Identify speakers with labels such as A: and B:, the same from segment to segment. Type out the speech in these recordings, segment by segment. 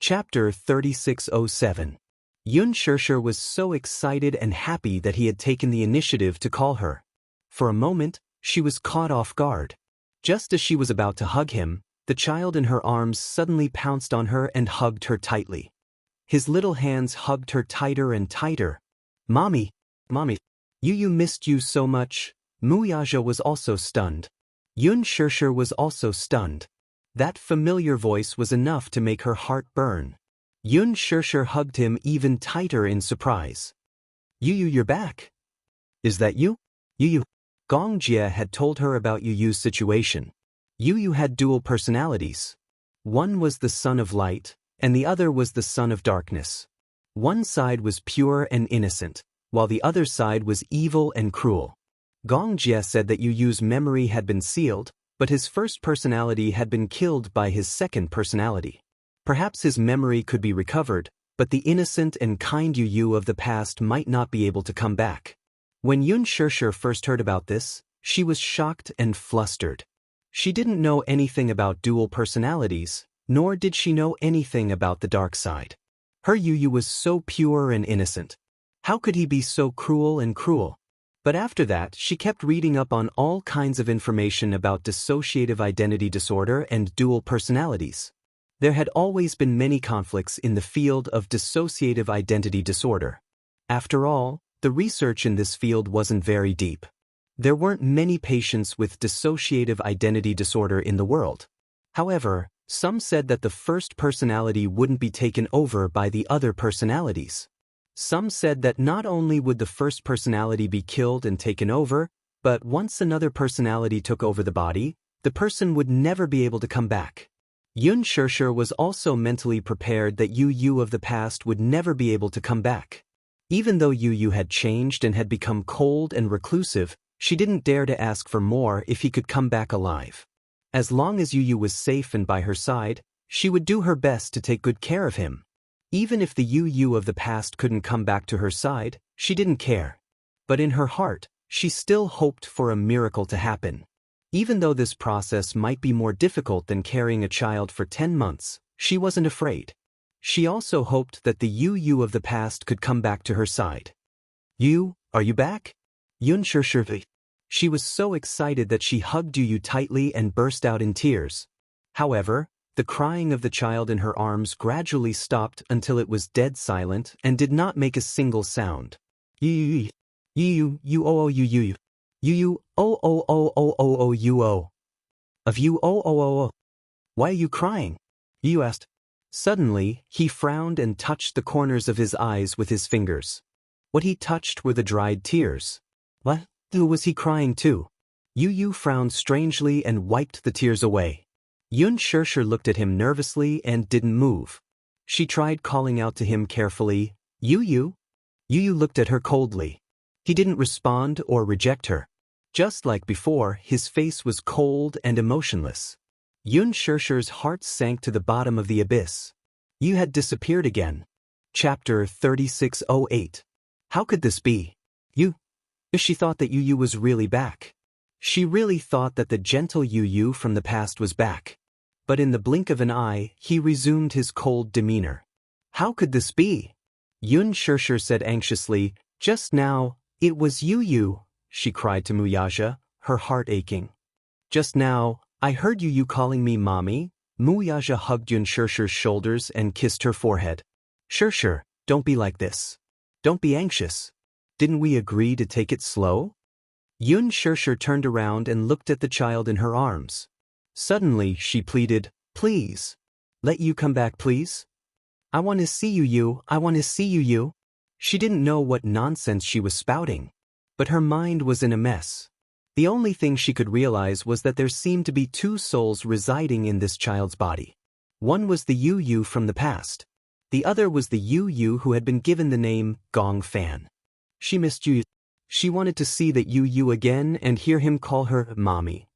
A: Chapter 3607. Yun Shirshir was so excited and happy that he had taken the initiative to call her. For a moment, she was caught off guard. Just as she was about to hug him, the child in her arms suddenly pounced on her and hugged her tightly. His little hands hugged her tighter and tighter. "Mommy, Mommy, Yu missed you so much." Muyaja was also stunned. Yun Shirshir was also stunned. That familiar voice was enough to make her heart burn. Yun Shirshir hugged him even tighter in surprise. "Yu, you're back. Is that you? Yu." Gong Jie had told her about Yu's situation. Yu had dual personalities. One was the son of light, and the other was the son of darkness. One side was pure and innocent, while the other side was evil and cruel. Gong Jie said that Yu's memory had been sealed, but his first personality had been killed by his second personality. Perhaps his memory could be recovered, but the innocent and kind Yu of the past might not be able to come back. When Yun Shirshir first heard about this, she was shocked and flustered. She didn't know anything about dual personalities, nor did she know anything about the dark side. Her Yu was so pure and innocent. How could he be so cruel and cruel? But after that, she kept reading up on all kinds of information about dissociative identity disorder and dual personalities. There had always been many conflicts in the field of dissociative identity disorder. After all, the research in this field wasn't very deep. There weren't many patients with dissociative identity disorder in the world. However, some said that the first personality wouldn't be taken over by the other personalities. Some said that not only would the first personality be killed and taken over, but once another personality took over the body, the person would never be able to come back. Yun Shirshir was also mentally prepared that Yu of the past would never be able to come back. Even though Yu had changed and had become cold and reclusive, she didn't dare to ask for more if he could come back alive. As long as Yu was safe and by her side, she would do her best to take good care of him. Even if the Yu of the past couldn't come back to her side, she didn't care. But in her heart, she still hoped for a miracle to happen. Even though this process might be more difficult than carrying a child for 10 months, she wasn't afraid. She also hoped that the Yu of the past could come back to her side. "Yu, are you back?" Yun Shirshir. She was so excited that she hugged Yu tightly and burst out in tears. However, the crying of the child in her arms gradually stopped until it was dead silent and did not make a single sound. "Yu, oh, Yu. Yu, oh, you, oh. Of you, oh. Why are you crying?" Yu asked. Suddenly, he frowned and touched the corners of his eyes with his fingers. What he touched were the dried tears. What? Who was he crying to? Yu frowned strangely and wiped the tears away. Yun Shirshir looked at him nervously and didn't move. She tried calling out to him carefully, "Yu." Yu looked at her coldly. He didn't respond or reject her. Just like before, his face was cold and emotionless. Yun Shirshir's heart sank to the bottom of the abyss. Yu had disappeared again. Chapter 3608. How could this be? Yu. She thought that Yu was really back. She really thought that the gentle Yu from the past was back. But in the blink of an eye, he resumed his cold demeanor. How could this be? Yun Shirshir said anxiously, "Just now, it was Yu," she cried to Muyaja, her heart aching. "Just now, I heard Yu calling me mommy." Muyaja hugged Yun Shirshir's shoulders and kissed her forehead. "Shirshir, don't be like this. Don't be anxious. Didn't we agree to take it slow?" Yun Shirshir turned around and looked at the child in her arms. Suddenly, she pleaded, "Please. Let Yu come back, please. I want to see Yu. I want to see Yu." She didn't know what nonsense she was spouting. But her mind was in a mess. The only thing she could realize was that there seemed to be two souls residing in this child's body. One was the Yu from the past. The other was the Yu who had been given the name Gong Fan. She missed Yu. She wanted to see that Yu again and hear him call her mommy.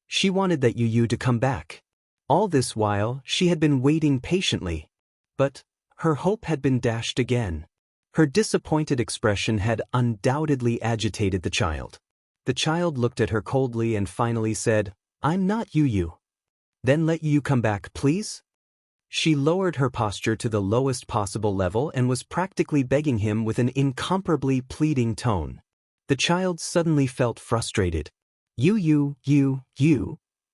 A: She wanted that Yu to come back. All this while, she had been waiting patiently. But her hope had been dashed again. Her disappointed expression had undoubtedly agitated the child. The child looked at her coldly and finally said, "I'm not Yu." "Then let Yu come back, please?" She lowered her posture to the lowest possible level and was practically begging him with an incomparably pleading tone. The child suddenly felt frustrated. You.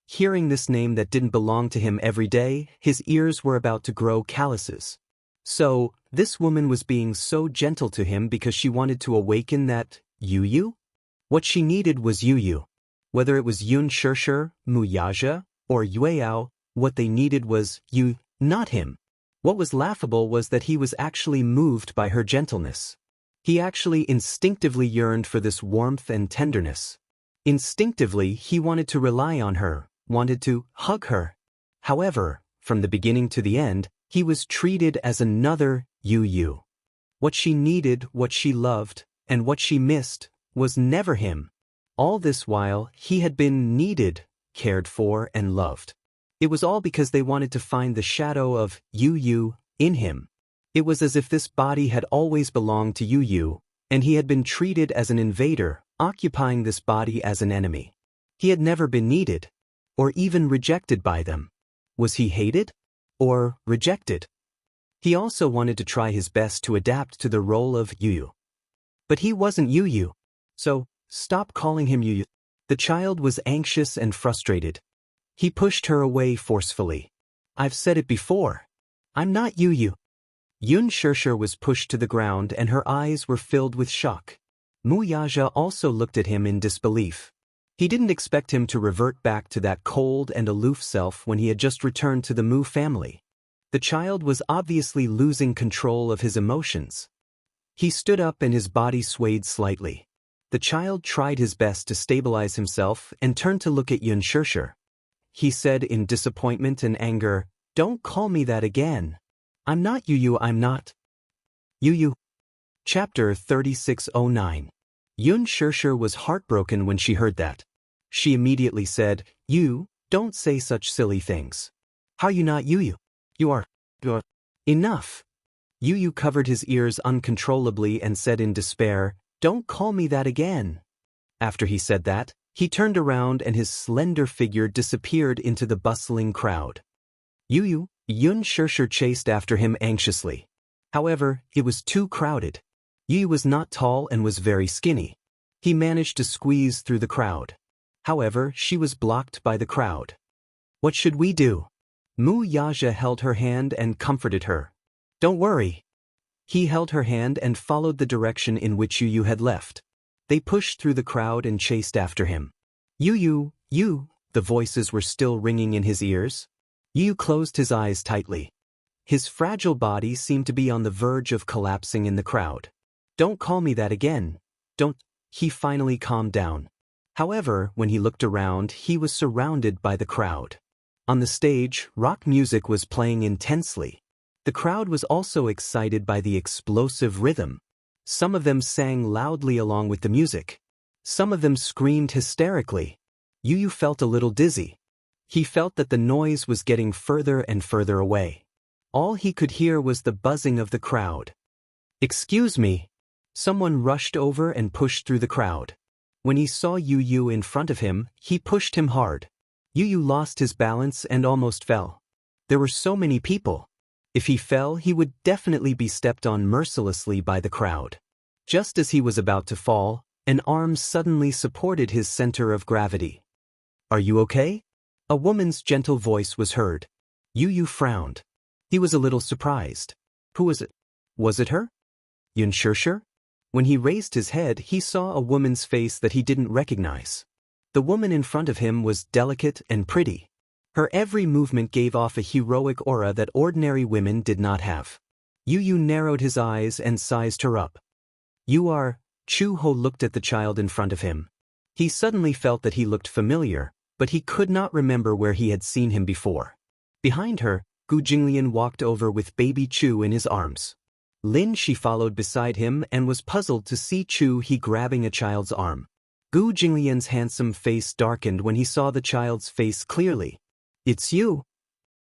A: Hearing this name that didn't belong to him every day, his ears were about to grow calluses. So, this woman was being so gentle to him because she wanted to awaken that you? What she needed was you. Whether it was Yun Shirshir, Mu Yaja, or Yueao, what they needed was you, not him. What was laughable was that he was actually moved by her gentleness. He actually instinctively yearned for this warmth and tenderness. Instinctively, he wanted to rely on her, wanted to hug her. However, from the beginning to the end, he was treated as another you. What she needed, what she loved, and what she missed, was never him. All this while, he had been needed, cared for, and loved. It was all because they wanted to find the shadow of you in him. It was as if this body had always belonged to you, and he had been treated as an invader, occupying this body as an enemy. He had never been needed, or even rejected by them. Was he hated? Or rejected? He also wanted to try his best to adapt to the role of Yu. But he wasn't Yu. So, stop calling him Yu. The child was anxious and frustrated. He pushed her away forcefully. I've said it before. I'm not Yu. Yun Shirshir was pushed to the ground and her eyes were filled with shock. Mu Yaja also looked at him in disbelief. He didn't expect him to revert back to that cold and aloof self when he had just returned to the Mu family. The child was obviously losing control of his emotions. He stood up and his body swayed slightly. The child tried his best to stabilize himself and turned to look at Yun Shirshir. He said in disappointment and anger, "Don't call me that again. I'm not Yu, I'm not Yu." Chapter 3609. Yun Shirshir was heartbroken when she heard that. She immediately said, "You, don't say such silly things. How you not Yu? You're enough." Yu covered his ears uncontrollably and said in despair, "Don't call me that again." After he said that, he turned around and his slender figure disappeared into the bustling crowd. Yun Shirshir chased after him anxiously. However, it was too crowded. Yu was not tall and was very skinny. He managed to squeeze through the crowd. However, she was blocked by the crowd. What should we do? Mu Yaja held her hand and comforted her. Don't worry. He held her hand and followed the direction in which Yu had left. They pushed through the crowd and chased after him. Yu, the voices were still ringing in his ears. Yu closed his eyes tightly. His fragile body seemed to be on the verge of collapsing in the crowd. Don't call me that again. Don't. He finally calmed down. However, when he looked around, he was surrounded by the crowd. On the stage, rock music was playing intensely. The crowd was also excited by the explosive rhythm. Some of them sang loudly along with the music. Some of them screamed hysterically. Yu felt a little dizzy. He felt that the noise was getting further and further away. All he could hear was the buzzing of the crowd. Excuse me. Someone rushed over and pushed through the crowd. When he saw Yu in front of him, he pushed him hard. Yu lost his balance and almost fell. There were so many people. If he fell, he would definitely be stepped on mercilessly by the crowd. Just as he was about to fall, an arm suddenly supported his center of gravity. Are you okay? A woman's gentle voice was heard. Yu frowned. He was a little surprised. Who was it? Was it her? Yun Shirshir? When he raised his head, he saw a woman's face that he didn't recognize. The woman in front of him was delicate and pretty. Her every movement gave off a heroic aura that ordinary women did not have. Yu narrowed his eyes and sized her up. You are... Chu Ho looked at the child in front of him. He suddenly felt that he looked familiar, but he could not remember where he had seen him before. Behind her, Gu Jinglian walked over with baby Chu in his arms. Lin Shi followed beside him and was puzzled to see Chu He grabbing a child's arm. Gu Jinglian's handsome face darkened when he saw the child's face clearly. It's you.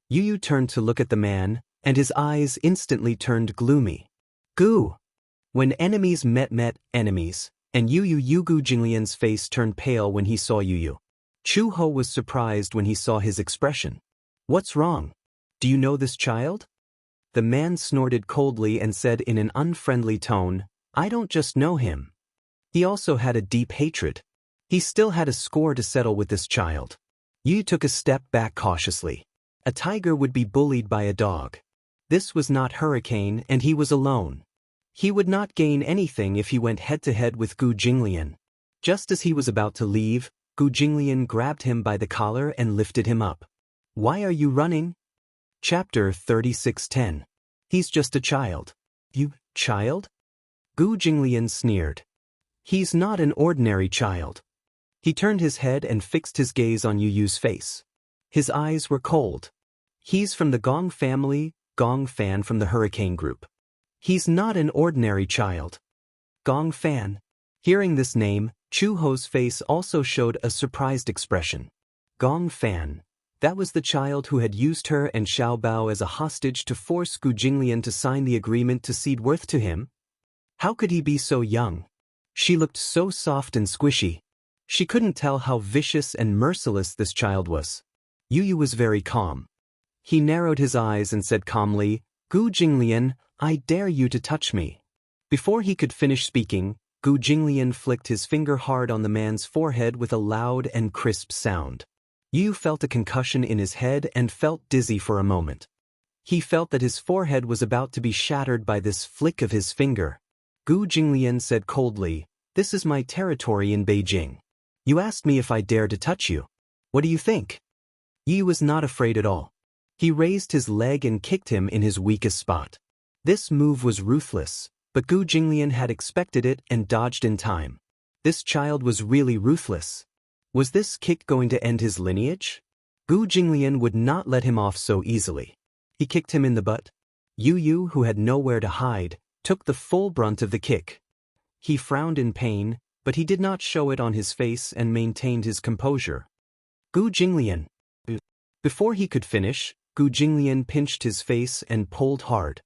A: Yu turned to look at the man, and his eyes instantly turned gloomy. Gu. When enemies met enemies, and Gu Jinglian's face turned pale when he saw Yu. Chu Ho was surprised when he saw his expression. What's wrong? Do you know this child? The man snorted coldly and said in an unfriendly tone, I don't just know him. He also had a deep hatred. He still had a score to settle with this child. Yu took a step back cautiously. A tiger would be bullied by a dog. This was not Hurricane, and he was alone. He would not gain anything if he went head-to-head with Gu Jinglian. Just as he was about to leave, Gu Jinglian grabbed him by the collar and lifted him up. Why are you running? Chapter 36:10. He's just a child. You, child? Gu Jinglian sneered. He's not an ordinary child. He turned his head and fixed his gaze on Yu Yu's face. His eyes were cold. He's from the Gong family, Gong Fan from the Hurricane group. He's not an ordinary child. Gong Fan. Hearing this name, Chu Ho's face also showed a surprised expression. Gong Fan. That was the child who had used her and Xiao Bao as a hostage to force Gu Jinglian to sign the agreement to cede Worth to him? How could he be so young? She looked so soft and squishy. She couldn't tell how vicious and merciless this child was. Yu Yu was very calm. He narrowed his eyes and said calmly, Gu Jinglian, I dare you to touch me. Before he could finish speaking, Gu Jinglian flicked his finger hard on the man's forehead with a loud and crisp sound. Yu felt a concussion in his head and felt dizzy for a moment. He felt that his forehead was about to be shattered by this flick of his finger. Gu Jinglian said coldly, This is my territory in Beijing. You asked me if I dare to touch you. What do you think? Yu was not afraid at all. He raised his leg and kicked him in his weakest spot. This move was ruthless, but Gu Jinglian had expected it and dodged in time. This child was really ruthless. Was this kick going to end his lineage? Gu Jinglian would not let him off so easily. He kicked him in the butt. Yu Yu, who had nowhere to hide, took the full brunt of the kick. He frowned in pain, but he did not show it on his face and maintained his composure. Gu Jinglian. Before he could finish, Gu Jinglian pinched his face and pulled hard.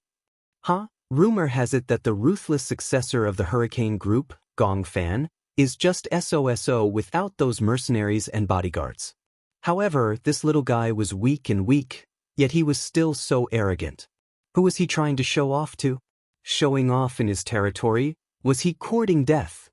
A: Huh? Rumor has it that the ruthless successor of the Hurricane group, Gong Fan, is just SOSO without those mercenaries and bodyguards. However, this little guy was weak, yet he was still so arrogant. Who was he trying to show off to? Showing off in his territory? Was he courting death?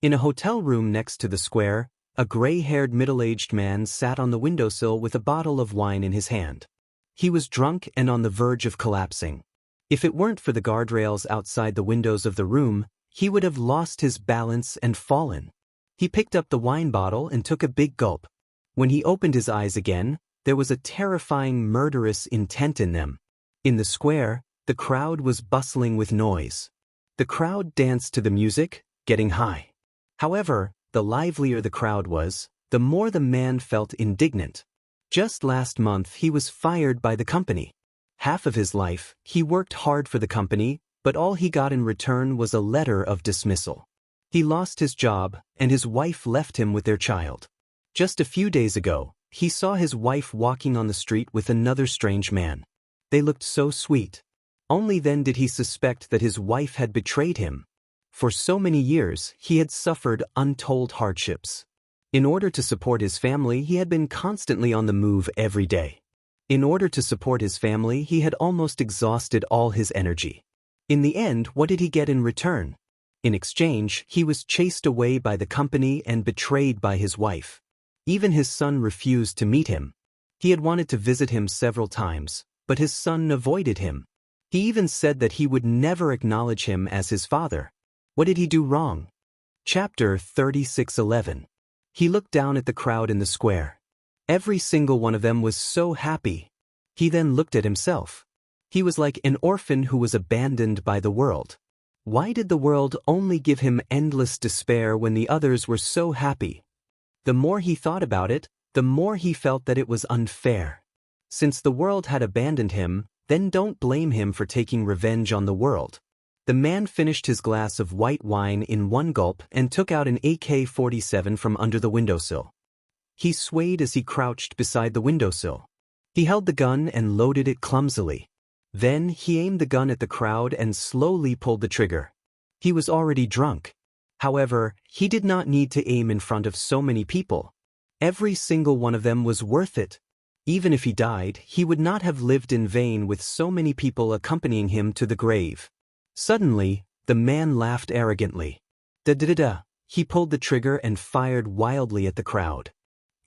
A: In a hotel room next to the square, a gray-haired middle-aged man sat on the windowsill with a bottle of wine in his hand. He was drunk and on the verge of collapsing. If it weren't for the guardrails outside the windows of the room, he would have lost his balance and fallen. He picked up the wine bottle and took a big gulp. When he opened his eyes again, there was a terrifying murderous intent in them. In the square, the crowd was bustling with noise. The crowd danced to the music, getting high. However, the livelier the crowd was, the more the man felt indignant. Just last month he was fired by the company. Half of his life, he worked hard for the company, but all he got in return was a letter of dismissal. He lost his job, and his wife left him with their child. Just a few days ago, he saw his wife walking on the street with another strange man. They looked so sweet. Only then did he suspect that his wife had betrayed him. For so many years, he had suffered untold hardships. In order to support his family, he had been constantly on the move every day. In order to support his family, he had almost exhausted all his energy. In the end, what did he get in return? In exchange, he was chased away by the company and betrayed by his wife. Even his son refused to meet him. He had wanted to visit him several times, but his son avoided him. He even said that he would never acknowledge him as his father. What did he do wrong? Chapter 36:11. He looked down at the crowd in the square. Every single one of them was so happy. He then looked at himself. He was like an orphan who was abandoned by the world. Why did the world only give him endless despair when the others were so happy? The more he thought about it, the more he felt that it was unfair. Since the world had abandoned him, then don't blame him for taking revenge on the world. The man finished his glass of white wine in one gulp and took out an AK-47 from under the windowsill. He swayed as he crouched beside the windowsill. He held the gun and loaded it clumsily. Then he aimed the gun at the crowd and slowly pulled the trigger. He was already drunk. However, he did not need to aim in front of so many people. Every single one of them was worth it. Even if he died, he would not have lived in vain with so many people accompanying him to the grave. Suddenly, the man laughed arrogantly. Da-da-da-da. He pulled the trigger and fired wildly at the crowd.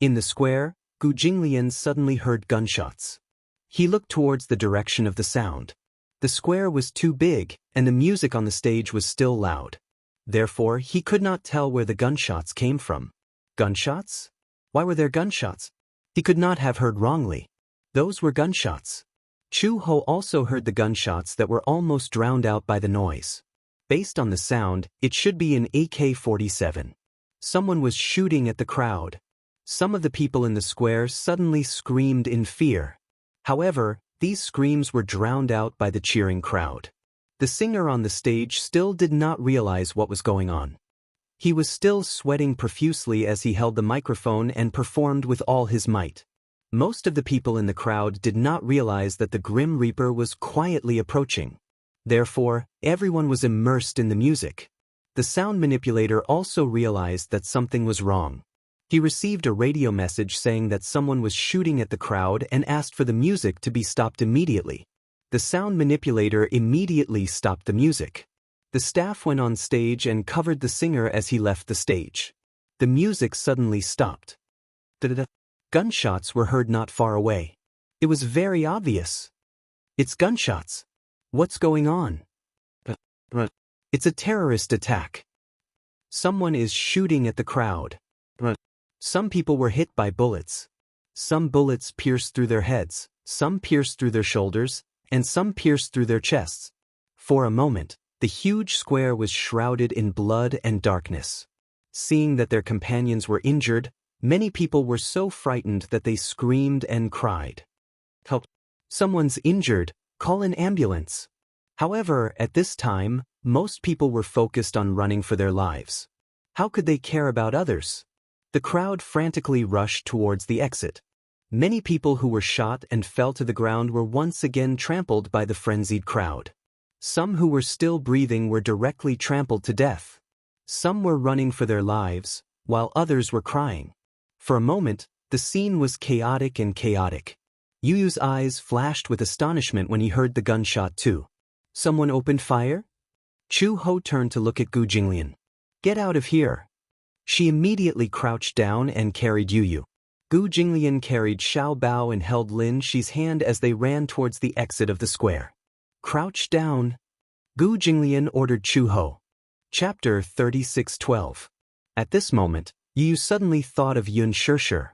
A: In the square, Gu Jinglian suddenly heard gunshots. He looked towards the direction of the sound. The square was too big, and the music on the stage was still loud. Therefore, he could not tell where the gunshots came from. Gunshots? Why were there gunshots? He could not have heard wrongly. Those were gunshots. Chu Ho also heard the gunshots that were almost drowned out by the noise. Based on the sound, it should be an AK-47. Someone was shooting at the crowd. Some of the people in the square suddenly screamed in fear. However, these screams were drowned out by the cheering crowd. The singer on the stage still did not realize what was going on. He was still sweating profusely as he held the microphone and performed with all his might. Most of the people in the crowd did not realize that the Grim Reaper was quietly approaching. Therefore, everyone was immersed in the music. The sound manipulator also realized that something was wrong. He received a radio message saying that someone was shooting at the crowd and asked for the music to be stopped immediately. The sound manipulator immediately stopped the music. The staff went on stage and covered the singer as he left the stage. The music suddenly stopped. Da-da-da. Gunshots were heard not far away. It was very obvious. It's gunshots. What's going on? It's a terrorist attack. Someone is shooting at the crowd. Some people were hit by bullets. Some bullets pierced through their heads, some pierced through their shoulders, and some pierced through their chests. For a moment, the huge square was shrouded in blood and darkness. Seeing that their companions were injured, many people were so frightened that they screamed and cried. Help! Someone's injured, call an ambulance. However, at this time, most people were focused on running for their lives. How could they care about others? The crowd frantically rushed towards the exit. Many people who were shot and fell to the ground were once again trampled by the frenzied crowd. Some who were still breathing were directly trampled to death. Some were running for their lives, while others were crying. For a moment, the scene was chaotic and chaotic. Yu Yu's eyes flashed with astonishment when he heard the gunshot too. Someone opened fire? Chu Ho turned to look at Gu Jinglian. Get out of here. She immediately crouched down and carried Yu Yu. Gu Jinglian carried Xiao Bao and held Lin Shi's hand as they ran towards the exit of the square. Crouch down. Gu Jinglian ordered Chu Ho. Chapter 36:12. At this moment, Yu Yu suddenly thought of Yun Shirshir.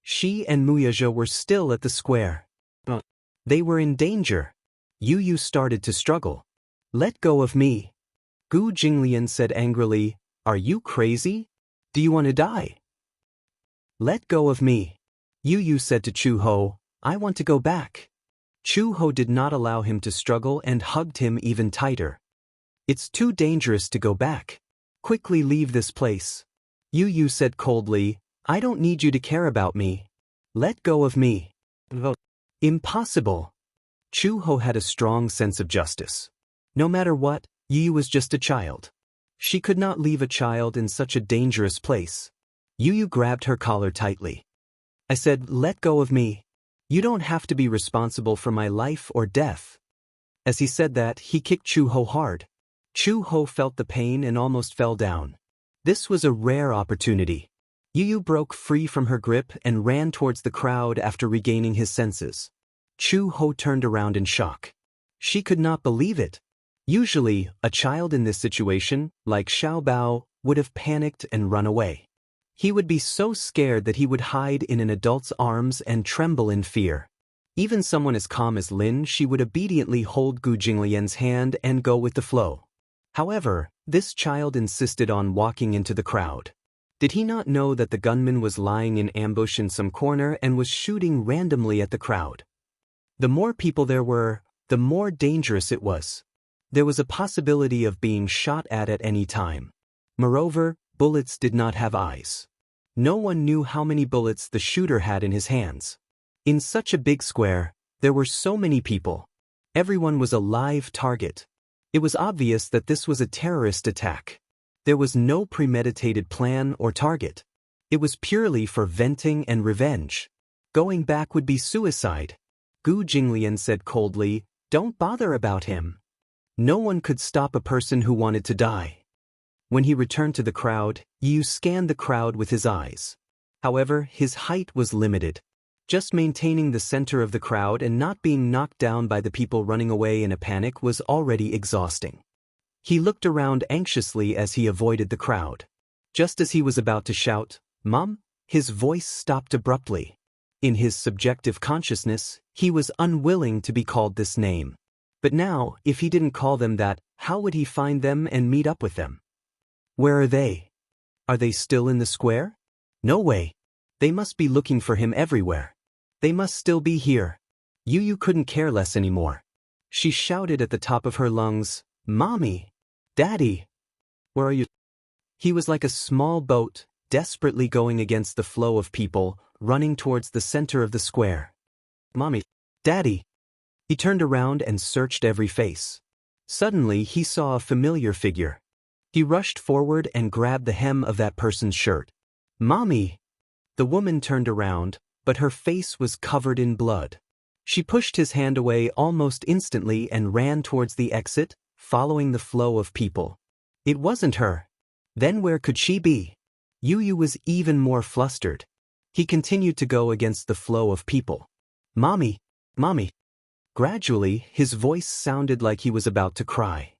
A: She and Muyazhe were still at the square. But they were in danger. Yu Yu started to struggle. Let go of me. Gu Jinglian said angrily, Are you crazy? Do you want to die? Let go of me. Yu Yu said to Chu Ho, I want to go back. Chu Ho did not allow him to struggle and hugged him even tighter. It's too dangerous to go back. Quickly leave this place. Yu Yu said coldly, I don't need you to care about me. Let go of me. Impossible. Chu Ho had a strong sense of justice. No matter what, Yu Yu was just a child. She could not leave a child in such a dangerous place. Yu Yu grabbed her collar tightly. I said, let go of me. You don't have to be responsible for my life or death. As he said that, he kicked Chu Ho hard. Chu Ho felt the pain and almost fell down. This was a rare opportunity. Yu Yu broke free from her grip and ran towards the crowd after regaining his senses. Chu Ho turned around in shock. She could not believe it. Usually, a child in this situation, like Xiao Bao, would have panicked and run away. He would be so scared that he would hide in an adult's arms and tremble in fear. Even someone as calm as Lin Shi would obediently hold Gu Jinglian's hand and go with the flow. However, this child insisted on walking into the crowd. Did he not know that the gunman was lying in ambush in some corner and was shooting randomly at the crowd? The more people there were, the more dangerous it was. There was a possibility of being shot at any time. Moreover, bullets did not have eyes. No one knew how many bullets the shooter had in his hands. In such a big square, there were so many people. Everyone was a live target. It was obvious that this was a terrorist attack. There was no premeditated plan or target. It was purely for venting and revenge. Going back would be suicide. Gu Jinglian said coldly, "Don't bother about him. No one could stop a person who wanted to die." When he returned to the crowd, Yu scanned the crowd with his eyes. However, his height was limited. Just maintaining the center of the crowd and not being knocked down by the people running away in a panic was already exhausting. He looked around anxiously as he avoided the crowd. Just as he was about to shout, "Mom," his voice stopped abruptly. In his subjective consciousness, he was unwilling to be called this name. But now, if he didn't call them that, how would he find them and meet up with them? Where are they? Are they still in the square? No way. They must be looking for him everywhere. They must still be here. Yu couldn't care less anymore. She shouted at the top of her lungs, "Mommy! Daddy! Where are you?" He was like a small boat, desperately going against the flow of people, running towards the center of the square. "Mommy! Daddy!" He turned around and searched every face. Suddenly, he saw a familiar figure. He rushed forward and grabbed the hem of that person's shirt. "Mommy!" The woman turned around, but her face was covered in blood. She pushed his hand away almost instantly and ran towards the exit, following the flow of people. It wasn't her. Then where could she be? Yu was even more flustered. He continued to go against the flow of people. "Mommy! Mommy!" Gradually, his voice sounded like he was about to cry.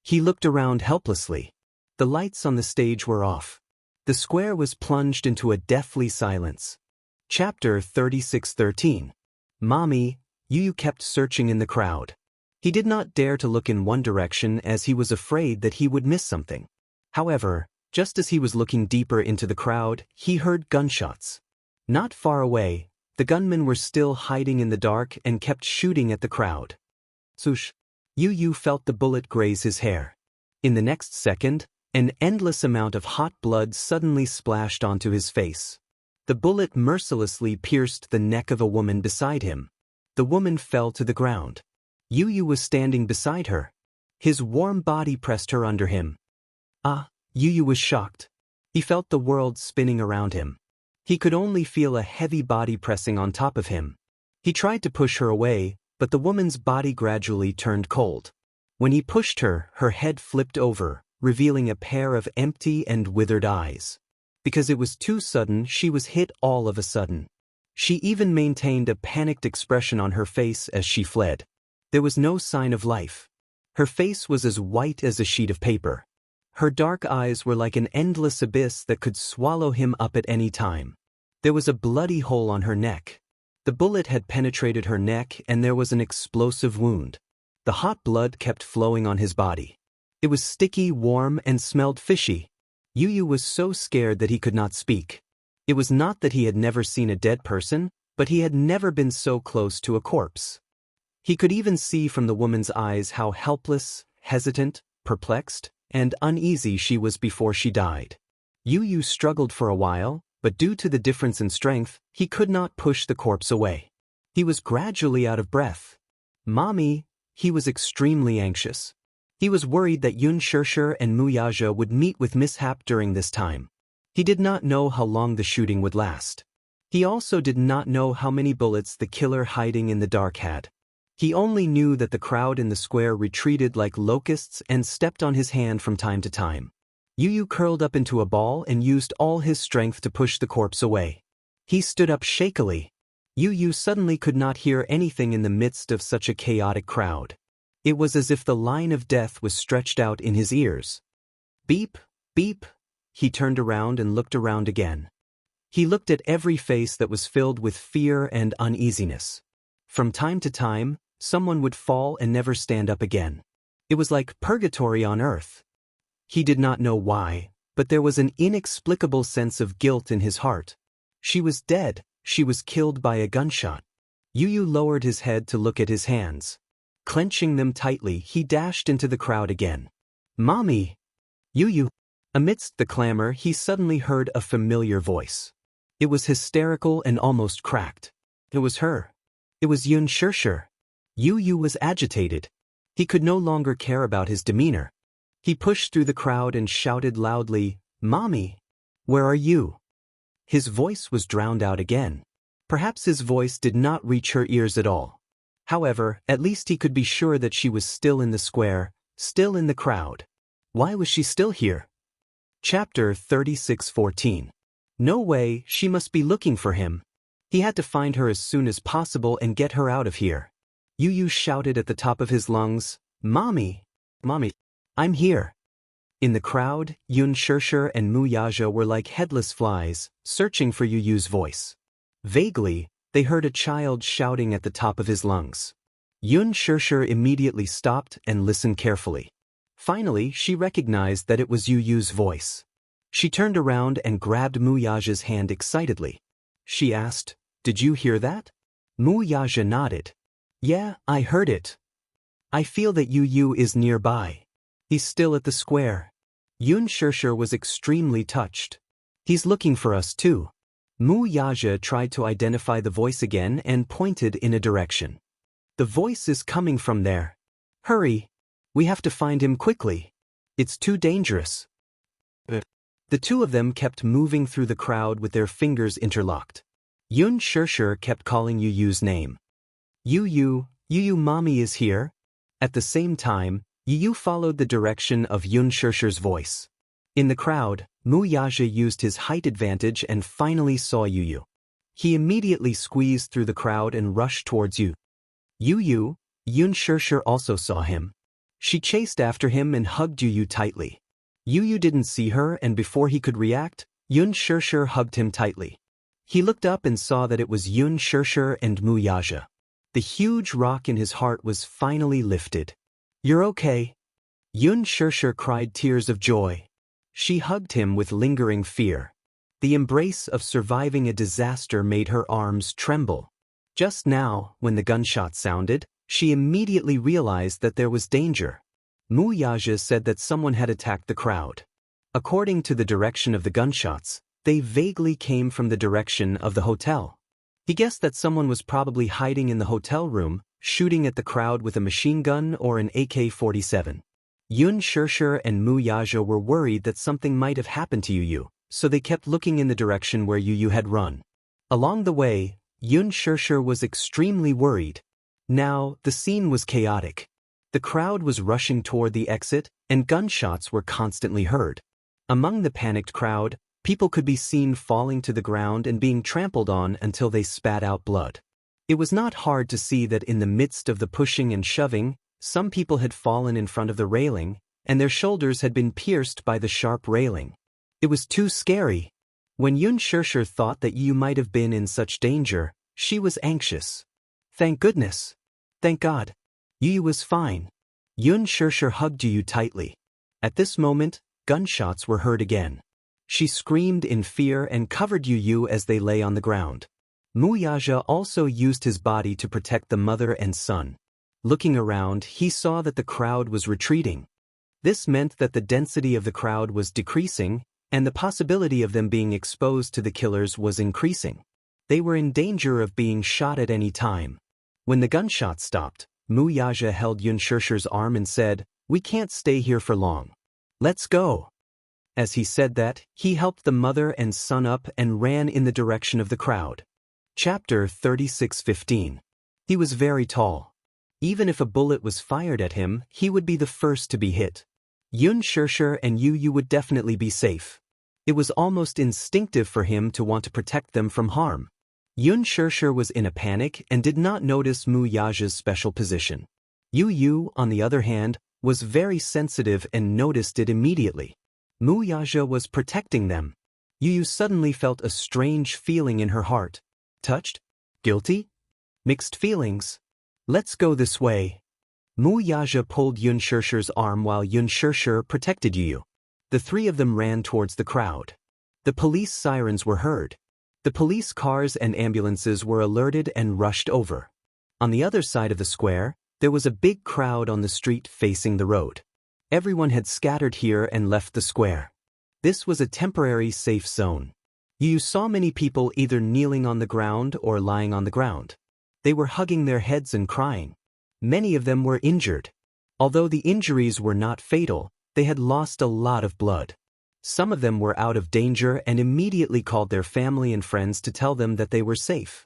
A: He looked around helplessly. The lights on the stage were off. The square was plunged into a deathly silence. Chapter 36:13. Mommy, Yu kept searching in the crowd. He did not dare to look in one direction as he was afraid that he would miss something. However, just as he was looking deeper into the crowd, he heard gunshots. Not far away, the gunmen were still hiding in the dark and kept shooting at the crowd. Swoosh! Yu felt the bullet graze his hair. In the next second, an endless amount of hot blood suddenly splashed onto his face. The bullet mercilessly pierced the neck of a woman beside him. The woman fell to the ground. Yu was standing beside her. His warm body pressed her under him. Yu was shocked. He felt the world spinning around him. He could only feel a heavy body pressing on top of him. He tried to push her away, but the woman's body gradually turned cold. When he pushed her, her head flipped over, revealing a pair of empty and withered eyes. Because it was too sudden, she was hit all of a sudden. She even maintained a panicked expression on her face as she fled. There was no sign of life. Her face was as white as a sheet of paper. Her dark eyes were like an endless abyss that could swallow him up at any time. There was a bloody hole on her neck. The bullet had penetrated her neck and there was an explosive wound. The hot blood kept flowing on his body. It was sticky, warm, and smelled fishy. Yu was so scared that he could not speak. It was not that he had never seen a dead person, but he had never been so close to a corpse. He could even see from the woman's eyes how helpless, hesitant, perplexed, and uneasy she was before she died. Yu struggled for a while, but due to the difference in strength, he could not push the corpse away. He was gradually out of breath. "Mommy," he was extremely anxious. He was worried that Yun Shirshir and Muyaja would meet with mishap during this time. He did not know how long the shooting would last. He also did not know how many bullets the killer hiding in the dark had. He only knew that the crowd in the square retreated like locusts and stepped on his hand from time to time. Yu curled up into a ball and used all his strength to push the corpse away. He stood up shakily. Yu suddenly could not hear anything in the midst of such a chaotic crowd. It was as if the line of death was stretched out in his ears. Beep, beep. He turned around and looked around again. He looked at every face that was filled with fear and uneasiness. From time to time, someone would fall and never stand up again. It was like purgatory on earth. He did not know why, but there was an inexplicable sense of guilt in his heart. She was dead, she was killed by a gunshot. Yu lowered his head to look at his hands. Clenching them tightly, he dashed into the crowd again. "Mommy!" Yu. Amidst the clamor, he suddenly heard a familiar voice. It was hysterical and almost cracked. It was her. It was Yun Shirshir. Yu was agitated. He could no longer care about his demeanor. He pushed through the crowd and shouted loudly, "Mommy! Where are you?" His voice was drowned out again. Perhaps his voice did not reach her ears at all. However, at least he could be sure that she was still in the square, still in the crowd. Why was she still here? Chapter 36:14. No way, she must be looking for him. He had to find her as soon as possible and get her out of here. Yu shouted at the top of his lungs, "Mommy! Mommy! I'm here!" In the crowd, Yun Shirshir and Mu Yaja were like headless flies, searching for Yu's voice. Vaguely, they heard a child shouting at the top of his lungs. Yun Shirshir immediately stopped and listened carefully. Finally, she recognized that it was Yu's voice. She turned around and grabbed Mu Yaja's hand excitedly. She asked, "Did you hear that?" Mu Yaja nodded. "Yeah, I heard it. I feel that Yu is nearby. He's still at the square." Yun Shirshir was extremely touched. "He's looking for us too." Mu Yaja tried to identify the voice again and pointed in a direction. "The voice is coming from there. Hurry! We have to find him quickly. It's too dangerous." The two of them kept moving through the crowd with their fingers interlocked. Yun Shirshir kept calling Yu's name. Yu, Mommy is here." At the same time, Yu followed the direction of Yun Shirshir's voice. In the crowd, Mu Yaja used his height advantage and finally saw Yu. He immediately squeezed through the crowd and rushed towards Yu. Yun Shirshir also saw him. She chased after him and hugged Yu tightly. Yu didn't see her, and before he could react, Yun Shirshir hugged him tightly. He looked up and saw that it was Yun Shirshir and Mu Yaja. The huge rock in his heart was finally lifted. "You're okay?" Yun Shirshir cried tears of joy. She hugged him with lingering fear. The embrace of surviving a disaster made her arms tremble. Just now, when the gunshot sounded, she immediately realized that there was danger. Mu Yaja said that someone had attacked the crowd. According to the direction of the gunshots, they vaguely came from the direction of the hotel. He guessed that someone was probably hiding in the hotel room, shooting at the crowd with a machine gun or an AK-47. Yun Shirshir and Mu Yaja were worried that something might have happened to Yu, so they kept looking in the direction where Yu had run. Along the way, Yun Shirshir was extremely worried. Now, the scene was chaotic. The crowd was rushing toward the exit, and gunshots were constantly heard. Among the panicked crowd, people could be seen falling to the ground and being trampled on until they spat out blood. It was not hard to see that in the midst of the pushing and shoving, some people had fallen in front of the railing, and their shoulders had been pierced by the sharp railing. It was too scary. When Yun Shirshir thought that Yu might have been in such danger, she was anxious. Thank goodness. Thank God. Yu was fine. Yun Shirshir hugged Yu tightly. At this moment, gunshots were heard again. She screamed in fear and covered Yu as they lay on the ground. Mu Yaja also used his body to protect the mother and son. Looking around, he saw that the crowd was retreating. This meant that the density of the crowd was decreasing, and the possibility of them being exposed to the killers was increasing. They were in danger of being shot at any time. When the gunshots stopped, Mu Yaja held Yun Shirshir's arm and said, "We can't stay here for long. Let's go." As he said that, he helped the mother and son up and ran in the direction of the crowd. Chapter 36:15. He was very tall. Even if a bullet was fired at him, he would be the first to be hit. Yun Shirshir and Yu would definitely be safe. It was almost instinctive for him to want to protect them from harm. Yun Shirshir was in a panic and did not notice Mu Yaja's special position. Yu, on the other hand, was very sensitive and noticed it immediately. Mu Yaja was protecting them. Yu suddenly felt a strange feeling in her heart. Touched? Guilty? Mixed feelings. "Let's go this way." Mu Yaja pulled Yun Shirshir's arm while Yun Shirshir protected Yu. The three of them ran towards the crowd. The police sirens were heard. The police cars and ambulances were alerted and rushed over. On the other side of the square, there was a big crowd on the street facing the road. Everyone had scattered here and left the square. This was a temporary safe zone. You saw many people either kneeling on the ground or lying on the ground. They were hugging their heads and crying. Many of them were injured. Although the injuries were not fatal, they had lost a lot of blood. Some of them were out of danger and immediately called their family and friends to tell them that they were safe.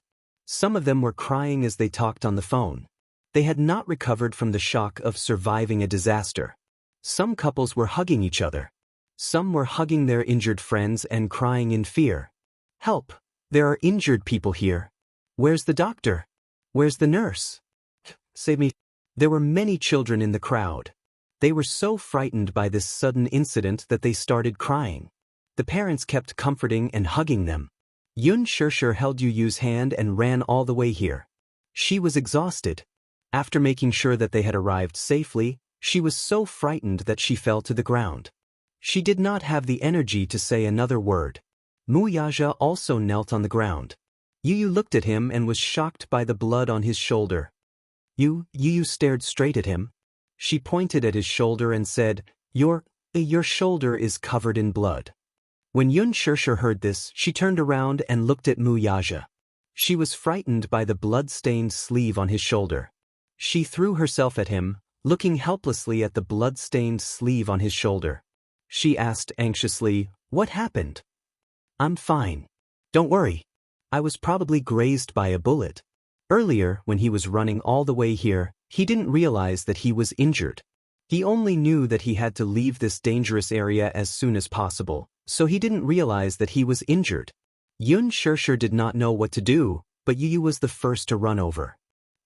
A: Some of them were crying as they talked on the phone. They had not recovered from the shock of surviving a disaster. Some couples were hugging each other. Some were hugging their injured friends and crying in fear. "Help! There are injured people here. Where's the doctor? Where's the nurse? Save me!" There were many children in the crowd. They were so frightened by this sudden incident that they started crying. The parents kept comforting and hugging them. Yun Shirshir held Yu Yu's hand and ran all the way here. She was exhausted. After making sure that they had arrived safely, she was so frightened that she fell to the ground. She did not have the energy to say another word. Mu Yaja also knelt on the ground. Yu Yu looked at him and was shocked by the blood on his shoulder. Yu Yu stared straight at him. She pointed at his shoulder and said, Your shoulder is covered in blood." When Yun Shirshir heard this, she turned around and looked at Mu Yaja. She was frightened by the blood-stained sleeve on his shoulder. She threw herself at him, looking helplessly at the blood-stained sleeve on his shoulder. She asked anxiously, "What happened?" "I'm fine. Don't worry. I was probably grazed by a bullet." Earlier, when he was running all the way here, he didn't realize that he was injured. He only knew that he had to leave this dangerous area as soon as possible, so he didn't realize that he was injured. Yun Shirshir did not know what to do, but Yu Yu was the first to run over.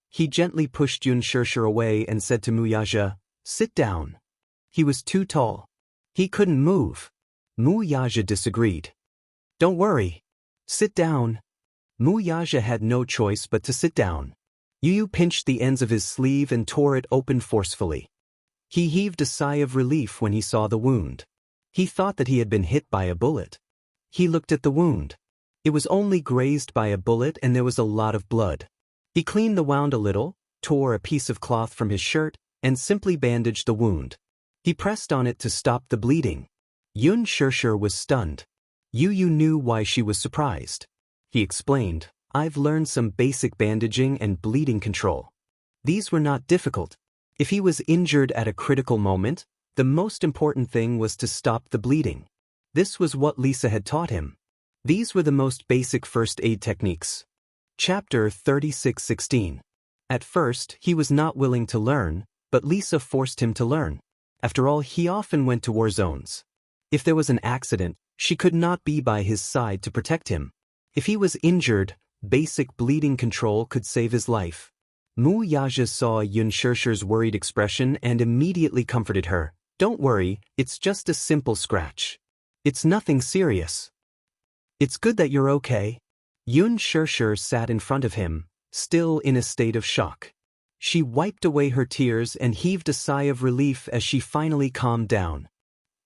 A: He gently pushed Yun Shirshir away and said to Mu Yaja, "Sit down." He was too tall. He couldn't move. Mu Yaja disagreed. "Don't worry. Sit down." Mu Yaja had no choice but to sit down. Yu Yu pinched the ends of his sleeve and tore it open forcefully. He heaved a sigh of relief when he saw the wound. He thought that he had been hit by a bullet. He looked at the wound. It was only grazed by a bullet and there was a lot of blood. He cleaned the wound a little, tore a piece of cloth from his shirt, and simply bandaged the wound. He pressed on it to stop the bleeding. Yun Shirshir was stunned. Yu Yu knew why she was surprised. He explained, "I've learned some basic bandaging and bleeding control. These were not difficult. If he was injured at a critical moment, the most important thing was to stop the bleeding. This was what Lisa had taught him. These were the most basic first aid techniques." Chapter 36:16. At first, he was not willing to learn, but Lisa forced him to learn. After all, he often went to war zones. If there was an accident, she could not be by his side to protect him. If he was injured, basic bleeding control could save his life. Mu Yaja saw Yun Shirshir's worried expression and immediately comforted her. "Don't worry, it's just a simple scratch. It's nothing serious. It's good that you're okay." Yun Shirshir sat in front of him, still in a state of shock. She wiped away her tears and heaved a sigh of relief as she finally calmed down.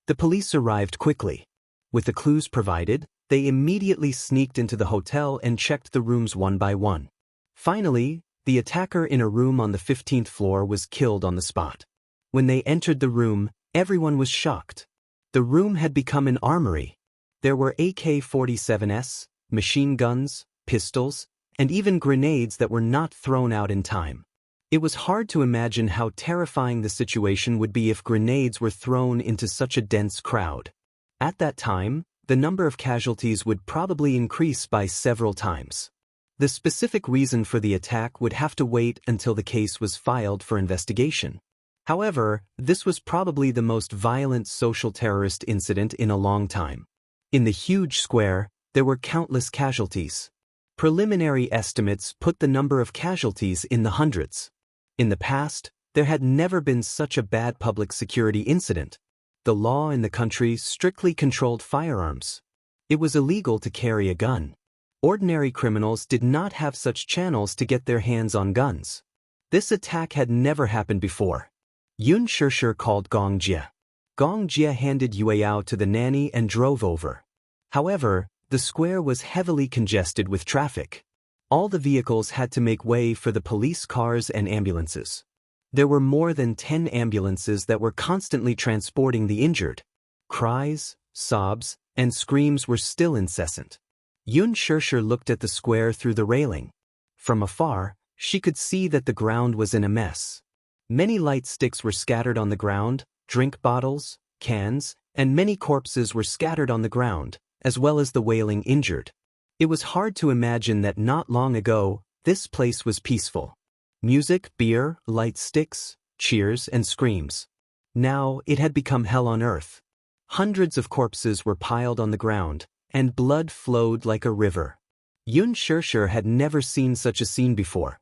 A: The police arrived quickly. With the clues provided, they immediately sneaked into the hotel and checked the rooms one by one. Finally, the attacker in a room on the 15th floor was killed on the spot. When they entered the room, everyone was shocked. The room had become an armory. There were AK-47s, machine guns, pistols, and even grenades that were not thrown out in time. It was hard to imagine how terrifying the situation would be if grenades were thrown into such a dense crowd. At that time, the number of casualties would probably increase by several times. The specific reason for the attack would have to wait until the case was filed for investigation. However, this was probably the most violent social terrorist incident in a long time. In the huge square, there were countless casualties. Preliminary estimates put the number of casualties in the hundreds. In the past, there had never been such a bad public security incident. The law in the country strictly controlled firearms. It was illegal to carry a gun. Ordinary criminals did not have such channels to get their hands on guns. This attack had never happened before. Yun Shirshir called Gong Jia. Gong Jia handed Yueyao to the nanny and drove over. However, the square was heavily congested with traffic. All the vehicles had to make way for the police cars and ambulances. There were more than 10 ambulances that were constantly transporting the injured. Cries, sobs, and screams were still incessant. Yun Shirshir looked at the square through the railing. From afar, she could see that the ground was in a mess. Many light sticks were scattered on the ground, drink bottles, cans, and many corpses were scattered on the ground, as well as the wailing injured. It was hard to imagine that not long ago, This place was peaceful. Music, beer, light sticks, cheers, and screams. Now it had become hell on earth. Hundreds of corpses were piled on the ground, and blood flowed like a river. Yun Shirshir had never seen such a scene before.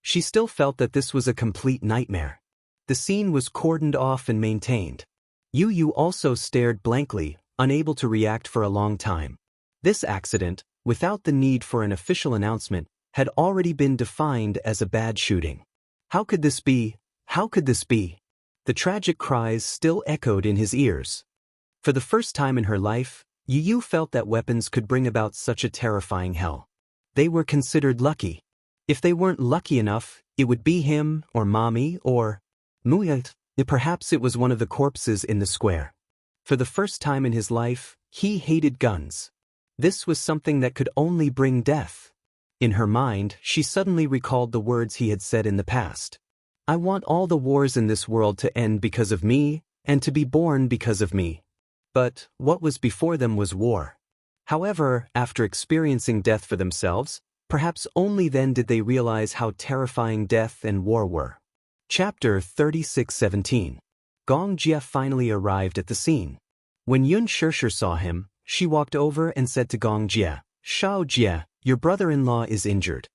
A: She still felt that this was a complete nightmare. The scene was cordoned off and maintained. Yu also stared blankly, unable to react for a long time. This accident, without the need for an official announcement, had already been defined as a bad shooting. How could this be? How could this be? The tragic cries still echoed in his ears. For the first time in her life, Yu felt that weapons could bring about such a terrifying hell. They were considered lucky. If they weren't lucky enough, it would be him, or Mommy, or Muyat. Perhaps it was one of the corpses in the square. For the first time in his life, he hated guns. This was something that could only bring death. In her mind, she suddenly recalled the words he had said in the past. I want all the wars in this world to end because of me, and to be born because of me. But what was before them was war. However, after experiencing death for themselves, perhaps only then did they realize how terrifying death and war were. Chapter 36:17. Gong Jie finally arrived at the scene. When Yun Shirshir saw him, she walked over and said to Gong Jie, Shao Jie, your brother-in-law is injured.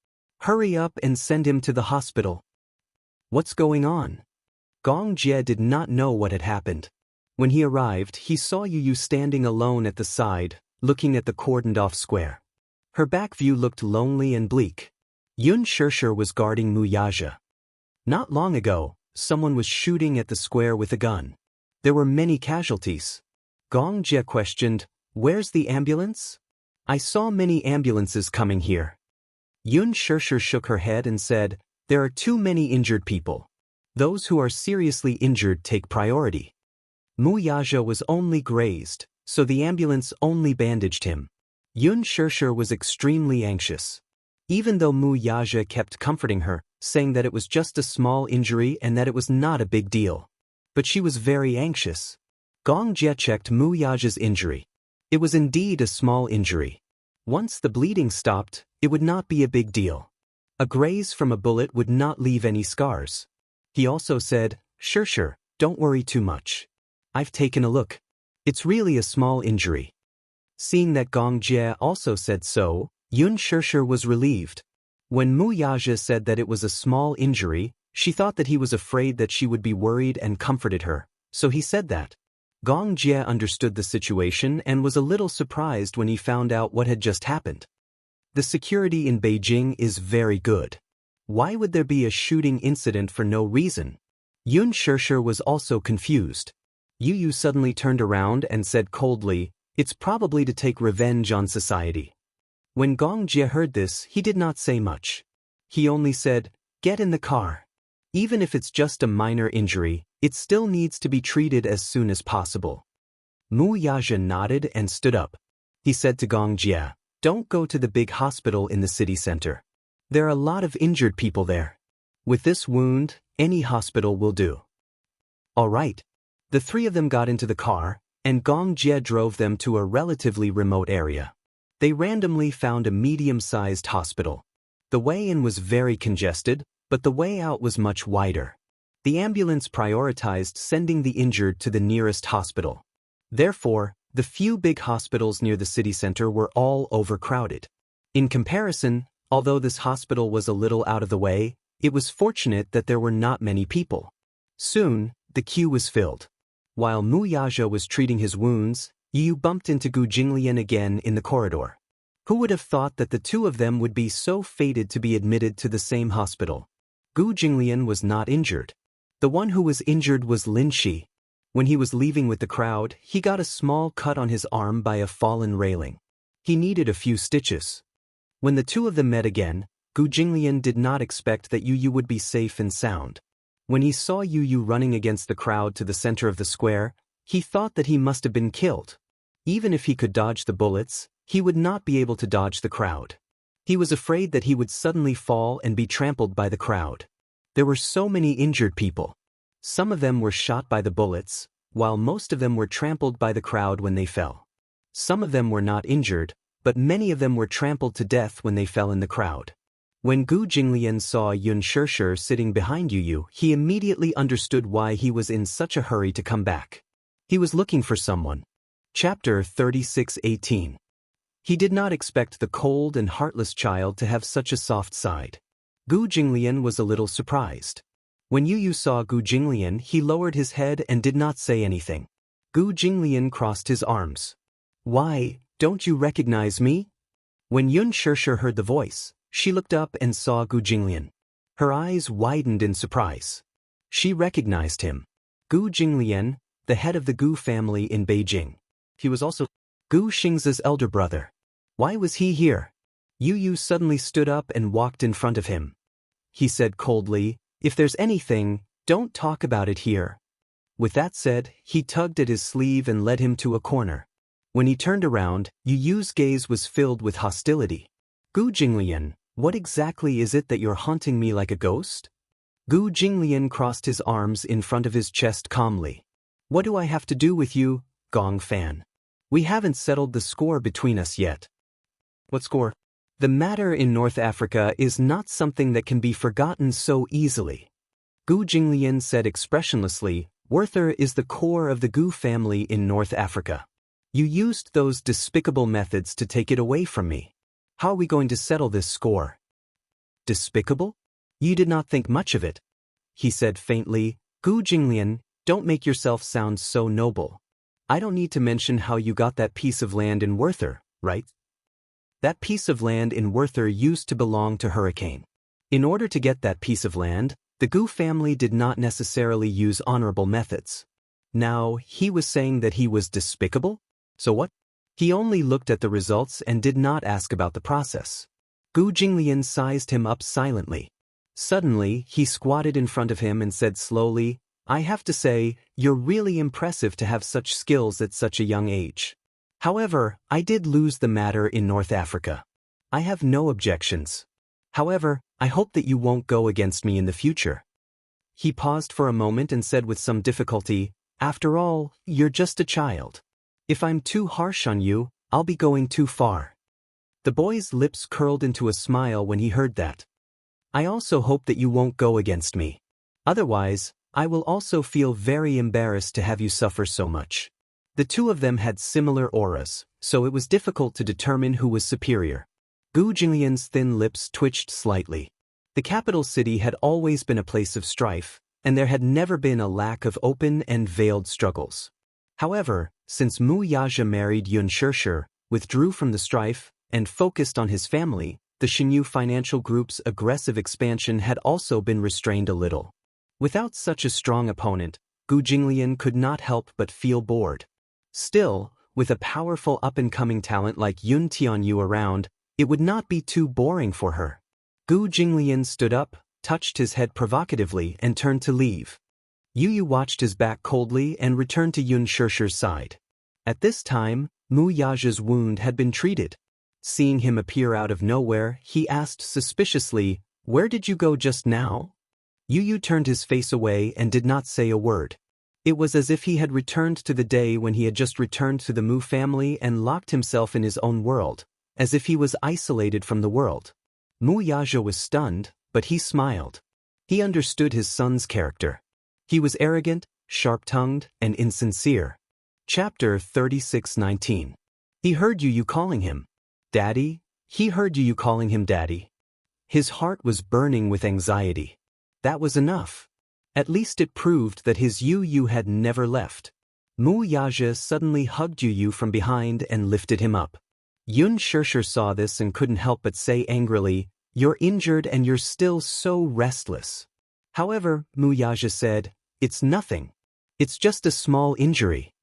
A: Hurry up and send him to the hospital. What's going on? Gong Jie did not know what had happened. When he arrived, he saw Yu standing alone at the side, looking at the cordoned-off square. Her back view looked lonely and bleak. Yun Shirshir was guarding Muyaja. Not long ago, someone was shooting at the square with a gun. There were many casualties. Gong Jie questioned, Where's the ambulance? I saw many ambulances coming here. Yun Shirshir shook her head and said, There are too many injured people. Those who are seriously injured take priority. Muyaja was only grazed, so the ambulance only bandaged him. Yun Shirshir was extremely anxious. Even though Muyaja kept comforting her, saying that it was just a small injury and that it was not a big deal. But she was very anxious. Gong Jie checked Muyaja's injury. It was indeed a small injury. Once the bleeding stopped, it would not be a big deal. A graze from a bullet would not leave any scars. He also said, Shirshir, don't worry too much. I've taken a look. It's really a small injury. Seeing that Gong Jie also said so, Yun Shirshir was relieved. When Muyaja said that it was a small injury, she thought that he was afraid that she would be worried and comforted her, so he said that. Gong Jie understood the situation and was a little surprised when he found out what had just happened. The security in Beijing is very good. Why would there be a shooting incident for no reason? Yun Shirshir was also confused. Yu suddenly turned around and said coldly, It's probably to take revenge on society. When Gong Jie heard this, he did not say much. He only said, Get in the car. Even if it's just a minor injury, it still needs to be treated as soon as possible. Muyaja nodded and stood up. He said to Gong Jie, Don't go to the big hospital in the city center. There are a lot of injured people there. With this wound, any hospital will do. All right. The three of them got into the car, and Gong Jie drove them to a relatively remote area. They randomly found a medium-sized hospital. The way in was very congested, but the way out was much wider. The ambulance prioritized sending the injured to the nearest hospital. Therefore, the few big hospitals near the city center were all overcrowded. In comparison, although this hospital was a little out of the way, it was fortunate that there were not many people. Soon, the queue was filled. While Muyaja was treating his wounds, Yu bumped into Gu Jinglian again in the corridor. Who would have thought that the two of them would be so fated to be admitted to the same hospital? Gu Jinglian was not injured. The one who was injured was Lin Shi. When he was leaving with the crowd, he got a small cut on his arm by a fallen railing. He needed a few stitches. When the two of them met again, Gu Jinglian did not expect that Yu would be safe and sound. When he saw Yu running against the crowd to the center of the square, he thought that he must have been killed. Even if he could dodge the bullets, he would not be able to dodge the crowd. He was afraid that he would suddenly fall and be trampled by the crowd. There were so many injured people. Some of them were shot by the bullets, while most of them were trampled by the crowd when they fell. Some of them were not injured, but many of them were trampled to death when they fell in the crowd. When Gu Jinglian saw Yun Shirshir sitting behind Yu, he immediately understood why he was in such a hurry to come back. He was looking for someone. Chapter 36:18. He did not expect the cold and heartless child to have such a soft side. Gu Jinglian was a little surprised. When Yu saw Gu Jinglian, he lowered his head and did not say anything. Gu Jinglian crossed his arms. "Why, don't you recognize me?" When Yun Shirshir heard the voice, she looked up and saw Gu Jinglian. Her eyes widened in surprise. She recognized him. Gu Jinglian, the head of the Gu family in Beijing. He was also Gu Xingzi's elder brother. Why was he here? Yu suddenly stood up and walked in front of him. He said coldly, "If there's anything, don't talk about it here." With that said, he tugged at his sleeve and led him to a corner. When he turned around, Yu's gaze was filled with hostility. "Gu Jinglian, what exactly is it that you're haunting me like a ghost?" Gu Jinglian crossed his arms in front of his chest calmly. "What do I have to do with you, Gong Fan? We haven't settled the score between us yet." "What score?" "The matter in North Africa is not something that can be forgotten so easily." Gu Jinglian said expressionlessly, "Werther is the core of the Gu family in North Africa. You used those despicable methods to take it away from me. How are we going to settle this score?" "Despicable? You did not think much of it." He said faintly, "Gu Jinglian, don't make yourself sound so noble. I don't need to mention how you got that piece of land in Werther, right? That piece of land in Werther used to belong to Hurricane. In order to get that piece of land, the Gu family did not necessarily use honorable methods. Now, he was saying that he was despicable? So what?" He only looked at the results and did not ask about the process. Gu Jinglian sized him up silently. Suddenly, he squatted in front of him and said slowly, "I have to say, you're really impressive to have such skills at such a young age. However, I did lose the matter in North Africa. I have no objections. However, I hope that you won't go against me in the future." He paused for a moment and said with some difficulty, "After all, you're just a child. If I'm too harsh on you, I'll be going too far." The boy's lips curled into a smile when he heard that. "I also hope that you won't go against me. Otherwise, I will also feel very embarrassed to have you suffer so much." The two of them had similar auras, so it was difficult to determine who was superior. Gu Jinglian's thin lips twitched slightly. The capital city had always been a place of strife, and there had never been a lack of open and veiled struggles. However, since Mu Yaja married Yun Shirshir, withdrew from the strife, and focused on his family, the Xinyu Financial Group's aggressive expansion had also been restrained a little. Without such a strong opponent, Gu Jinglian could not help but feel bored. Still, with a powerful up-and-coming talent like Yun Tianyu around, it would not be too boring for her. Gu Jinglian stood up, touched his head provocatively and turned to leave. Yu watched his back coldly and returned to Yun Shirshir's side. At this time, Mu Yaja's wound had been treated. Seeing him appear out of nowhere, he asked suspiciously, "Where did you go just now?" Yu turned his face away and did not say a word. It was as if he had returned to the day when he had just returned to the Mu family and locked himself in his own world, as if he was isolated from the world. Mu Yaja was stunned, but he smiled. He understood his son's character. He was arrogant, sharp-tongued, and insincere. Chapter 36:19. He heard Yu calling him Daddy. He heard Yu calling him Daddy. His heart was burning with anxiety. That was enough. At least it proved that his Yu had never left. Mu Yaja suddenly hugged Yu from behind and lifted him up. Yun Shirshir saw this and couldn't help but say angrily, "You're injured and you're still so restless." However, Mu Yaja said, "It's nothing. It's just a small injury."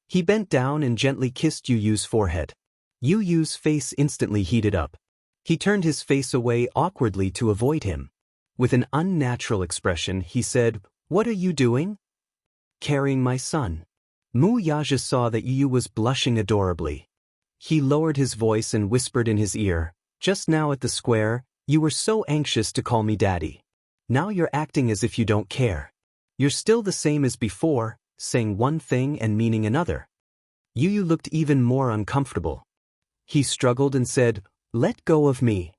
A: He bent down and gently kissed Yu's forehead. Yu's face instantly heated up. He turned his face away awkwardly to avoid him. With an unnatural expression, he said, "What are you doing?" "Carrying my son." Mu Yaja saw that Yu was blushing adorably. He lowered his voice and whispered in his ear, "Just now at the square, you were so anxious to call me Daddy. Now you're acting as if you don't care. You're still the same as before, saying one thing and meaning another." Yu looked even more uncomfortable. He struggled and said, "Let go of me."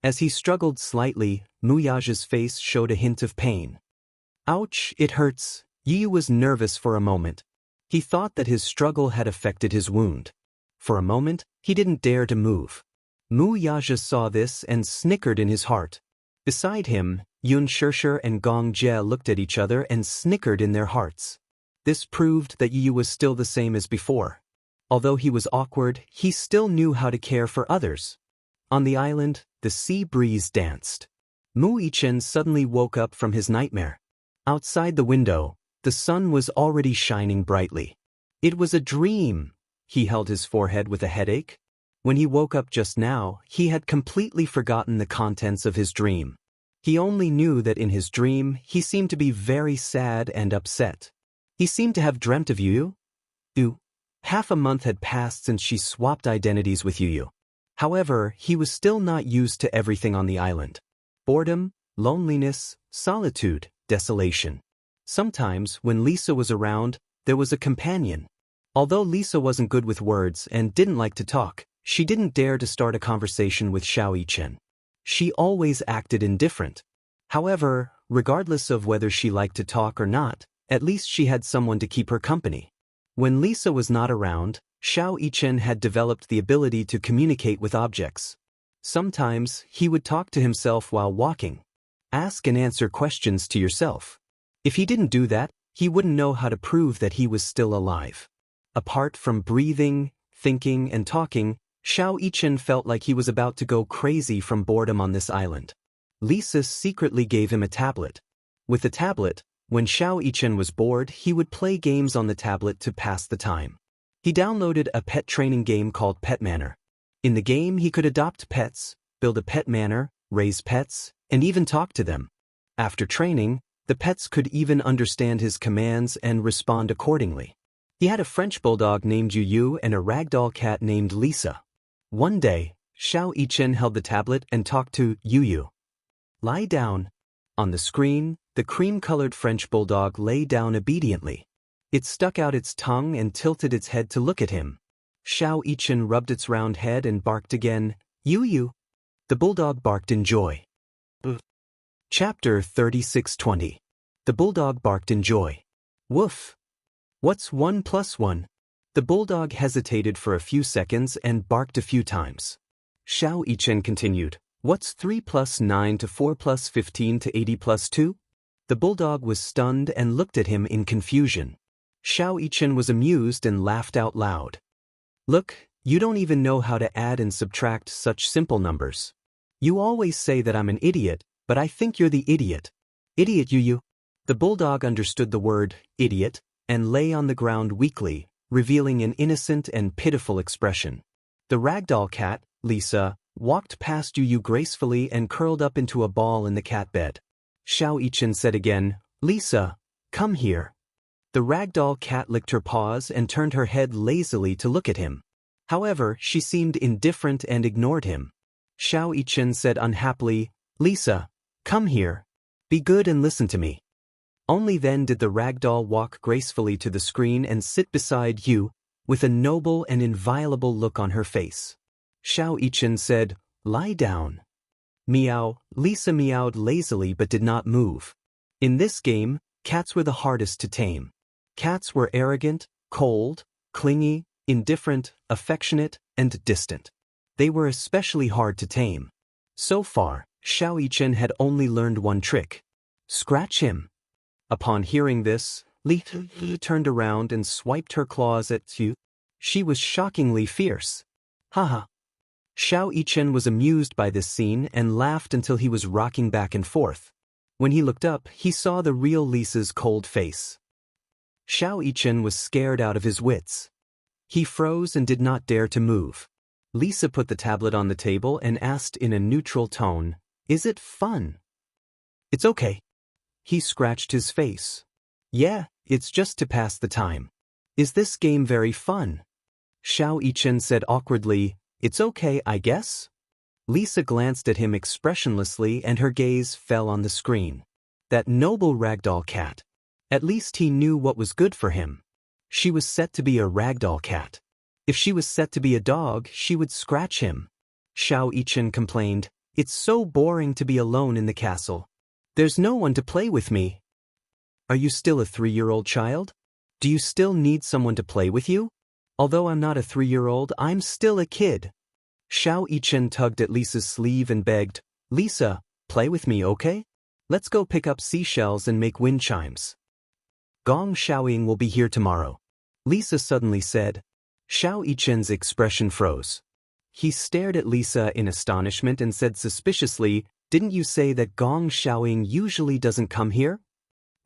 A: As he struggled slightly, Muyage's face showed a hint of pain. Ouch, it hurts. Yu was nervous for a moment. He thought that his struggle had affected his wound. For a moment, he didn't dare to move. Muyage saw this and snickered in his heart. Beside him, Yun Shirshir and Gong Jie looked at each other and snickered in their hearts. This proved that Yu was still the same as before. Although he was awkward, he still knew how to care for others. On the island, the sea breeze danced. Mu Yichen suddenly woke up from his nightmare. Outside the window, the sun was already shining brightly. It was a dream. He held his forehead with a headache. When he woke up just now, he had completely forgotten the contents of his dream. He only knew that in his dream, he seemed to be very sad and upset. He seemed to have dreamt of Yu. Half a month had passed since she swapped identities with Yu. However, he was still not used to everything on the island. Boredom, loneliness, solitude, desolation. Sometimes, when Lisa was around, there was a companion. Although Lisa wasn't good with words and didn't like to talk, she didn't dare to start a conversation with Xiao Yichen. She always acted indifferent. However, regardless of whether she liked to talk or not, at least she had someone to keep her company. When Lisa was not around, Xiao Yichen had developed the ability to communicate with objects. Sometimes, he would talk to himself while walking. Ask and answer questions to yourself. If he didn't do that, he wouldn't know how to prove that he was still alive. Apart from breathing, thinking, and talking, Xiao Yichen felt like he was about to go crazy from boredom on this island. Lisa secretly gave him a tablet. With the tablet, when Xiao Yichen was bored, he would play games on the tablet to pass the time. He downloaded a pet training game called Pet Manor. In the game, he could adopt pets, build a pet manor, raise pets, and even talk to them. After training, the pets could even understand his commands and respond accordingly. He had a French bulldog named Yu and a ragdoll cat named Lisa. One day, Xiao Yichen held the tablet and talked to Yu. Lie down. On the screen, the cream-colored French bulldog lay down obediently. It stuck out its tongue and tilted its head to look at him. Xiao Yichen rubbed its round head and barked again, Yu. The bulldog barked in joy. Chapter 36:20. The bulldog barked in joy. Woof. What's 1 plus 1? The bulldog hesitated for a few seconds and barked a few times. Xiao Yichen continued, What's 3 plus 9 to 4 plus 15 to 80 plus 2? The bulldog was stunned and looked at him in confusion. Xiao Yichen was amused and laughed out loud. Look, you don't even know how to add and subtract such simple numbers. You always say that I'm an idiot, but I think you're the idiot. Idiot Yu. The bulldog understood the word, idiot, and lay on the ground weakly, revealing an innocent and pitiful expression. The ragdoll cat, Lisa, walked past Yu gracefully and curled up into a ball in the cat bed. Xiao Yichen said again, Lisa, come here. The ragdoll cat licked her paws and turned her head lazily to look at him. However, she seemed indifferent and ignored him. Xiao Yichen said unhappily, Lisa, come here. Be good and listen to me. Only then did the ragdoll walk gracefully to the screen and sit beside Yu, with a noble and inviolable look on her face. Xiao Yichen said, lie down. Meow. Lisa meowed lazily but did not move. In this game, cats were the hardest to tame. Cats were arrogant, cold, clingy, indifferent, affectionate, and distant. They were especially hard to tame. So far, Xiao Yichen had only learned one trick. Scratch him. Upon hearing this, Lisa turned around and swiped her claws at Yu. She was shockingly fierce. Haha. Xiao Yichen was amused by this scene and laughed until he was rocking back and forth. When he looked up, he saw the real Lisa's cold face. Xiao Yichen was scared out of his wits. He froze and did not dare to move. Lisa put the tablet on the table and asked in a neutral tone, Is it fun? It's okay. He scratched his face. Yeah, it's just to pass the time. Is this game very fun? Xiao Yichen said awkwardly, It's okay, I guess? Lisa glanced at him expressionlessly and her gaze fell on the screen. That noble ragdoll cat. At least he knew what was good for him. She was set to be a ragdoll cat. If she was set to be a dog, she would scratch him. Xiao Yichen complained, It's so boring to be alone in the castle. There's no one to play with me. Are you still a 3-year-old child? Do you still need someone to play with you? Although I'm not a 3-year-old, I'm still a kid. Xiao Yichen tugged at Lisa's sleeve and begged, Lisa, play with me, okay? Let's go pick up seashells and make wind chimes. Gong Xiaoying will be here tomorrow. Lisa suddenly said. Xiao Yichen's expression froze. He stared at Lisa in astonishment and said suspiciously, Didn't you say that Gong Xiaoying usually doesn't come here?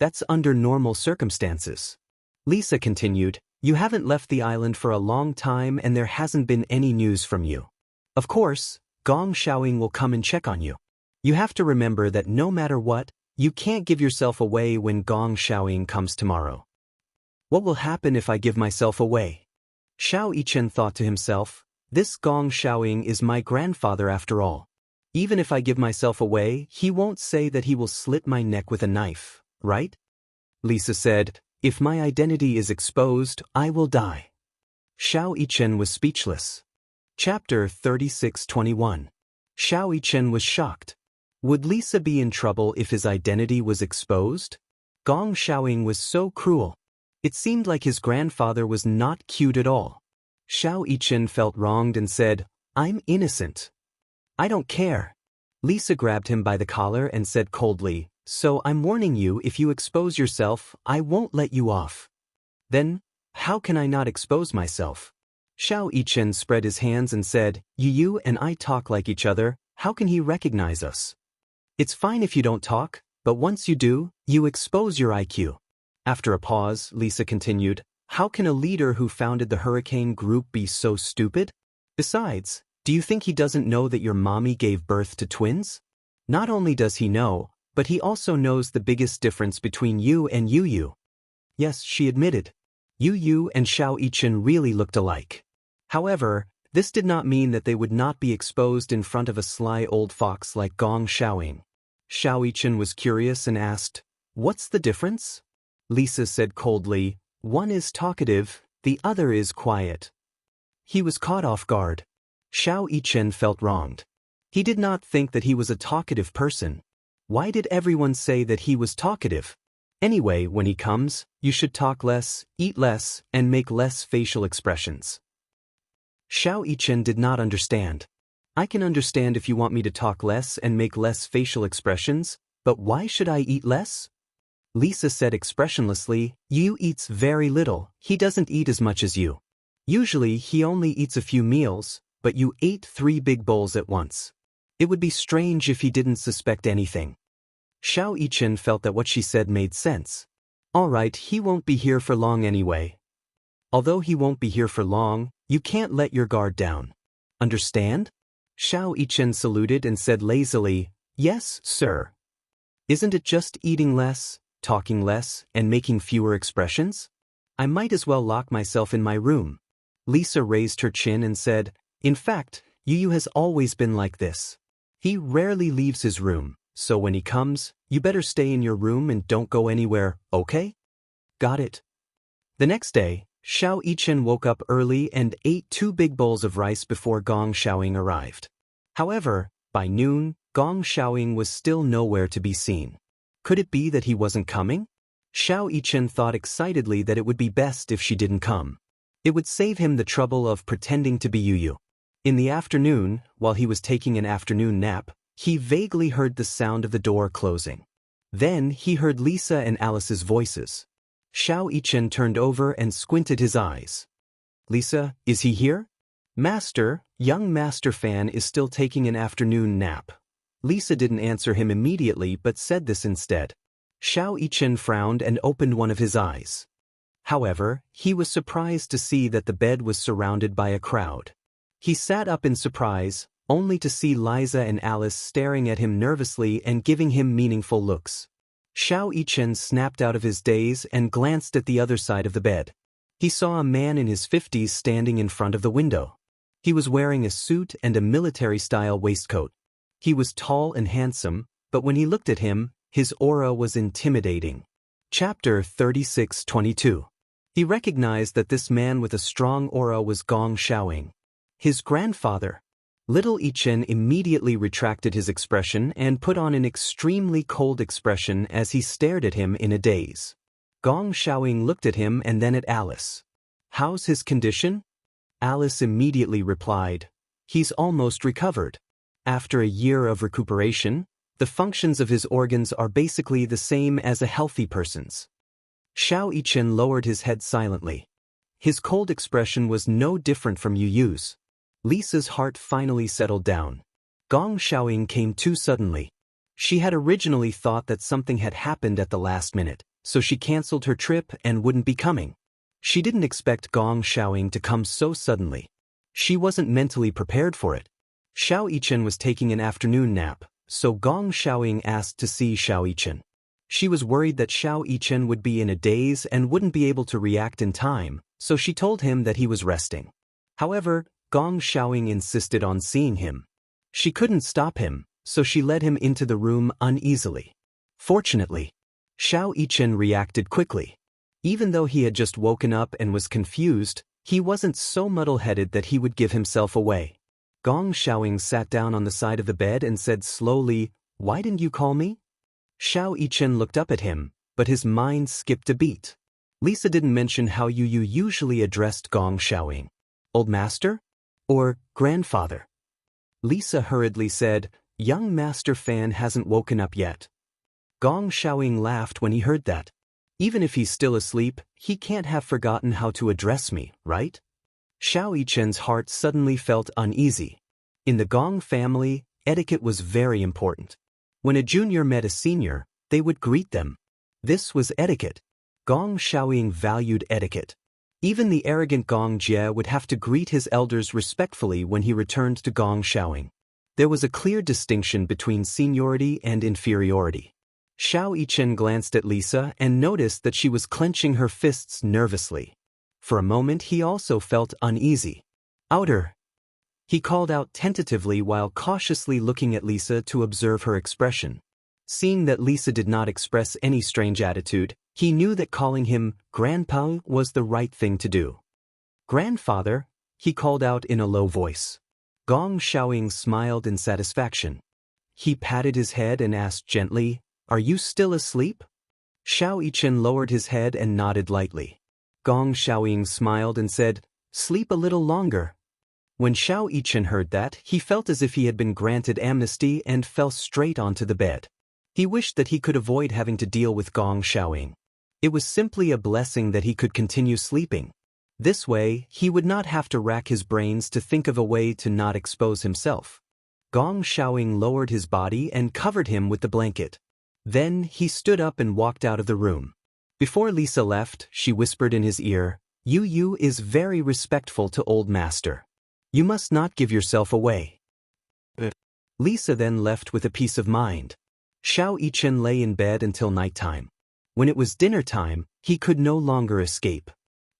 A: That's under normal circumstances. Lisa continued, You haven't left the island for a long time and there hasn't been any news from you. Of course, Gong Xiaoying will come and check on you. You have to remember that no matter what, you can't give yourself away when Gong Xiaoying comes tomorrow. What will happen if I give myself away? Xiao Yichen thought to himself, This Gong Xiaoying is my grandfather after all. Even if I give myself away, he won't say that he will slit my neck with a knife, right? Lisa said, If my identity is exposed, I will die. Xiao Yichen was speechless. Chapter 36:21. Xiao Yichen was shocked. Would Lisa be in trouble if his identity was exposed? Gong Xiaoying was so cruel. It seemed like his grandfather was not cute at all. Xiao Yichen felt wronged and said, I'm innocent. I don't care. Lisa grabbed him by the collar and said coldly, So I'm warning you, if you expose yourself, I won't let you off. Then, how can I not expose myself? Xiao Yichen spread his hands and said, You and I talk like each other, how can he recognize us? It's fine if you don't talk, but once you do, you expose your IQ. After a pause, Lisa continued, How can a leader who founded the Hurricane Group be so stupid? Besides, do you think he doesn't know that your mommy gave birth to twins? Not only does he know, but he also knows the biggest difference between you and Yu. Yes, she admitted. Yu and Xiao Yichen really looked alike. However, this did not mean that they would not be exposed in front of a sly old fox like Gong Xiaoying. Xiao Yichen was curious and asked, What's the difference? Lisa said coldly, One is talkative, the other is quiet. He was caught off guard. Xiao Yichen felt wronged. He did not think that he was a talkative person. Why did everyone say that he was talkative? Anyway, when he comes, you should talk less, eat less, and make less facial expressions. Xiao Yichen did not understand. I can understand if you want me to talk less and make less facial expressions, but why should I eat less? Lisa said expressionlessly, Yu eats very little, he doesn't eat as much as you. Usually he only eats a few meals, but you ate 3 big bowls at once. It would be strange if he didn't suspect anything. Xiao Yichen felt that what she said made sense. All right, he won't be here for long anyway. Although he won't be here for long, you can't let your guard down. Understand? Xiao Yichen saluted and said lazily, Yes, sir. Isn't it just eating less, talking less, and making fewer expressions? I might as well lock myself in my room. Lisa raised her chin and said, In fact, Yu has always been like this. He rarely leaves his room, so when he comes, you better stay in your room and don't go anywhere, okay? Got it. The next day, Xiao Yichen woke up early and ate 2 big bowls of rice before Gong Xiaoying arrived. However, by noon, Gong Xiaoying was still nowhere to be seen. Could it be that he wasn't coming? Xiao Yichen thought excitedly that it would be best if she didn't come. It would save him the trouble of pretending to be Yu. In the afternoon, while he was taking an afternoon nap, he vaguely heard the sound of the door closing. Then he heard Lisa and Alice's voices. Xiao Yichen turned over and squinted his eyes. Lisa, is he here? Master, young Master Fan is still taking an afternoon nap. Lisa didn't answer him immediately but said this instead. Xiao Yichen frowned and opened one of his eyes. However, he was surprised to see that the bed was surrounded by a crowd. He sat up in surprise, only to see Liza and Alice staring at him nervously and giving him meaningful looks. Xiao Yichen snapped out of his daze and glanced at the other side of the bed. He saw a man in his 50s standing in front of the window. He was wearing a suit and a military-style waistcoat. He was tall and handsome, but when he looked at him, his aura was intimidating. Chapter 36:22. He recognized that this man with a strong aura was Gong Xiaoying. His grandfather. Little Ichen immediately retracted his expression and put on an extremely cold expression as he stared at him in a daze. Gong Xiaoying looked at him and then at Alice. "How's his condition?" Alice immediately replied, "He's almost recovered. After a year of recuperation, the functions of his organs are basically the same as a healthy person's." Xiao Yichen lowered his head silently. His cold expression was no different from Yu Yu's. Lisa's heart finally settled down. Gong Xiaoying came too suddenly. She had originally thought that something had happened at the last minute, so she cancelled her trip and wouldn't be coming. She didn't expect Gong Xiaoying to come so suddenly. She wasn't mentally prepared for it. Xiao Yichen was taking an afternoon nap, so Gong Xiaoying asked to see Xiao Yichen. She was worried that Xiao Yichen would be in a daze and wouldn't be able to react in time, so she told him that he was resting. However, Gong Xiaoying insisted on seeing him. She couldn't stop him, so she led him into the room uneasily. Fortunately, Xiao Yichen reacted quickly. Even though he had just woken up and was confused, he wasn't so muddle-headed that he would give himself away. Gong Xiaoying sat down on the side of the bed and said slowly, "Why didn't you call me?" Xiao Yichen looked up at him, but his mind skipped a beat. Lisa didn't mention how Yu usually addressed Gong Xiaoying. "Old master?" Or "grandfather?" Lisa hurriedly said, "Young master Fan hasn't woken up yet." Gong Xiaoying laughed when he heard that. "Even if he's still asleep, he can't have forgotten how to address me, right?" Xiao Yichen's heart suddenly felt uneasy. In the Gong family, etiquette was very important. When a junior met a senior, they would greet them. This was etiquette. Gong Xiaoying valued etiquette. Even the arrogant Gong Jie would have to greet his elders respectfully when he returned to Gong Xiaoying. There was a clear distinction between seniority and inferiority. Xiao Yichen glanced at Lisa and noticed that she was clenching her fists nervously. For a moment he also felt uneasy. "Outer," he called out tentatively while cautiously looking at Lisa to observe her expression. Seeing that Lisa did not express any strange attitude, he knew that calling him Grandpa was the right thing to do. "Grandfather," he called out in a low voice. Gong Xiaoying smiled in satisfaction. He patted his head and asked gently, "Are you still asleep?" Xiao Yichen lowered his head and nodded lightly. Gong Xiaoying smiled and said, "Sleep a little longer." When Xiao Yichen heard that, he felt as if he had been granted amnesty and fell straight onto the bed. He wished that he could avoid having to deal with Gong Xiaoying. It was simply a blessing that he could continue sleeping. This way, he would not have to rack his brains to think of a way to not expose himself. Gong Xiaoying lowered his body and covered him with the blanket. Then, he stood up and walked out of the room. Before Lisa left, she whispered in his ear, Yu is very respectful to old master. You must not give yourself away." Lisa then left with a peace of mind. Xiao Yichen lay in bed until nighttime. When it was dinner time, he could no longer escape.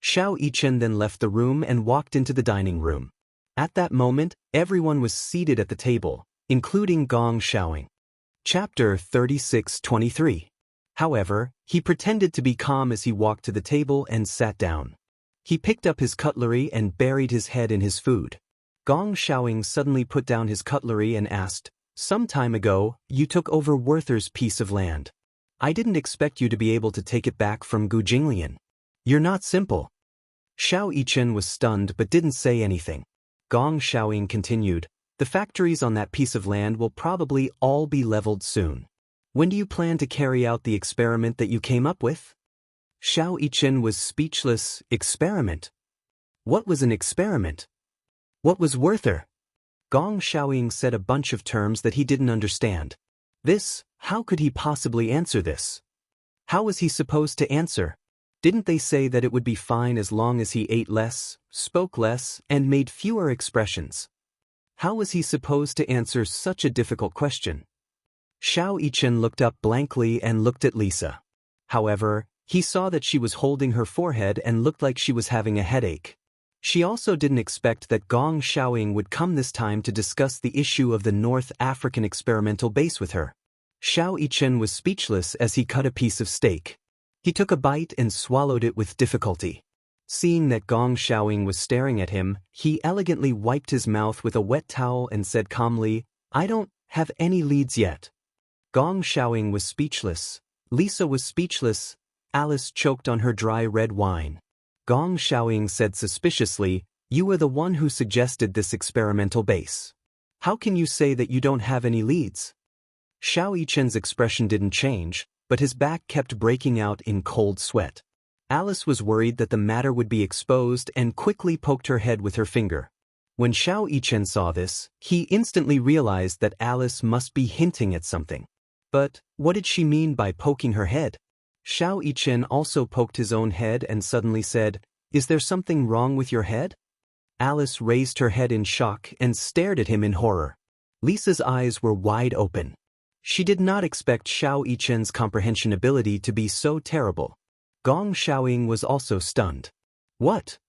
A: Xiao Yichen then left the room and walked into the dining room. At that moment, everyone was seated at the table, including Gong Xiaoying. Chapter 36-23. However, he pretended to be calm as he walked to the table and sat down. He picked up his cutlery and buried his head in his food. Gong Xiaoying suddenly put down his cutlery and asked, "Some time ago, you took over Werther's piece of land. I didn't expect you to be able to take it back from Gu Jinglian. You're not simple." Xiao Yichen was stunned but didn't say anything. Gong Xiaoying continued, "The factories on that piece of land will probably all be leveled soon. When do you plan to carry out the experiment that you came up with?" Xiao Yichen was speechless. Experiment? What was an experiment? What was Werther? Gong Xiaoying said a bunch of terms that he didn't understand. How could he possibly answer this? How was he supposed to answer? Didn't they say that it would be fine as long as he ate less, spoke less, and made fewer expressions? How was he supposed to answer such a difficult question? Xiao Yichen looked up blankly and looked at Lisa. However, he saw that she was holding her forehead and looked like she was having a headache. She also didn't expect that Gong Xiaoying would come this time to discuss the issue of the North African experimental base with her. Xiao Yichen was speechless as he cut a piece of steak. He took a bite and swallowed it with difficulty. Seeing that Gong Xiaoying was staring at him, he elegantly wiped his mouth with a wet towel and said calmly, "I don't have any leads yet." Gong Xiaoying was speechless. Lisa was speechless. Alice choked on her dry red wine. Gong Xiaoying said suspiciously, "You were the one who suggested this experimental base. How can you say that you don't have any leads?" Xiao Yichen's expression didn't change, but his back kept breaking out in cold sweat. Alice was worried that the matter would be exposed and quickly poked her head with her finger. When Xiao Yichen saw this, he instantly realized that Alice must be hinting at something. But what did she mean by poking her head? Xiao Yichen also poked his own head and suddenly said, "Is there something wrong with your head?" Alice raised her head in shock and stared at him in horror. Lisa's eyes were wide open. She did not expect Xiao Yichen's comprehension ability to be so terrible. Gong Xiaoying was also stunned. What?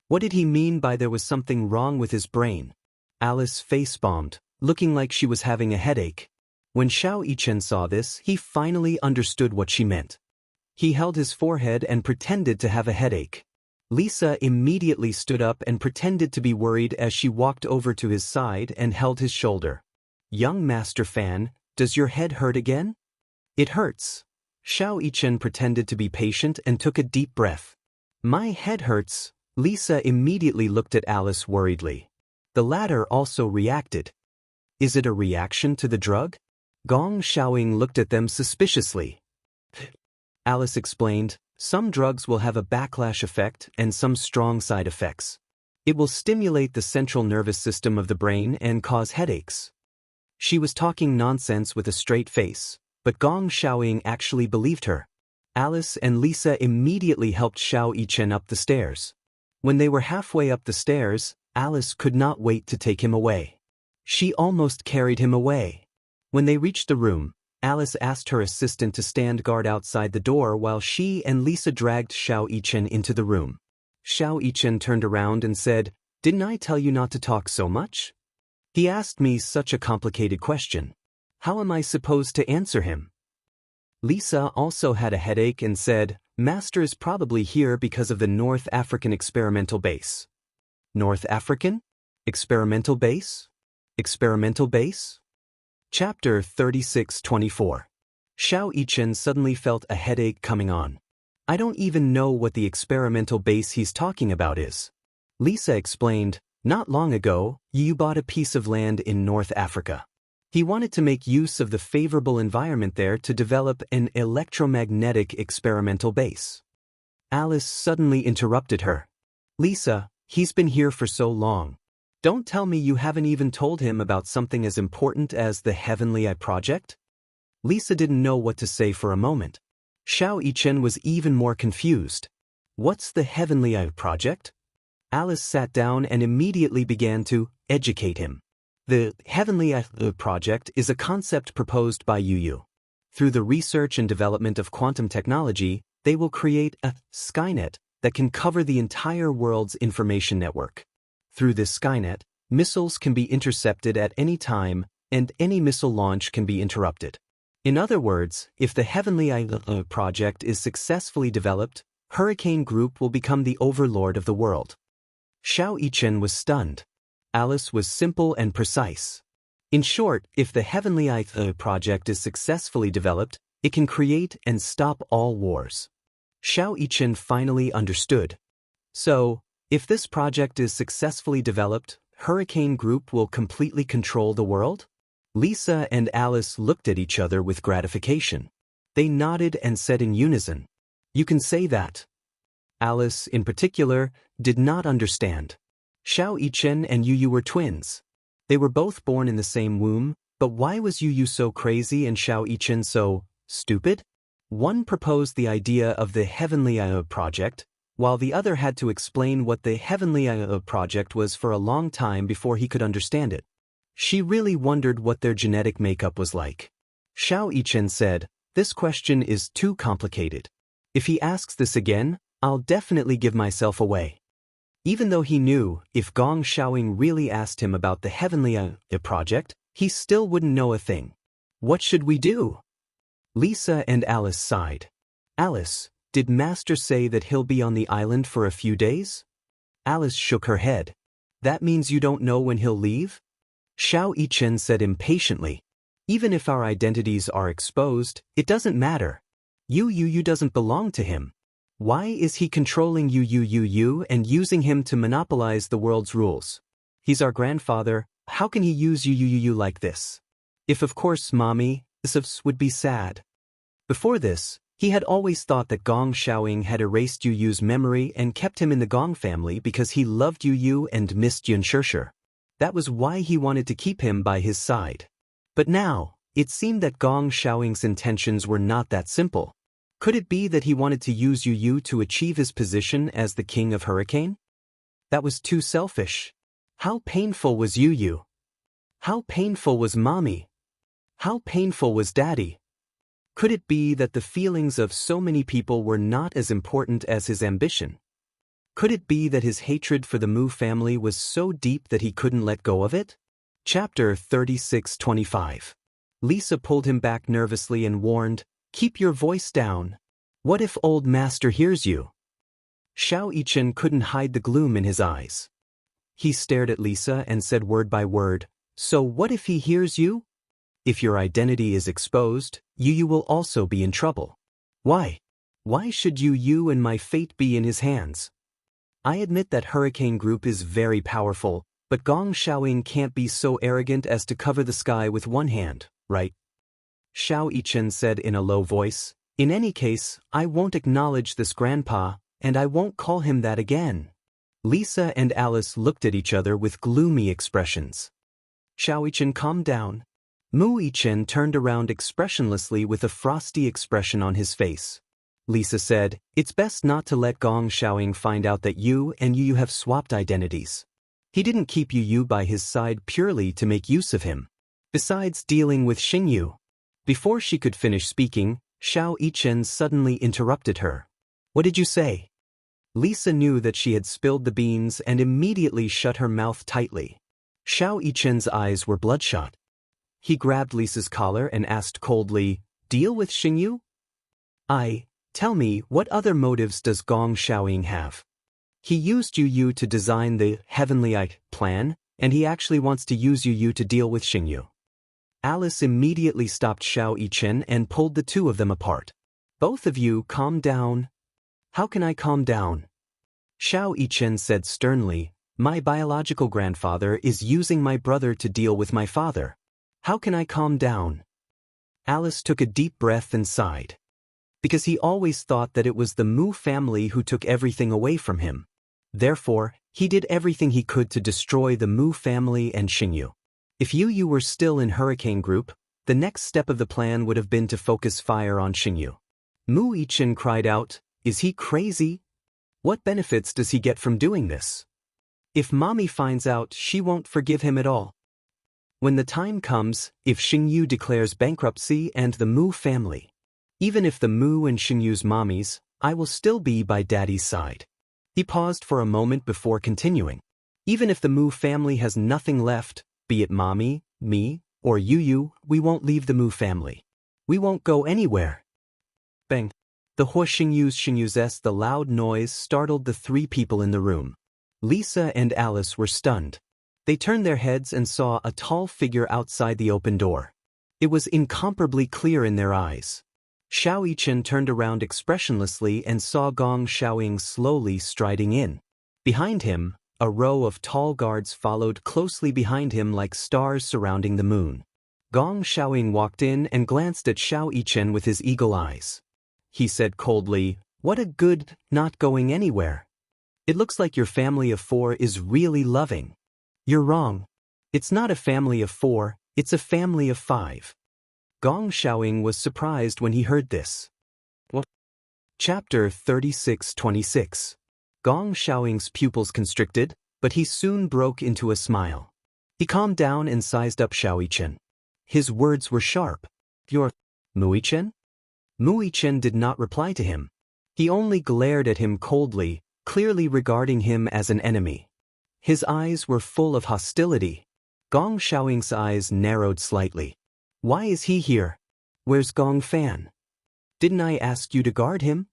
A: What did he mean by there was something wrong with his brain? Alice face-bombed, looking like she was having a headache. When Xiao Yichen saw this, he finally understood what she meant. He held his forehead and pretended to have a headache. Lisa immediately stood up and pretended to be worried as she walked over to his side and held his shoulder. "Young Master Fan, does your head hurt again?" "It hurts." Xiao Yichen pretended to be patient and took a deep breath. "My head hurts." Lisa immediately looked at Alice worriedly. The latter also reacted. "Is it a reaction to the drug?" Gong Xiaoying looked at them suspiciously. Alice explained, "Some drugs will have a backlash effect and some strong side effects. It will stimulate the central nervous system of the brain and cause headaches." She was talking nonsense with a straight face, but Gong Xiaoying actually believed her. Alice and Lisa immediately helped Xiao Yichen up the stairs. When they were halfway up the stairs, Alice could not wait to take him away. She almost carried him away. When they reached the room, Alice asked her assistant to stand guard outside the door while she and Lisa dragged Xiao Yichen into the room. Xiao Yichen turned around and said, "Didn't I tell you not to talk so much? He asked me such a complicated question. How am I supposed to answer him?" Lisa also had a headache and said, "Master is probably here because of the North African experimental base." North African? Experimental base? Experimental base? Chapter 36-24. Xiao Yichen suddenly felt a headache coming on. "I don't even know what the experimental base he's talking about is." Lisa explained, "Not long ago, you bought a piece of land in North Africa. He wanted to make use of the favorable environment there to develop an electromagnetic experimental base." Alice suddenly interrupted her. "Lisa, he's been here for so long. Don't tell me you haven't even told him about something as important as the Heavenly Eye Project?" Lisa didn't know what to say for a moment. Xiao Yichen was even more confused. "What's the Heavenly Eye Project?" Alice sat down and immediately began to educate him. The Heavenly Eye Project is a concept proposed by Yu. Through the research and development of quantum technology, they will create a Skynet that can cover the entire world's information network. Through this Skynet, missiles can be intercepted at any time, and any missile launch can be interrupted. In other words, if the Heavenly Eye Project is successfully developed, Hurricane Group will become the overlord of the world. Xiao Yichen was stunned. Alice was simple and precise. In short, if the Heavenly Eye Project is successfully developed, it can create and stop all wars. Xiao Yichen finally understood. So, if this project is successfully developed, Hurricane Group will completely control the world? Lisa and Alice looked at each other with gratification. They nodded and said in unison, "You can say that." Alice, in particular, did not understand. Xiao Yichen and Yu were twins. They were both born in the same womb, but why was Yu so crazy and Xiao Yichen so stupid? One proposed the idea of the Heavenly Eye Project, while the other had to explain what the Heavenly Eye Project was for a long time before he could understand it. She really wondered what their genetic makeup was like. Xiao Yichen said, "This question is too complicated. If he asks this again, I'll definitely give myself away." Even though he knew, if Gong Xiaoying really asked him about the Heavenly Eye Project, he still wouldn't know a thing. "What should we do?" Lisa and Alice sighed. "Alice, Did Master say that he'll be on the island for a few days? Alice shook her head. That means you don't know when he'll leave? Xiao Yichen said impatiently. Even if our identities are exposed, it doesn't matter. You doesn't belong to him. Why is he controlling you and using him to monopolize the world's rules? He's our grandfather, how can he use you like this? If of course Mommy, this would be sad. Before this, he had always thought that Gong Xiaoying had erased Yu's memory and kept him in the Gong family because he loved Yu and missed Yun Shirshir. That was why he wanted to keep him by his side. But now, it seemed that Gong Xiaoying's intentions were not that simple. Could it be that he wanted to use Yu to achieve his position as the king of Hurricane? That was too selfish. How painful was Yu? How painful was Mommy? How painful was Daddy? Could it be that the feelings of so many people were not as important as his ambition? Could it be that his hatred for the Mu family was so deep that he couldn't let go of it? Chapter 36:25. Lisa pulled him back nervously and warned, "Keep your voice down. What if old master hears you?" Xiao Yichen couldn't hide the gloom in his eyes. He stared at Lisa and said word by word, "So what if he hears you? If your identity is exposed, Yu will also be in trouble. Why? Why should you and my fate be in his hands? I admit that Hurricane Group is very powerful, but Gong Xiaoying can't be so arrogant as to cover the sky with one hand, right?" Xiao Yichen said in a low voice, "In any case, I won't acknowledge this grandpa, and I won't call him that again." Lisa and Alice looked at each other with gloomy expressions. Xiao Yichen calmed down. Mu Yichen turned around expressionlessly with a frosty expression on his face. Lisa said, "It's best not to let Gong Xiaoying find out that you and Yu have swapped identities. He didn't keep Yu by his side purely to make use of him. Besides dealing with Xingyu." Before she could finish speaking, Xiao Yichen suddenly interrupted her. "What did you say?" Lisa knew that she had spilled the beans and immediately shut her mouth tightly. Xiao Yichen's eyes were bloodshot. He grabbed Lisa's collar and asked coldly, "Deal with Xingyu? Tell me, what other motives does Gong Xiaoying have? He used Yu to design the Heavenly Eye plan, and he actually wants to use Yu to deal with Xingyu." Alice immediately stopped Xiao Yichen and pulled the two of them apart. "Both of you calm down." "How can I calm down?" Xiao Yichen said sternly, "My biological grandfather is using my brother to deal with my father. How can I calm down?" Alice took a deep breath and sighed. Because he always thought that it was the Mu family who took everything away from him. Therefore, he did everything he could to destroy the Mu family and Xingyu. If Yu were still in Hurricane Group, the next step of the plan would have been to focus fire on Xingyu. Mu Yichen cried out, "Is he crazy? What benefits does he get from doing this? If Mommy finds out, she won't forgive him at all. When the time comes, if Xingyu declares bankruptcy and the Mu family, even if the Mu and Xingyu's mommies, I will still be by Daddy's side." He paused for a moment before continuing. "Even if the Mu family has nothing left, be it Mommy, me, or Yu, we won't leave the Mu family. We won't go anywhere." Bang! The Xingyu's the loud noise startled the three people in the room. Lisa and Alice were stunned. They turned their heads and saw a tall figure outside the open door. It was incomparably clear in their eyes. Xiao Yichen turned around expressionlessly and saw Gong Xiaoying slowly striding in. Behind him, a row of tall guards followed closely behind him like stars surrounding the moon. Gong Xiaoying walked in and glanced at Xiao Yichen with his eagle eyes. He said coldly, "What a good, not going anywhere. It looks like your family of four is really loving." "You're wrong. It's not a family of four, it's a family of five." Gong Xiaoying was surprised when he heard this. What? Chapter 36:26. Gong Xiaoying's pupils constricted, but he soon broke into a smile. He calmed down and sized up Xiao Yichen. His words were sharp. "You're Mu Yichen?" Mu Yichen did not reply to him. He only glared at him coldly, clearly regarding him as an enemy. His eyes were full of hostility. Gong Xiaoying's eyes narrowed slightly. "Why is he here? Where's Gong Fan? Didn't I ask you to guard him?"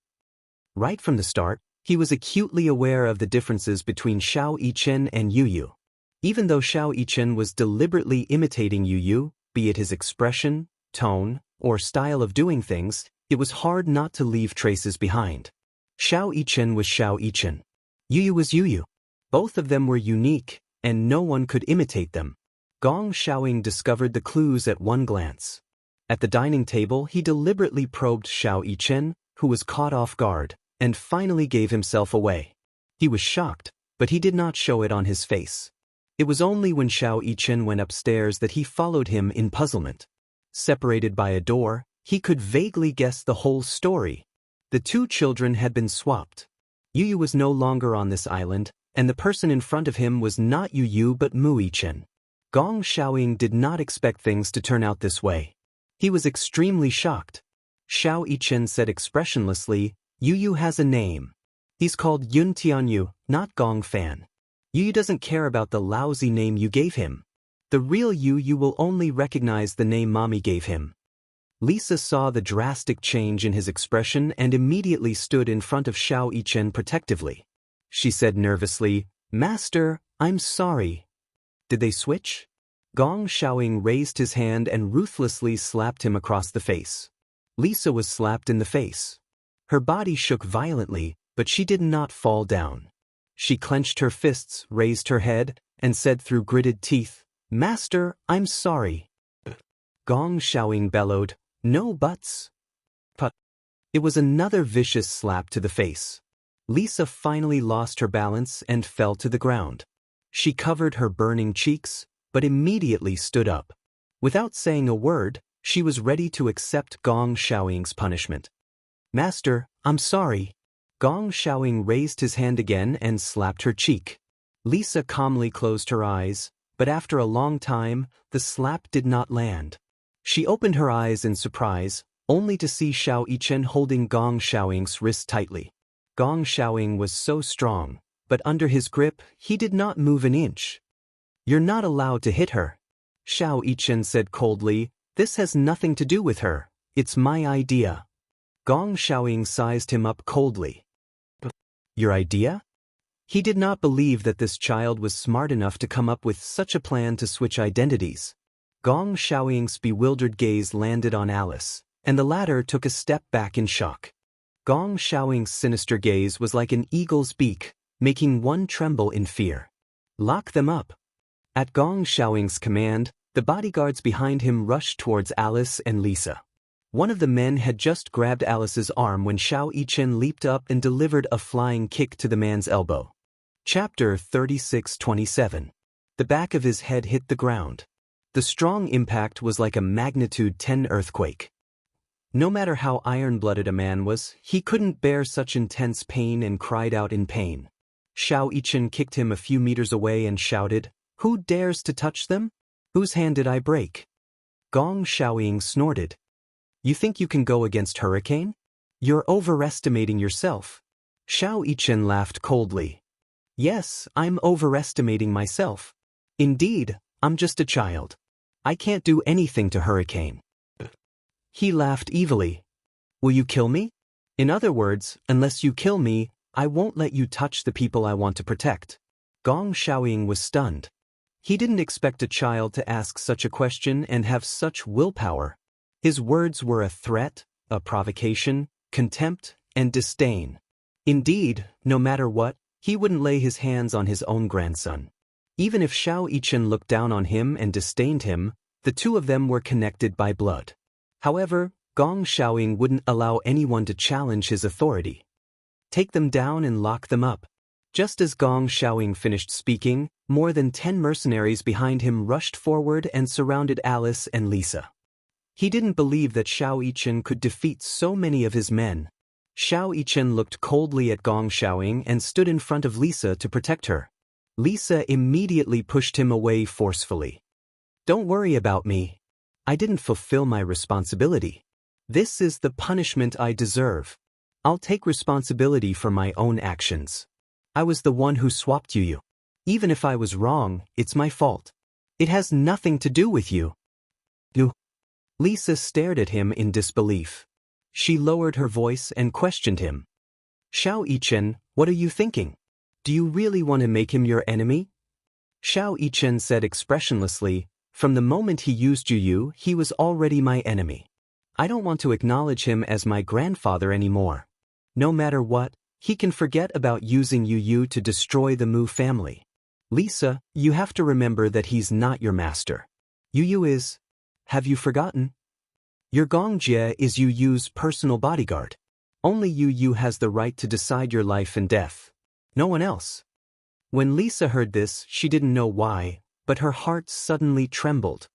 A: Right from the start, he was acutely aware of the differences between Xiao Yichen and Yu Yu. Even though Xiao Yichen was deliberately imitating Yu Yu, be it his expression, tone, or style of doing things, it was hard not to leave traces behind. Xiao Yichen was Xiao Yichen. Yu Yu was Yu Yu. Both of them were unique, and no one could imitate them. Gong Xiaoying discovered the clues at one glance. At the dining table, he deliberately probed Xiao Yichen, who was caught off guard, and finally gave himself away. He was shocked, but he did not show it on his face. It was only when Xiao Yichen went upstairs that he followed him in puzzlement. Separated by a door, he could vaguely guess the whole story. The two children had been swapped. Yu Yu was no longer on this island, and the person in front of him was not Yu Yu but Mu Yichen. Gong Xiaoying did not expect things to turn out this way. He was extremely shocked. Xiao Yichen said expressionlessly, "Yu Yu has a name. He's called Yun Tianyu, not Gong Fan. Yu Yu doesn't care about the lousy name you gave him. The real Yu Yu will only recognize the name Mommy gave him." Lisa saw the drastic change in his expression and immediately stood in front of Xiao Yichen protectively. She said nervously, "Master, I'm sorry." Did they switch? Gong Xiaoying raised his hand and ruthlessly slapped him across the face. Lisa was slapped in the face. Her body shook violently, but she did not fall down. She clenched her fists, raised her head, and said through gritted teeth, "Master, I'm sorry." Gong Xiaoying bellowed, "No buts." But it was another vicious slap to the face. Lisa finally lost her balance and fell to the ground. She covered her burning cheeks, but immediately stood up. Without saying a word, she was ready to accept Gong Xiaoying's punishment. "Master, I'm sorry." Gong Xiaoying raised his hand again and slapped her cheek. Lisa calmly closed her eyes, but after a long time, the slap did not land. She opened her eyes in surprise, only to see Xiao Yichen holding Gong Xiaoying's wrist tightly. Gong Xiaoying was so strong, but under his grip, he did not move an inch. "You're not allowed to hit her," Xiao Yichen said coldly. "This has nothing to do with her. It's my idea." Gong Xiaoying sized him up coldly. "Your idea?" He did not believe that this child was smart enough to come up with such a plan to switch identities. Gong Xiaoying's bewildered gaze landed on Alice, and the latter took a step back in shock. Gong Xiaoying's sinister gaze was like an eagle's beak, making one tremble in fear. "Lock them up." At Gong Xiaoying's command, the bodyguards behind him rushed towards Alice and Lisa. One of the men had just grabbed Alice's arm when Xiao Yichen leaped up and delivered a flying kick to the man's elbow. Chapter 36:27. The back of his head hit the ground. The strong impact was like a magnitude 10 earthquake. No matter how iron-blooded a man was, he couldn't bear such intense pain and cried out in pain. Xiao Yichen kicked him a few meters away and shouted, "Who dares to touch them? Whose hand did I break?" Gong Xiaoying snorted. "You think you can go against Hurricane? You're overestimating yourself." Xiao Yichen laughed coldly. "Yes, I'm overestimating myself. Indeed, I'm just a child. I can't do anything to Hurricane." He laughed evilly. "Will you kill me? In other words, unless you kill me, I won't let you touch the people I want to protect." Gong Xiaoying was stunned. He didn't expect a child to ask such a question and have such willpower. His words were a threat, a provocation, contempt, and disdain. Indeed, no matter what, he wouldn't lay his hands on his own grandson. Even if Xiao Yichen looked down on him and disdained him, the two of them were connected by blood. However, Gong Xiaoying wouldn't allow anyone to challenge his authority. "Take them down and lock them up." Just as Gong Xiaoying finished speaking, more than 10 mercenaries behind him rushed forward and surrounded Alice and Lisa. He didn't believe that Xiao Yichen could defeat so many of his men. Xiao Yichen looked coldly at Gong Xiaoying and stood in front of Lisa to protect her. Lisa immediately pushed him away forcefully. "Don't worry about me. I didn't fulfill my responsibility. This is the punishment I deserve. I'll take responsibility for my own actions. I was the one who swapped you. Even if I was wrong, it's my fault. It has nothing to do with you." "You?" Lisa stared at him in disbelief. She lowered her voice and questioned him. Xiao Yichen, what are you thinking? Do you really want to make him your enemy? Xiao Yichen said expressionlessly, from the moment he used Yu, he was already my enemy. I don't want to acknowledge him as my grandfather anymore. No matter what, he can forget about using Yu to destroy the Mu family. Lisa, you have to remember that he's not your master. Yu is. Have you forgotten? Your Gongjie is Yu's personal bodyguard. Only Yu has the right to decide your life and death. No one else. When Lisa heard this, she didn't know why, but her heart suddenly trembled.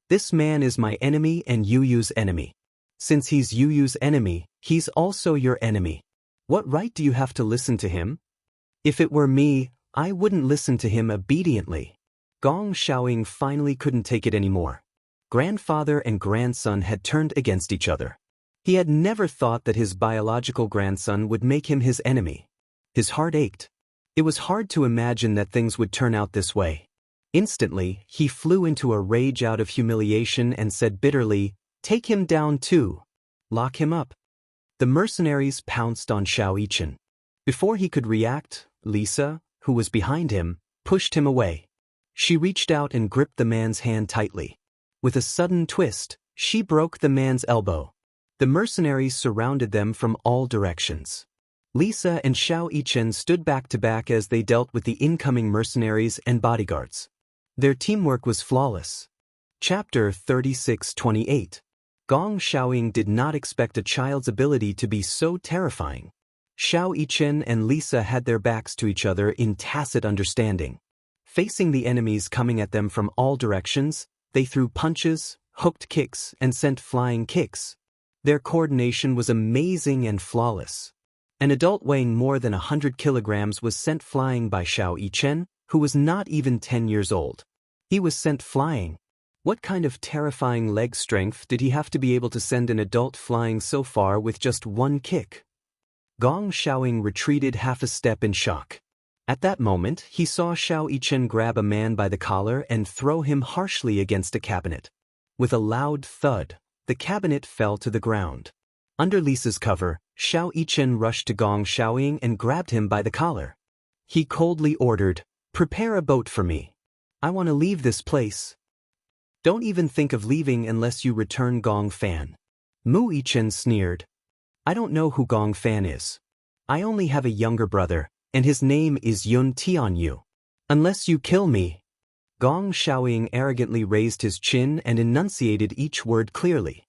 A: This man is my enemy and Yu's enemy. Since he's Yu's enemy, he's also your enemy. What right do you have to listen to him? If it were me, I wouldn't listen to him obediently. Gong Xiaoying finally couldn't take it anymore. Grandfather and grandson had turned against each other. He had never thought that his biological grandson would make him his enemy. His heart ached. It was hard to imagine that things would turn out this way. Instantly, he flew into a rage out of humiliation and said bitterly, "Take him down too. Lock him up." The mercenaries pounced on Xiao Yichen. Before he could react, Lisa, who was behind him, pushed him away. She reached out and gripped the man's hand tightly. With a sudden twist, she broke the man's elbow. The mercenaries surrounded them from all directions. Lisa and Xiao Yichen stood back to back as they dealt with the incoming mercenaries and bodyguards. Their teamwork was flawless. Chapter 36-28. Gong Xiaoying did not expect a child's ability to be so terrifying. Xiao Yichen and Lisa had their backs to each other in tacit understanding. Facing the enemies coming at them from all directions, they threw punches, hooked kicks, and sent flying kicks. Their coordination was amazing and flawless. An adult weighing more than 100 kilograms was sent flying by Xiao Yichen, who was not even 10 years old. He was sent flying. What kind of terrifying leg strength did he have to be able to send an adult flying so far with just one kick? Gong Xiaoying retreated half a step in shock. At that moment, he saw Xiao Yichen grab a man by the collar and throw him harshly against a cabinet. With a loud thud, the cabinet fell to the ground. Under Lisa's cover, Xiao Yichen rushed to Gong Xiaoying and grabbed him by the collar. He coldly ordered, "Prepare a boat for me. I want to leave this place." "Don't even think of leaving unless you return Gong Fan." Mu Yichen sneered. "I don't know who Gong Fan is. I only have a younger brother, and his name is Yun Tianyu. Unless you kill me." Gong Xiaoying arrogantly raised his chin and enunciated each word clearly.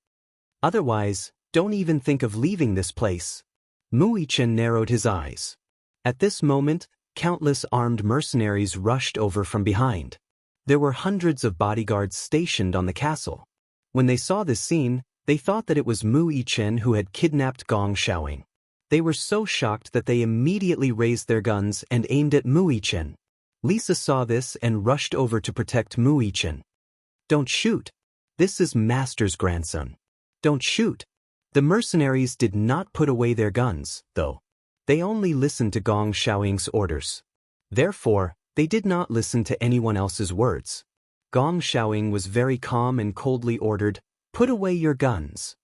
A: "Otherwise, don't even think of leaving this place." Mu Yichen narrowed his eyes. At this moment, countless armed mercenaries rushed over from behind. There were hundreds of bodyguards stationed on the castle. When they saw this scene, they thought that it was Mu Yichen who had kidnapped Gong Xiaoying. They were so shocked that they immediately raised their guns and aimed at Mu Yichen. Lisa saw this and rushed over to protect Mu Yichen. "Don't shoot. This is Master's grandson. Don't shoot." The mercenaries did not put away their guns, though. They only listened to Gong Xiaoying's orders. Therefore, they did not listen to anyone else's words. Gong Xiaoying was very calm and coldly ordered, "Put away your guns."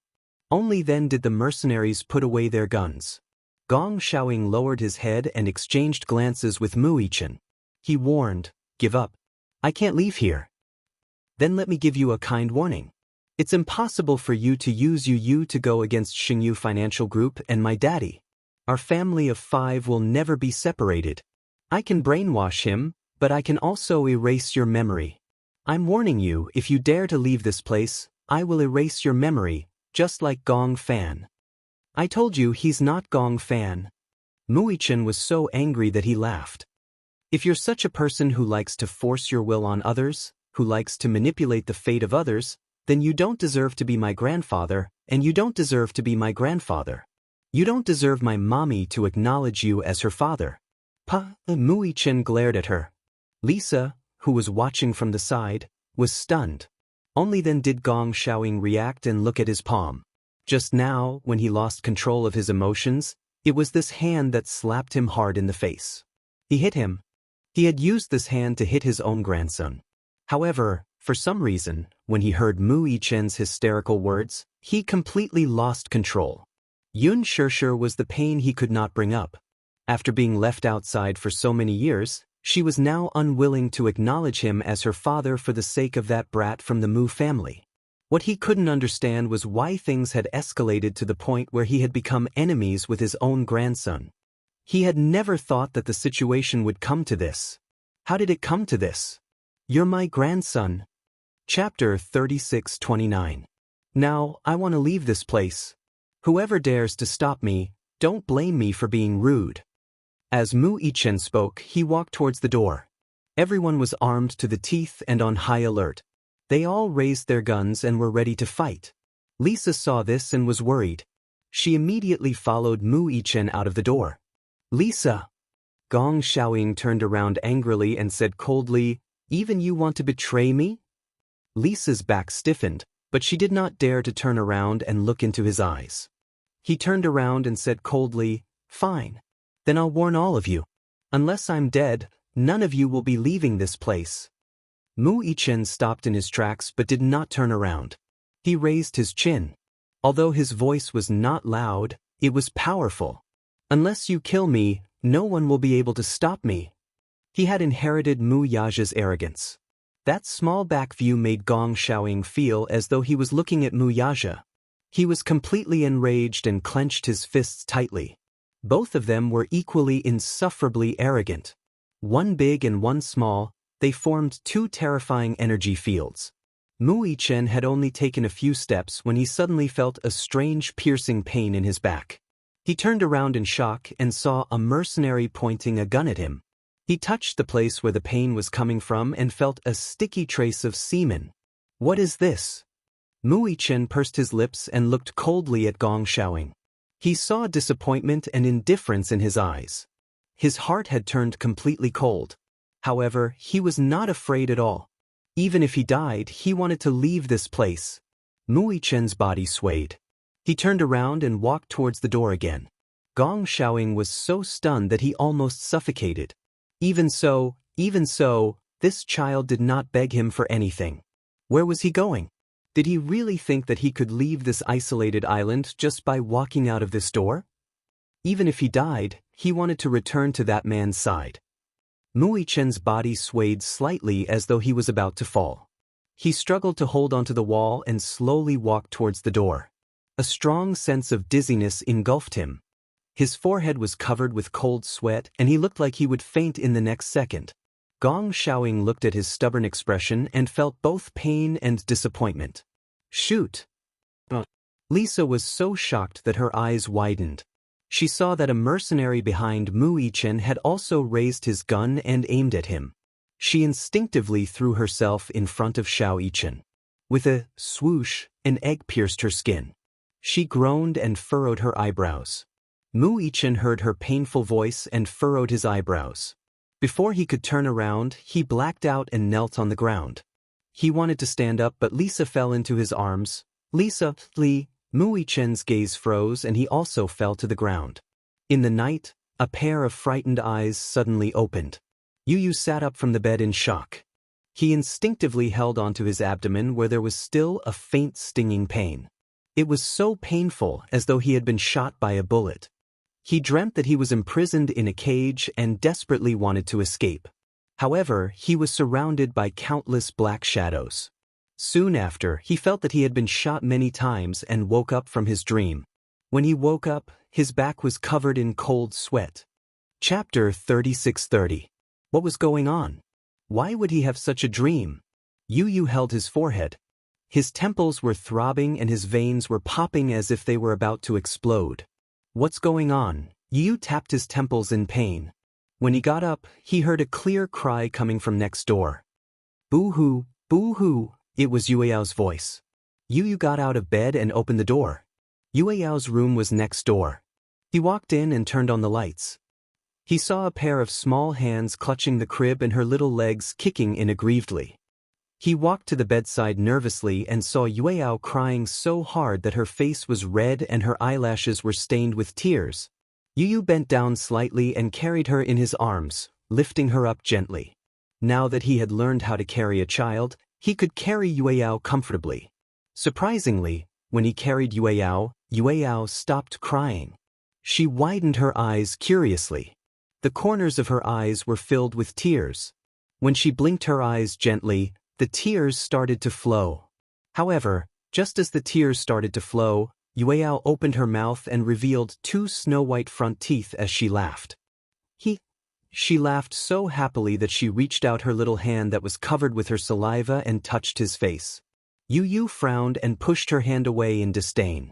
A: Only then did the mercenaries put away their guns. Gong Xiaoying lowered his head and exchanged glances with Mu Yichen. He warned, "Give up. I can't leave here." "Then let me give you a kind warning. It's impossible for you to use Yu to go against Xingyu Financial Group and my daddy. Our family of 5 will never be separated. I can brainwash him, but I can also erase your memory. I'm warning you, if you dare to leave this place, I will erase your memory, just like Gong Fan." "I told you he's not Gong Fan." Mu Yichen was so angry that he laughed. "If you're such a person who likes to force your will on others, who likes to manipulate the fate of others, then you don't deserve to be my grandfather, and you don't deserve to be my grandfather. You don't deserve my mommy to acknowledge you as her father." Mu Yichen glared at her. Lisa, who was watching from the side, was stunned. Only then did Gong Xiaoying react and look at his palm. Just now, when he lost control of his emotions, it was this hand that slapped him hard in the face. He hit him. He had used this hand to hit his own grandson. However, for some reason, when he heard Mu Yichen's hysterical words, he completely lost control. Yun Shirshir was the pain he could not bring up. After being left outside for so many years, she was now unwilling to acknowledge him as her father for the sake of that brat from the Mu family. What he couldn't understand was why things had escalated to the point where he had become enemies with his own grandson. He had never thought that the situation would come to this. How did it come to this? You're my grandson. Chapter 36:29. Now, I want to leave this place. Whoever dares to stop me, don't blame me for being rude. As Mu Yichen spoke, he walked towards the door. Everyone was armed to the teeth and on high alert. They all raised their guns and were ready to fight. Lisa saw this and was worried. She immediately followed Mu Yichen out of the door. Lisa! Gong Xiaoying turned around angrily and said coldly, "Even you want to betray me?" Lisa's back stiffened, but she did not dare to turn around and look into his eyes. He turned around and said coldly, "Fine. Then I'll warn all of you. Unless I'm dead, none of you will be leaving this place." Mu Yichen stopped in his tracks but did not turn around. He raised his chin. Although his voice was not loud, it was powerful. "Unless you kill me, no one will be able to stop me." He had inherited Mu Yaja's arrogance. That small back view made Gong Xiaoying feel as though he was looking at Mu Yaja. He was completely enraged and clenched his fists tightly. Both of them were equally insufferably arrogant. One big and one small, they formed two terrifying energy fields. Mu Yichen had only taken a few steps when he suddenly felt a strange piercing pain in his back. He turned around in shock and saw a mercenary pointing a gun at him. He touched the place where the pain was coming from and felt a sticky trace of semen. "What is this?" Mu Yichen pursed his lips and looked coldly at Gong Xiaoying. He saw disappointment and indifference in his eyes. His heart had turned completely cold. However, he was not afraid at all. Even if he died, he wanted to leave this place. Mu Yichen's body swayed. He turned around and walked towards the door again. Gong Xiaoying was so stunned that he almost suffocated. Even so, this child did not beg him for anything. Where was he going? Did he really think that he could leave this isolated island just by walking out of this door? Even if he died, he wanted to return to that man's side. Mu Yichen's body swayed slightly as though he was about to fall. He struggled to hold onto the wall and slowly walked towards the door. A strong sense of dizziness engulfed him. His forehead was covered with cold sweat and he looked like he would faint in the next second. Gong Xiaoying looked at his stubborn expression and felt both pain and disappointment. "Shoot!" Lisa was so shocked that her eyes widened. She saw that a mercenary behind Mu Yichen had also raised his gun and aimed at him. She instinctively threw herself in front of Xiao Yichen. With a swoosh, an egg pierced her skin. She groaned and furrowed her eyebrows. Mu Yichen heard her painful voice and furrowed his eyebrows. Before he could turn around, he blacked out and knelt on the ground. He wanted to stand up but Lisa fell into his arms. "Lisa, Li." Mu Yichen's gaze froze and he also fell to the ground. In the night, a pair of frightened eyes suddenly opened. Yu sat up from the bed in shock. He instinctively held onto his abdomen where there was still a faint stinging pain. It was so painful as though he had been shot by a bullet. He dreamt that he was imprisoned in a cage and desperately wanted to escape. However, he was surrounded by countless black shadows. Soon after, he felt that he had been shot many times and woke up from his dream. When he woke up, his back was covered in cold sweat. Chapter 36:30. What was going on? Why would he have such a dream? Yu held his forehead. His temples were throbbing and his veins were popping as if they were about to explode. "What's going on?" Yu tapped his temples in pain. When he got up, he heard a clear cry coming from next door. "Boo-hoo, boo-hoo." It was Yueyao's voice. Yu got out of bed and opened the door. Yueyao's room was next door. He walked in and turned on the lights. He saw a pair of small hands clutching the crib and her little legs kicking in aggrievedly. He walked to the bedside nervously and saw Yueyao crying so hard that her face was red and her eyelashes were stained with tears. Yu bent down slightly and carried her in his arms, lifting her up gently. Now that he had learned how to carry a child, he could carry Yueyao comfortably. Surprisingly, when he carried Yueyao, Yueyao stopped crying. She widened her eyes curiously. The corners of her eyes were filled with tears. When she blinked her eyes gently, the tears started to flow. However, just as the tears started to flow, Yueyao opened her mouth and revealed 2 snow-white front teeth as she laughed. She laughed so happily that she reached out her little hand that was covered with her saliva and touched his face. Yu frowned and pushed her hand away in disdain.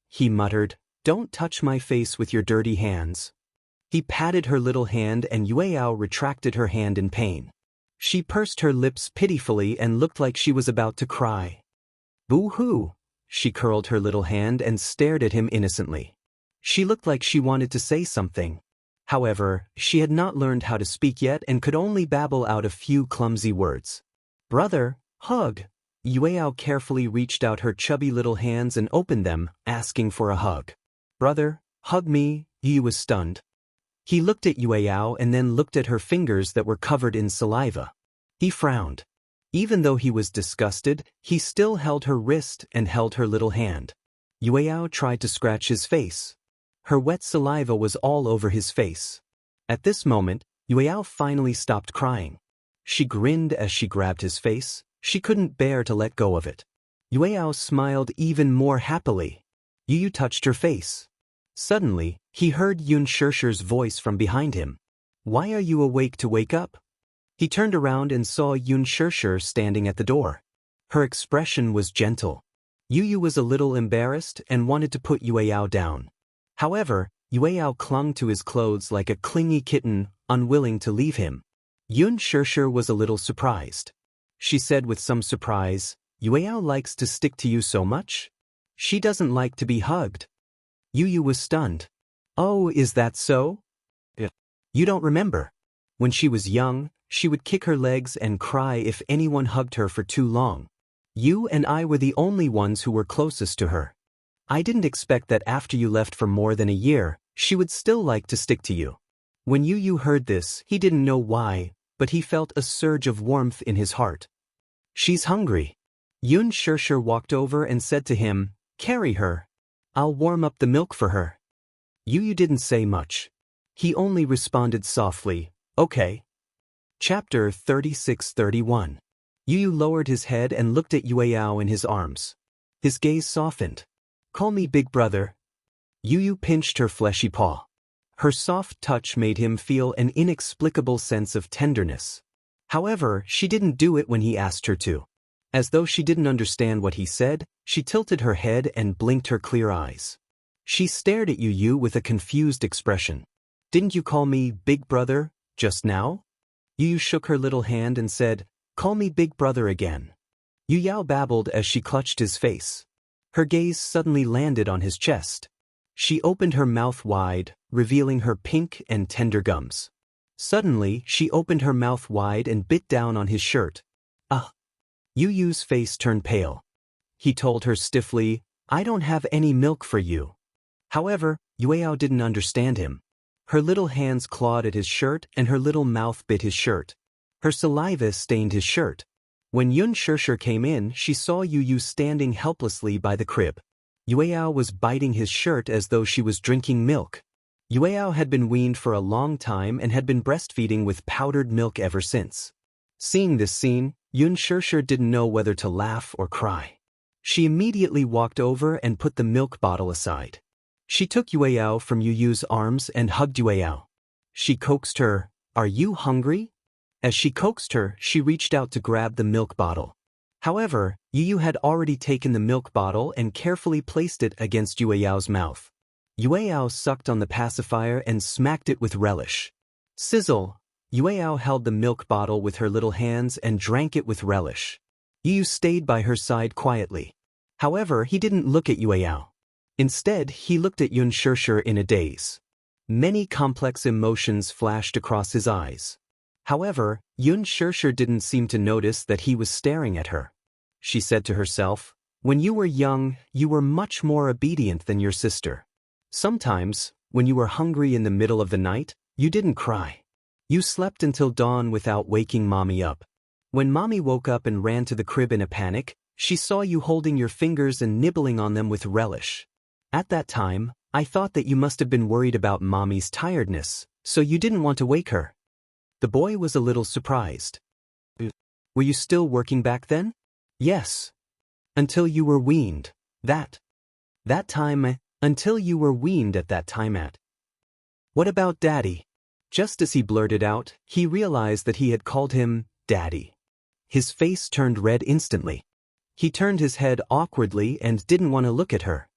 A: He muttered, "Don't touch my face with your dirty hands." He patted her little hand and Yueyao retracted her hand in pain. She pursed her lips pitifully and looked like she was about to cry. "Boo-hoo!" She curled her little hand and stared at him innocently. She looked like she wanted to say something. However, she had not learned how to speak yet and could only babble out a few clumsy words. "Brother, hug." Yueyao carefully reached out her chubby little hands and opened them, asking for a hug. "Brother, hug me." Yu was stunned. He looked at Yueyao and then looked at her fingers that were covered in saliva. He frowned. Even though he was disgusted, he still held her wrist and held her little hand. Yueyao tried to scratch his face. Her wet saliva was all over his face. At this moment, Yueyao finally stopped crying. She grinned as she grabbed his face. She couldn't bear to let go of it. Yueyao smiled even more happily. Yu touched her face. Suddenly, he heard Yun Shirshir's voice from behind him. "Why are you awake to wake up?" He turned around and saw Yun Shirshir standing at the door. Her expression was gentle. Yu was a little embarrassed and wanted to put Yueyao down. However, Yueyao clung to his clothes like a clingy kitten, unwilling to leave him. Yun Shirshir was a little surprised. She said with some surprise, "Yueyao likes to stick to you so much? She doesn't like to be hugged." Yu was stunned. "Oh, is that so? You don't remember? When she was young, she would kick her legs and cry if anyone hugged her for too long. You and I were the only ones who were closest to her. I didn't expect that after you left for more than a year, she would still like to stick to you." When Yu heard this, he didn't know why, but he felt a surge of warmth in his heart. "She's hungry." Yun Shirshir walked over and said to him, "Carry her. I'll warm up the milk for her." Yu didn't say much. He only responded softly, "Okay." Chapter 36-31. Yu lowered his head and looked at Yueyao in his arms. His gaze softened. "Call me big brother." Yu pinched her fleshy paw. Her soft touch made him feel an inexplicable sense of tenderness. However, she didn't do it when he asked her to. As though she didn't understand what he said, she tilted her head and blinked her clear eyes. She stared at Yu with a confused expression. "Didn't you call me big brother just now?" Yu shook her little hand and said, "Call me big brother again." Yueyao babbled as she clutched his face. Her gaze suddenly landed on his chest. She opened her mouth wide, revealing her pink and tender gums. Suddenly, she opened her mouth wide and bit down on his shirt. Yuyu's face turned pale. He told her stiffly, "I don't have any milk for you." However, Yueyao didn't understand him. Her little hands clawed at his shirt and her little mouth bit his shirt. Her saliva stained his shirt. When Yun Shirshir came in, she saw Yu standing helplessly by the crib. Yueyao was biting his shirt as though she was drinking milk. Yueyao had been weaned for a long time and had been breastfeeding with powdered milk ever since. Seeing this scene, Yun Shirshir didn't know whether to laugh or cry. She immediately walked over and put the milk bottle aside. She took Yueyao from Yuyu's arms and hugged Yueyao. She coaxed her, "Are you hungry?" As she coaxed her, she reached out to grab the milk bottle. However, Yu had already taken the milk bottle and carefully placed it against Yueyao's mouth. Yueyao sucked on the pacifier and smacked it with relish. Sizzle! Yueyao held the milk bottle with her little hands and drank it with relish. Yu stayed by her side quietly. However, he didn't look at Yueyao. Instead, he looked at Yun Shirshir in a daze. Many complex emotions flashed across his eyes. However, Yun Shirshir didn't seem to notice that he was staring at her. She said to herself, "When you were young, you were much more obedient than your sister. Sometimes, when you were hungry in the middle of the night, you didn't cry. You slept until dawn without waking mommy up. When mommy woke up and ran to the crib in a panic, she saw you holding your fingers and nibbling on them with relish. At that time, I thought that you must have been worried about Mommy's tiredness, so you didn't want to wake her. The boy was a little surprised. Were you still working back then? Yes. Until you were weaned. Until you were weaned at that time at. What about Daddy? Just as he blurted out, he realized that he had called him Daddy. His face turned red instantly. He turned his head awkwardly and didn't want to look at her.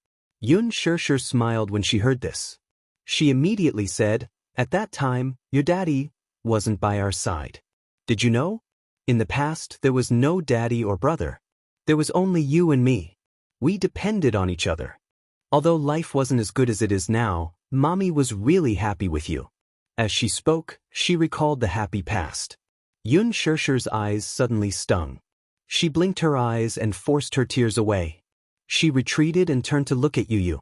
A: Yun Shirshir smiled when she heard this. She immediately said, "At that time, your daddy wasn't by our side. Did you know? In the past, there was no daddy or brother. There was only you and me. We depended on each other. Although life wasn't as good as it is now, Mommy was really happy with you." As she spoke, she recalled the happy past. Yun Shirshir's eyes suddenly stung. She blinked her eyes and forced her tears away. She retreated and turned to look at Yu.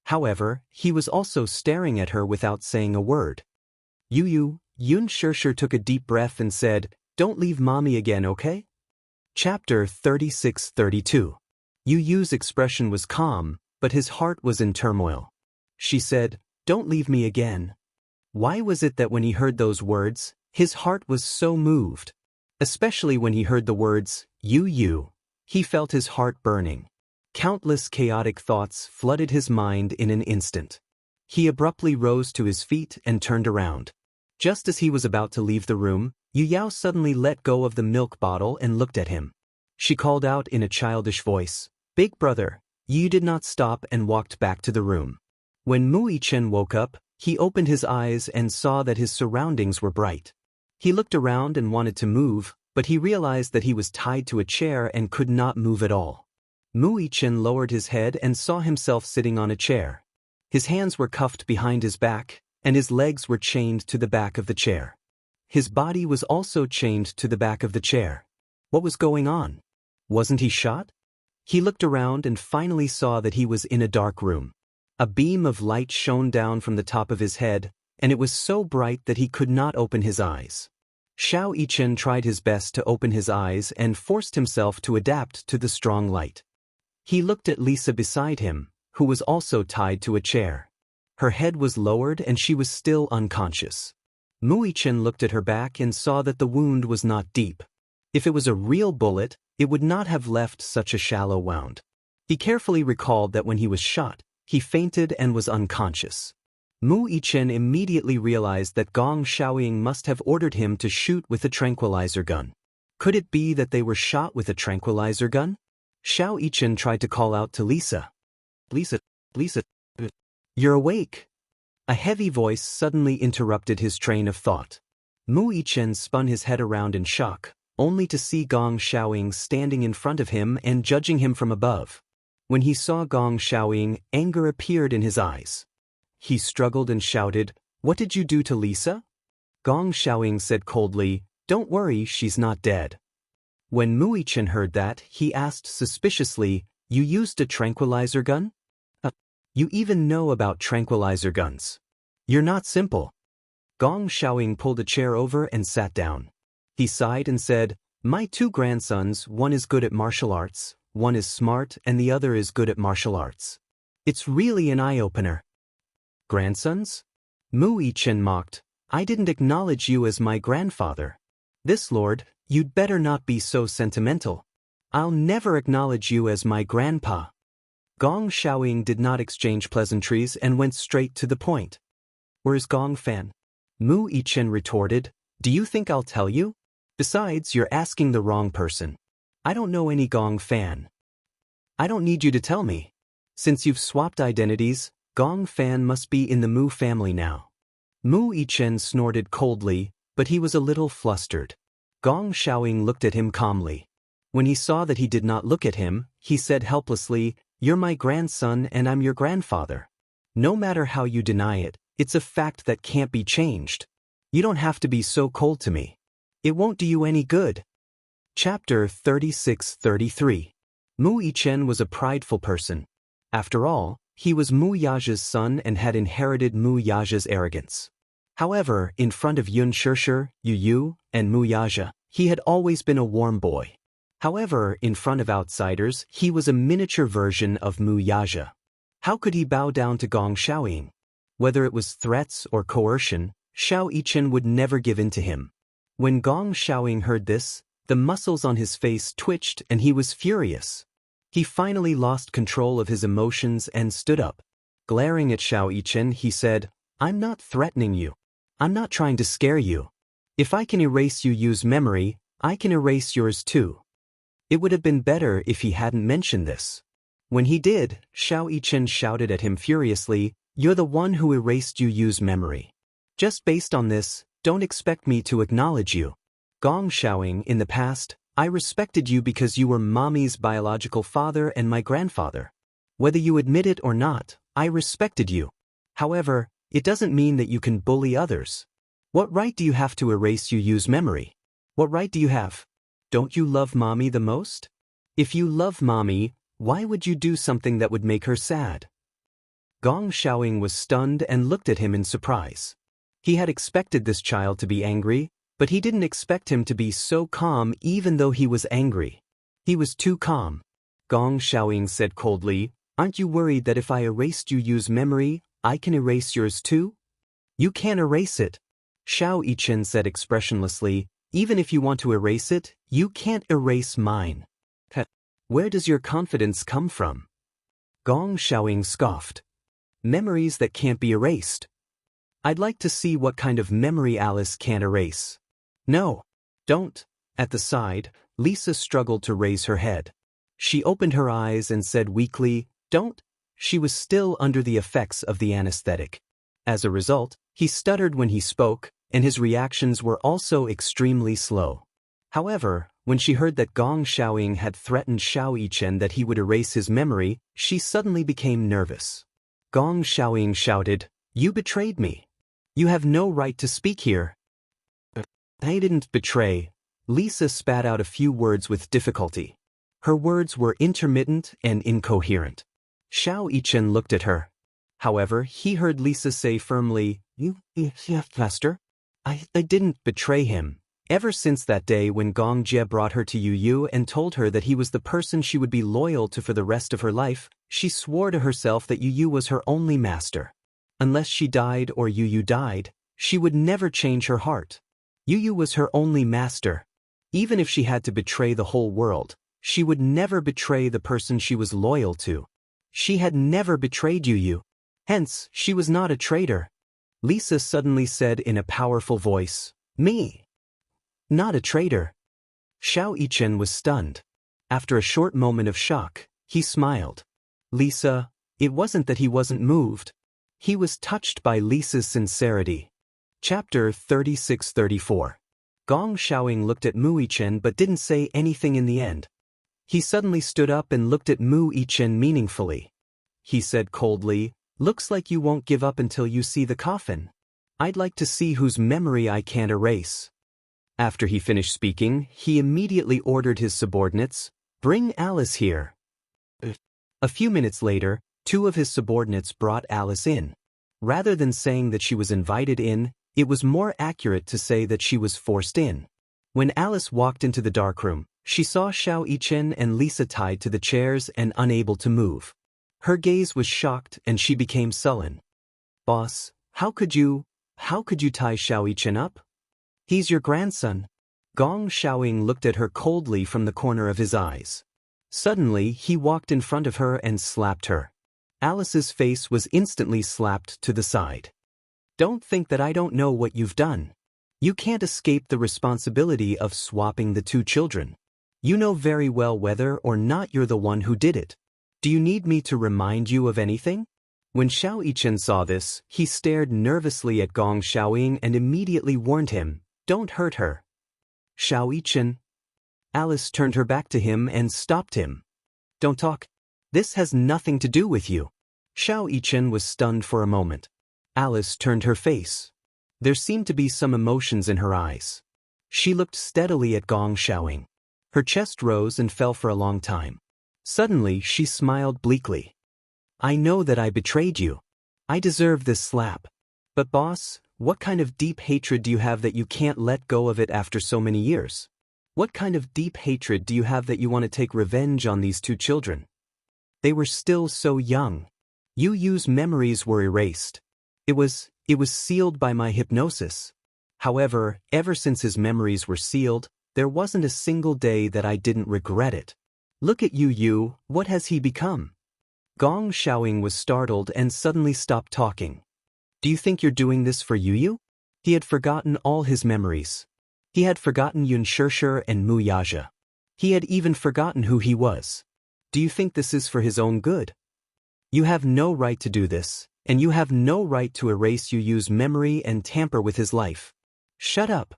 A: However, he was also staring at her without saying a word. Yun Shirshir took a deep breath and said, "Don't leave Mommy again, okay?" Chapter 36-32. Yu's expression was calm, but his heart was in turmoil. She said, "Don't leave me again." Why was it that when he heard those words, his heart was so moved? Especially when he heard the words, Yu, he felt his heart burning. Countless chaotic thoughts flooded his mind in an instant. He abruptly rose to his feet and turned around. Just as he was about to leave the room, Yu suddenly let go of the milk bottle and looked at him. She called out in a childish voice, "Big brother." Yu did not stop and walked back to the room. When Mu Chen woke up, he opened his eyes and saw that his surroundings were bright. He looked around and wanted to move, but he realized that he was tied to a chair and could not move at all. Mu Chen lowered his head and saw himself sitting on a chair. His hands were cuffed behind his back, and his legs were chained to the back of the chair. His body was also chained to the back of the chair. What was going on? Wasn't he shot? He looked around and finally saw that he was in a dark room. A beam of light shone down from the top of his head, and it was so bright that he could not open his eyes. Xiao Yichen tried his best to open his eyes and forced himself to adapt to the strong light. He looked at Lisa beside him, who was also tied to a chair. Her head was lowered and she was still unconscious. Mu Chen looked at her back and saw that the wound was not deep. If it was a real bullet, it would not have left such a shallow wound. He carefully recalled that when he was shot, he fainted and was unconscious. Mu Chen immediately realized that Gong Xiaoying must have ordered him to shoot with a tranquilizer gun. Could it be that they were shot with a tranquilizer gun? Xiao Yichen tried to call out to Lisa. Lisa, you're awake." A heavy voice suddenly interrupted his train of thought. Mu Yichen spun his head around in shock, only to see Gong Xiaoying standing in front of him and judging him from above. When he saw Gong Xiaoying, anger appeared in his eyes. He struggled and shouted, "What did you do to Lisa?" Gong Xiaoying said coldly, "Don't worry, she's not dead." When Mu Yichen heard that, he asked suspiciously, "You used a tranquilizer gun? You even know about tranquilizer guns. You're not simple." Gong Xiaoying pulled a chair over and sat down. He sighed and said, "My two grandsons, one is good at martial arts, one is smart, and the other is good at martial arts. It's really an eye-opener." "Grandsons?" Mu Yichen mocked, "I didn't acknowledge you as my grandfather. This lord, you'd better not be so sentimental. I'll never acknowledge you as my grandpa." Gong Xiaoying did not exchange pleasantries and went straight to the point. "Where's Gong Fan?" Mu Yichen retorted, "Do you think I'll tell you? Besides, you're asking the wrong person. I don't know any Gong Fan. I don't need you to tell me. Since you've swapped identities, Gong Fan must be in the Mu family now." Mu Yichen snorted coldly, but he was a little flustered. Gong Xiaoying looked at him calmly. When he saw that he did not look at him, he said helplessly, "You're my grandson and I'm your grandfather. No matter how you deny it, it's a fact that can't be changed. You don't have to be so cold to me. It won't do you any good." Chapter 36-33. Mu Yichen was a prideful person. After all, he was Mu Yaja's son and had inherited Mu Yaja's arrogance. However, in front of Yun Shirshir, Yu, and Mu Yaja, he had always been a warm boy. However, in front of outsiders, he was a miniature version of Mu Yaja. How could he bow down to Gong Xiaoying? Whether it was threats or coercion, Xiao Yichen would never give in to him. When Gong Xiaoying heard this, the muscles on his face twitched and he was furious. He finally lost control of his emotions and stood up. Glaring at Xiao Yichen, he said, "I'm not threatening you. I'm not trying to scare you. If I can erase you use memory, I can erase yours too." It would have been better if he hadn't mentioned this. When he did, Xiao Yichen shouted at him furiously, "You're the one who erased you use memory. Just based on this, don't expect me to acknowledge you. Gong Xiaoying, in the past, I respected you because you were Mommy's biological father and my grandfather. Whether you admit it or not, I respected you. However, it doesn't mean that you can bully others. What right do you have to erase you use memory? What right do you have? Don't you love Mommy the most? If you love Mommy, why would you do something that would make her sad?" Gong Xiaoying was stunned and looked at him in surprise. He had expected this child to be angry, but he didn't expect him to be so calm even though he was angry. He was too calm. Gong Xiaoying said coldly, "Aren't you worried that if I erased you use memory, I can erase yours too?" "You can't erase it." Xiao Yichen said expressionlessly, "Even if you want to erase it, you can't erase mine." "Where does your confidence come from?" Gong Xiaoying scoffed. "Memories that can't be erased. I'd like to see what kind of memory Alice can't erase." "No, don't." At the side, Lisa struggled to raise her head. She opened her eyes and said weakly, "Don't." She was still under the effects of the anesthetic. As a result, he stuttered when he spoke, and his reactions were also extremely slow. However, when she heard that Gong Xiaoying had threatened Xiao Yichen that he would erase his memory, she suddenly became nervous. Gong Xiaoying shouted, "You betrayed me. You have no right to speak here." "I didn't betray." Lisa spat out a few words with difficulty. Her words were intermittent and incoherent. Xiao Yichen looked at her. However, he heard Lisa say firmly, You, faster. I didn't betray him. Ever since that day when Gong Jie brought her to Yu Yu and told her that he was the person she would be loyal to for the rest of her life, she swore to herself that Yu Yu was her only master. Unless she died or Yu Yu died, she would never change her heart. Yu Yu was her only master. Even if she had to betray the whole world, she would never betray the person she was loyal to. She had never betrayed Yu Yu. Hence, she was not a traitor. Lisa suddenly said in a powerful voice, "Me? Not a traitor." Xiao Yichen was stunned. After a short moment of shock, he smiled. "Lisa, it wasn't that he wasn't moved. He was touched by Lisa's sincerity." Chapter 36-34. Gong Xiaoying looked at Mu Yichen but didn't say anything in the end. He suddenly stood up and looked at Mu Yichen meaningfully. He said coldly, "Looks like you won't give up until you see the coffin. I'd like to see whose memory I can't erase." After he finished speaking, he immediately ordered his subordinates, "Bring Alice here." A few minutes later, two of his subordinates brought Alice in. Rather than saying that she was invited in, it was more accurate to say that she was forced in. When Alice walked into the darkroom, she saw Xiao Yichen and Lisa tied to the chairs and unable to move. Her gaze was shocked and she became sullen. "Boss, how could you tie Xiao Yichen up? He's your grandson." Gong Xiaoying looked at her coldly from the corner of his eyes. Suddenly, he walked in front of her and slapped her. Alice's face was instantly slapped to the side. "Don't think that I don't know what you've done. You can't escape the responsibility of swapping the two children. You know very well whether or not you're the one who did it. Do you need me to remind you of anything?" When Xiao Yichen saw this, he stared nervously at Gong Xiaoying and immediately warned him, "Don't hurt her." "Xiao Yichen." Alice turned her back to him and stopped him. "Don't talk. This has nothing to do with you." Xiao Yichen was stunned for a moment. Alice turned her face. There seemed to be some emotions in her eyes. She looked steadily at Gong Xiaoying. Her chest rose and fell for a long time. Suddenly, she smiled bleakly. "I know that I betrayed you. I deserve this slap. But boss, what kind of deep hatred do you have that you can't let go of it after so many years? What kind of deep hatred do you have that you want to take revenge on these two children? They were still so young. Yu Yu's memories were erased. It was sealed by my hypnosis. However, ever since his memories were sealed, there wasn't a single day that I didn't regret it. Look at Yu Yu, what has he become? Gong Xiaoying was startled and suddenly stopped talking. Do you think you're doing this for Yu Yu? He had forgotten all his memories. He had forgotten Yun Shishir and Mu Yaja. He had even forgotten who he was. Do you think this is for his own good? You have no right to do this, and you have no right to erase Yu Yu's memory and tamper with his life. Shut up.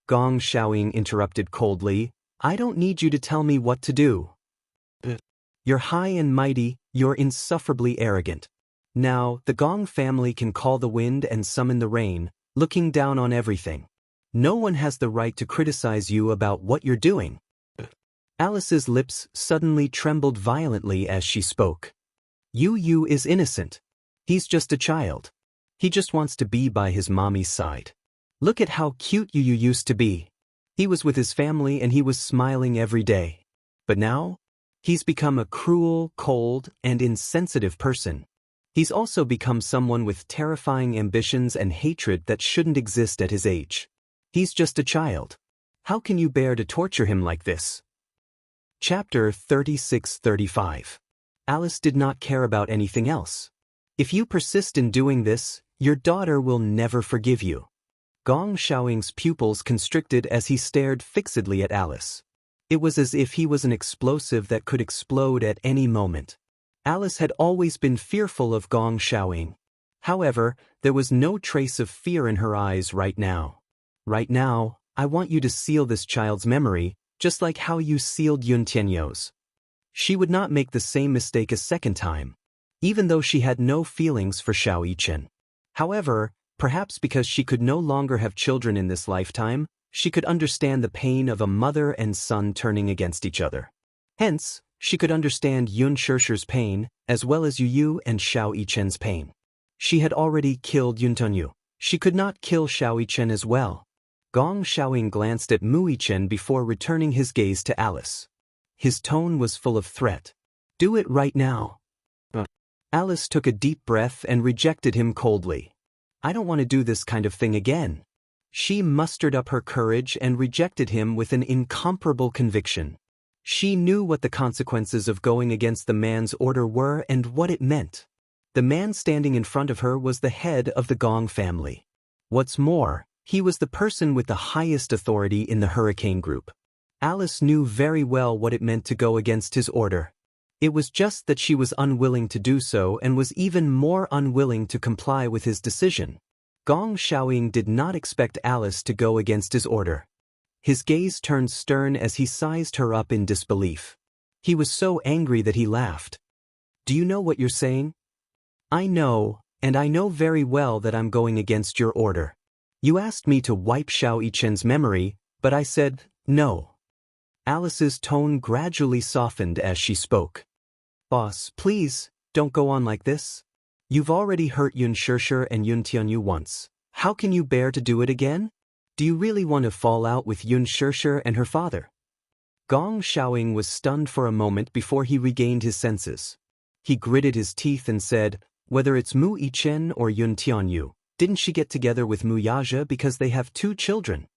A: Gong Xiaoying interrupted coldly. I don't need you to tell me what to do. You're high and mighty, you're insufferably arrogant. Now, the Gong family can call the wind and summon the rain, looking down on everything. No one has the right to criticize you about what you're doing. Alice's lips suddenly trembled violently as she spoke. Yu Yu is innocent. He's just a child. He just wants to be by his mommy's side. Look at how cute Yu Yu used to be. He was with his family and he was smiling every day. But now, he's become a cruel, cold, and insensitive person. He's also become someone with terrifying ambitions and hatred that shouldn't exist at his age. He's just a child. How can you bear to torture him like this? Chapter 36-35. Alice did not care about anything else. If you persist in doing this, your daughter will never forgive you. Gong Xiaoying's pupils constricted as he stared fixedly at Alice. It was as if he was an explosive that could explode at any moment. Alice had always been fearful of Gong Xiaoying. However, there was no trace of fear in her eyes right now. Right now, I want you to seal this child's memory, just like how you sealed Yun Tianyou's. She would not make the same mistake a second time, even though she had no feelings for Xiao Yichen. However, perhaps because she could no longer have children in this lifetime, she could understand the pain of a mother and son turning against each other. Hence, she could understand Yun Shishir's pain, as well as Yu Yu and Xiao Yichen's pain. She had already killed Yun Tianyu. She could not kill Xiao Yichen as well. Gong Xiaoying glanced at Mu Yichen before returning his gaze to Alice. His tone was full of threat. Do it right now. Alice took a deep breath and rejected him coldly. I don't want to do this kind of thing again. She mustered up her courage and rejected him with an incomparable conviction. She knew what the consequences of going against the man's order were and what it meant. The man standing in front of her was the head of the Gong family. What's more, he was the person with the highest authority in the Hurricane Group. Alice knew very well what it meant to go against his order. It was just that she was unwilling to do so and was even more unwilling to comply with his decision. Gong Xiaoying did not expect Alice to go against his order. His gaze turned stern as he sized her up in disbelief. He was so angry that he laughed. Do you know what you're saying? I know, and I know very well that I'm going against your order. You asked me to wipe Xiao Yichen's memory, but I said, no. Alice's tone gradually softened as she spoke. Boss, please, don't go on like this. You've already hurt Yun Shishir and Yun Tianyu once. How can you bear to do it again? Do you really want to fall out with Yun Shishir and her father? Gong Xiaoying was stunned for a moment before he regained his senses. He gritted his teeth and said, whether it's Mu Yichen or Yun Tianyu, didn't she get together with Mu Yaja because they have 2 children?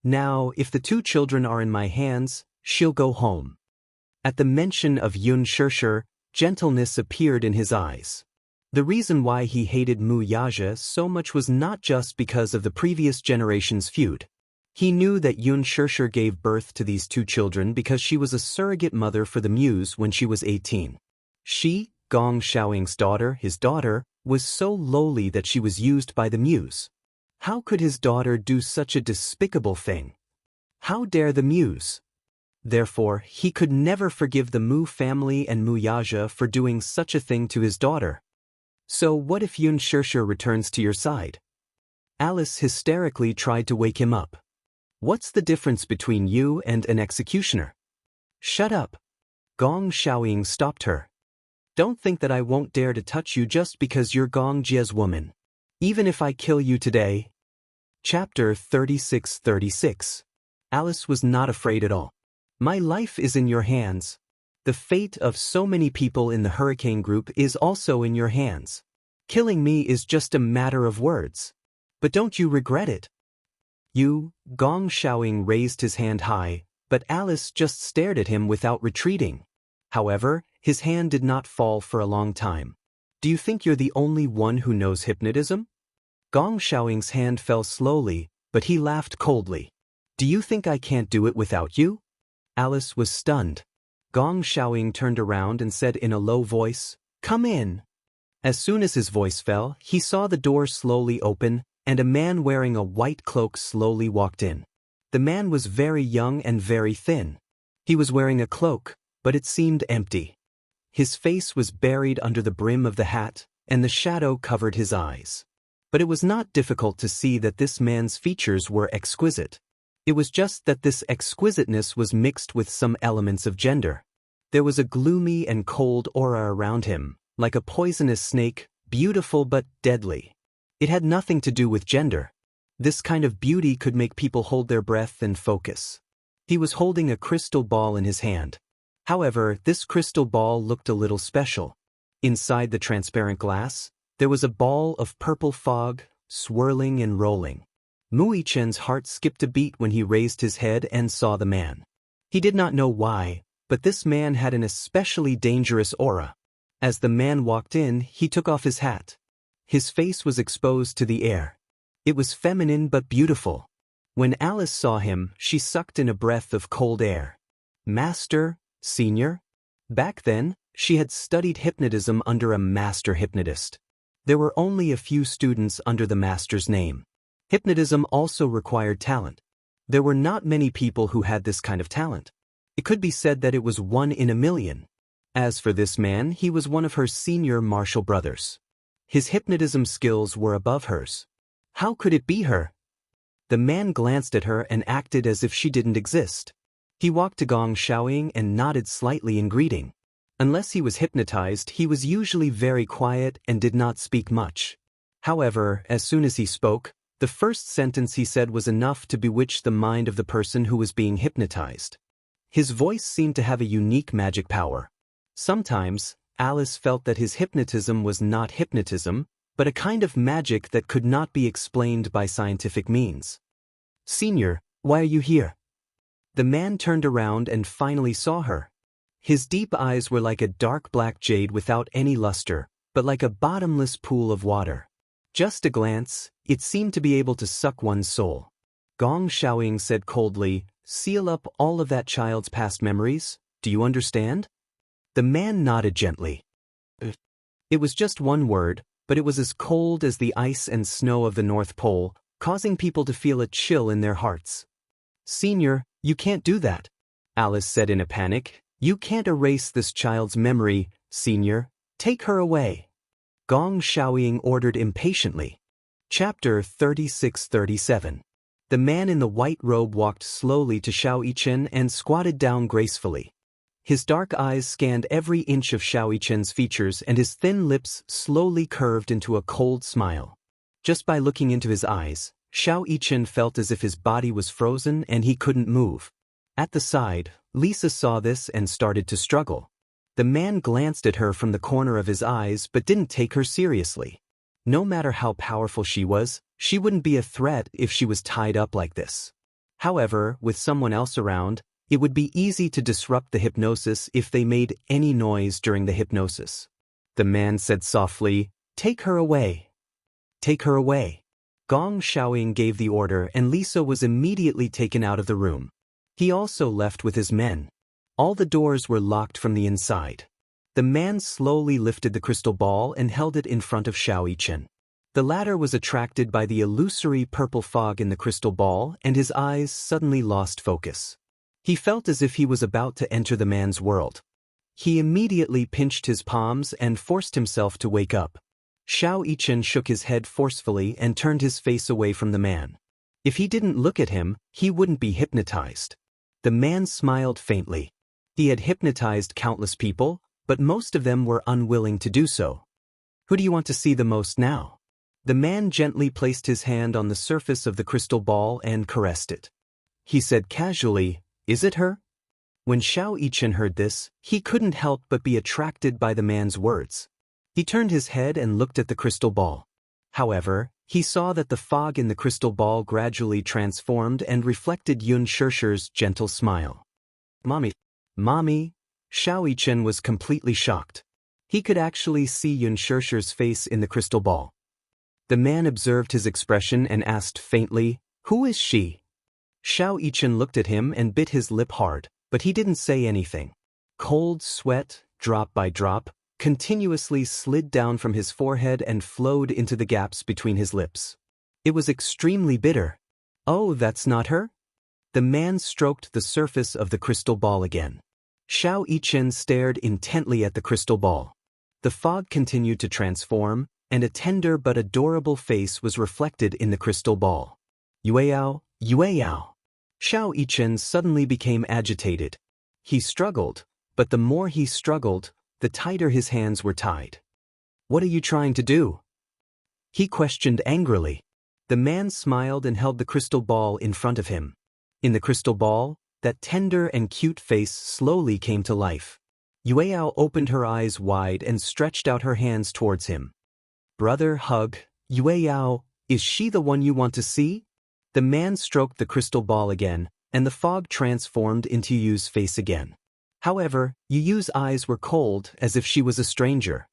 A: Now, if the 2 children are in my hands, she'll go home. At the mention of Yun Shishir, gentleness appeared in his eyes. The reason why he hated Mu Yaja so much was not just because of the previous generation's feud. He knew that Yun Shishir gave birth to these 2 children because she was a surrogate mother for the Muse when she was 18. She, Gong Xiaoying's daughter, his daughter, was so lowly that she was used by the Muse. How could his daughter do such a despicable thing? How dare the Muse? Therefore, he could never forgive the Mu family and Mu Yaja for doing such a thing to his daughter. So what if Yun Shishir returns to your side? Alice hysterically tried to wake him up. What's the difference between you and an executioner? Shut up. Gong Xiaoying stopped her. Don't think that I won't dare to touch you just because you're Gong Jie's woman. Even if I kill you today. Chapter 36-36. Alice was not afraid at all. My life is in your hands. The fate of so many people in the hurricane group is also in your hands. Killing me is just a matter of words. But don't you regret it? Gong Xiaoying raised his hand high, but Alice just stared at him without retreating. However, his hand did not fall for a long time. Do you think you're the only one who knows hypnotism? Gong Xiaoying's hand fell slowly, but he laughed coldly. Do you think I can't do it without you? Alice was stunned. Gong Xiaoying turned around and said in a low voice, "Come in." As soon as his voice fell, he saw the door slowly open, and a man wearing a white cloak slowly walked in. The man was very young and very thin. He was wearing a cloak, but it seemed empty. His face was buried under the brim of the hat, and the shadow covered his eyes. But it was not difficult to see that this man's features were exquisite. It was just that this exquisiteness was mixed with some elements of gender. There was a gloomy and cold aura around him, like a poisonous snake, beautiful but deadly. It had nothing to do with gender. This kind of beauty could make people hold their breath and focus. He was holding a crystal ball in his hand. However, this crystal ball looked a little special. Inside the transparent glass, there was a ball of purple fog, swirling and rolling. Mu Yichen's heart skipped a beat when he raised his head and saw the man. He did not know why, but this man had an especially dangerous aura. As the man walked in, he took off his hat. His face was exposed to the air. It was feminine but beautiful. When Alice saw him, she sucked in a breath of cold air. Master, senior? Back then, she had studied hypnotism under a master hypnotist. There were only a few students under the master's name. Hypnotism also required talent. There were not many people who had this kind of talent. It could be said that it was 1 in a million. As for this man, he was one of her senior martial brothers. His hypnotism skills were above hers. How could it be her? The man glanced at her and acted as if she didn't exist. He walked to Gong Xiaoying and nodded slightly in greeting. Unless he was hypnotized, he was usually very quiet and did not speak much. However, as soon as he spoke, the first sentence he said was enough to bewitch the mind of the person who was being hypnotized. His voice seemed to have a unique magic power. Sometimes, Alice felt that his hypnotism was not hypnotism, but a kind of magic that could not be explained by scientific means. "Senior, why are you here?" The man turned around and finally saw her. His deep eyes were like a dark black jade without any luster, but like a bottomless pool of water. Just a glance, it seemed to be able to suck one's soul. Gong Xiaoying said coldly, "Seal up all of that child's past memories, do you understand?" The man nodded gently. It was just one word, but it was as cold as the ice and snow of the North Pole, causing people to feel a chill in their hearts. "Senior, you can't do that," Alice said in a panic. "You can't erase this child's memory, Senior. Take her away." Gong Xiaoying ordered impatiently. Chapter 36-37. The man in the white robe walked slowly to Xiao Yichen and squatted down gracefully. His dark eyes scanned every inch of Xiao Yichen's features and his thin lips slowly curved into a cold smile. Just by looking into his eyes, Xiao Yichen felt as if his body was frozen and he couldn't move. At the side, Lisa saw this and started to struggle. The man glanced at her from the corner of his eyes but didn't take her seriously. No matter how powerful she was, she wouldn't be a threat if she was tied up like this. However, with someone else around, it would be easy to disrupt the hypnosis if they made any noise during the hypnosis. The man said softly, "Take her away." "Take her away." Gong Xiaoying gave the order and Lisa was immediately taken out of the room. He also left with his men. All the doors were locked from the inside. The man slowly lifted the crystal ball and held it in front of Xiao Yichen. The latter was attracted by the illusory purple fog in the crystal ball and his eyes suddenly lost focus. He felt as if he was about to enter the man's world. He immediately pinched his palms and forced himself to wake up. Xiao Yichen shook his head forcefully and turned his face away from the man. If he didn't look at him, he wouldn't be hypnotized. The man smiled faintly. He had hypnotized countless people, but most of them were unwilling to do so. "Who do you want to see the most now?" The man gently placed his hand on the surface of the crystal ball and caressed it. He said casually, "Is it her?" When Xiao Yichen heard this, he couldn't help but be attracted by the man's words. He turned his head and looked at the crystal ball. However, he saw that the fog in the crystal ball gradually transformed and reflected Yun Shishi's gentle smile. Mommy. Mommy? Xiao Yichen was completely shocked. He could actually see Yun Shishi's face in the crystal ball. The man observed his expression and asked faintly, "Who is she?" Xiao Yichen looked at him and bit his lip hard, but he didn't say anything. Cold sweat, drop by drop, continuously slid down from his forehead and flowed into the gaps between his lips. It was extremely bitter. "Oh, that's not her?" The man stroked the surface of the crystal ball again. Xiao Yichen stared intently at the crystal ball. The fog continued to transform, and a tender but adorable face was reflected in the crystal ball. "Yueyao, Yueyao." Xiao Yichen suddenly became agitated. He struggled, but the more he struggled, the tighter his hands were tied. "What are you trying to do?" he questioned angrily. The man smiled and held the crystal ball in front of him. In the crystal ball, that tender and cute face slowly came to life. Yueyao opened her eyes wide and stretched out her hands towards him. "Brother hug, Yueyao, is she the one you want to see?" The man stroked the crystal ball again, and the fog transformed into Yu's face again. However, Yu's eyes were cold as if she was a stranger.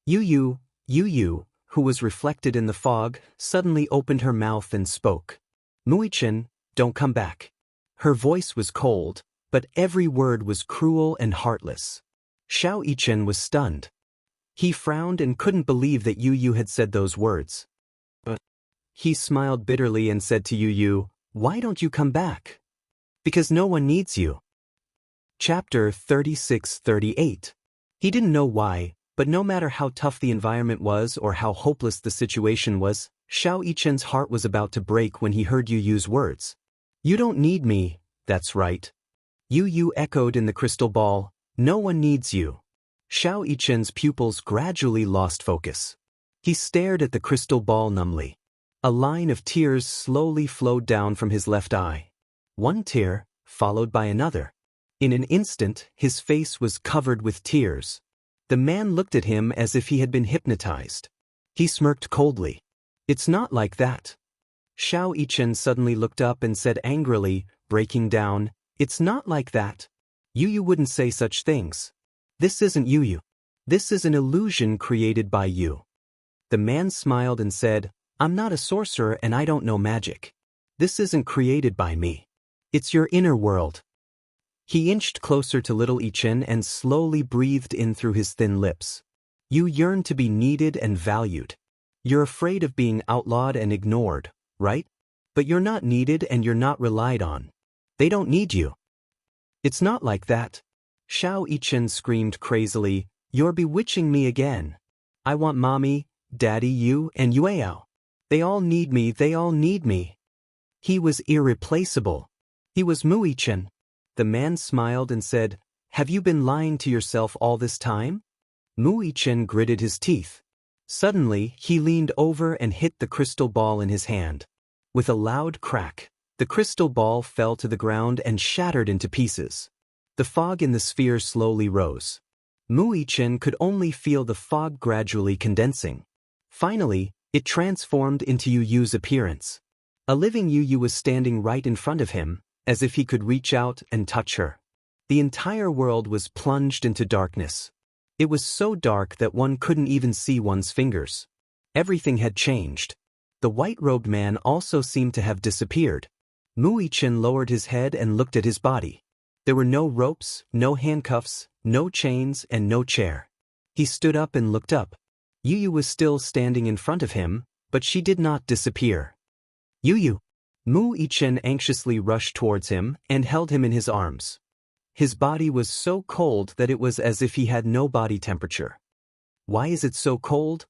A: Yu, who was reflected in the fog, suddenly opened her mouth and spoke. "Muichin, don't come back." Her voice was cold, but every word was cruel and heartless. Xiao Yichen was stunned. He frowned and couldn't believe that Yu had said those words. But he smiled bitterly and said to Yu, "Why don't you come back?" "Because no one needs you." Chapter 36-38. He didn't know why, but no matter how tough the environment was or how hopeless the situation was, Xiao Yichen's heart was about to break when he heard Yu's words. "You don't need me, that's right." Yu echoed in the crystal ball, "No one needs you." Xiao Yichen's pupils gradually lost focus. He stared at the crystal ball numbly. A line of tears slowly flowed down from his left eye. One tear, followed by another. In an instant, his face was covered with tears. The man looked at him as if he had been hypnotized. He smirked coldly. "It's not like that." Xiao Yichen suddenly looked up and said angrily, breaking down, "It's not like that. Yu wouldn't say such things. This isn't Yu. This is an illusion created by you." The man smiled and said, "I'm not a sorcerer and I don't know magic. This isn't created by me. It's your inner world." He inched closer to little Yichen and slowly breathed in through his thin lips. "You yearn to be needed and valued. You're afraid of being outlawed and ignored, right? But you're not needed and you're not relied on. They don't need you." "It's not like that." Xiao Yichen screamed crazily, "You're bewitching me again. I want Mommy, Daddy, you, and Yueyao. They all need me, they all need me." He was irreplaceable. He was Muichin. The man smiled and said, "Have you been lying to yourself all this time?" Muichin gritted his teeth. Suddenly, he leaned over and hit the crystal ball in his hand. With a loud crack, the crystal ball fell to the ground and shattered into pieces. The fog in the sphere slowly rose. Muichin could only feel the fog gradually condensing. Finally, it transformed into Yu's appearance. A living Yu was standing right in front of him, as if he could reach out and touch her. The entire world was plunged into darkness. It was so dark that one couldn't even see one's fingers. Everything had changed. The white-robed man also seemed to have disappeared. Muichin lowered his head and looked at his body. There were no ropes, no handcuffs, no chains, and no chair. He stood up and looked up. Yu was still standing in front of him, but she did not disappear. "Yu." Muichin anxiously rushed towards him and held him in his arms. His body was so cold that it was as if he had no body temperature. "Why is it so cold?"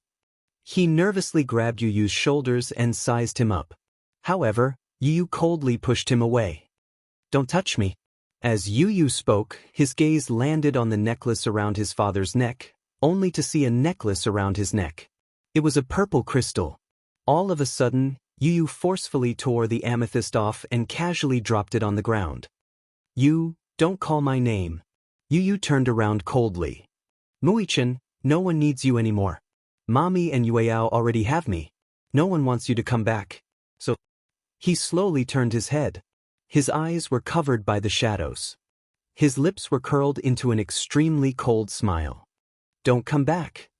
A: He nervously grabbed Yu's shoulders and sized him up. However, Yu coldly pushed him away. "Don't touch me." As Yu spoke, his gaze landed on the necklace around his father's neck, only to see a necklace around his neck. It was a purple crystal. All of a sudden, Yu forcefully tore the amethyst off and casually dropped it on the ground. "You, don't call my name. Yu turned around coldly. Muichin, no one needs you anymore. Mommy and Yueyao already have me. No one wants you to come back. So, he slowly turned his head. His eyes were covered by the shadows. His lips were curled into an extremely cold smile. Don't come back.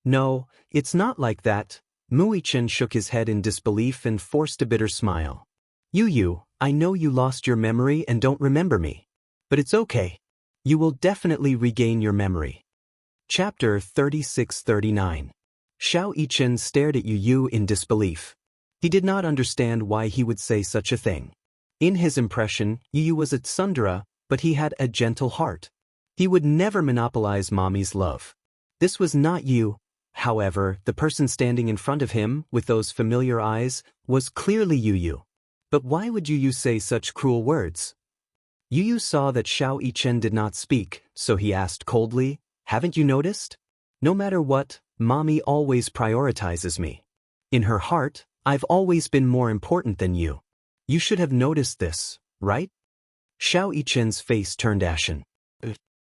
A: No, it's not like that. Muichin shook his head in disbelief and forced a bitter smile. Yu, I know you lost your memory and don't remember me. But it's okay. You will definitely regain your memory. Chapter 36-39. Xiao Yichen stared at Yu in disbelief. He did not understand why he would say such a thing. In his impression, Yu was a tsundere, but he had a gentle heart. He would never monopolize Mommy's love. This was not Yu. However, the person standing in front of him, with those familiar eyes, was clearly Yu. But why would Yu say such cruel words? Yu saw that Xiao Yichen did not speak, so he asked coldly, haven't you noticed? No matter what, Mommy always prioritizes me. In her heart, I've always been more important than you. You should have noticed this, right? Xiao Yichen's face turned ashen.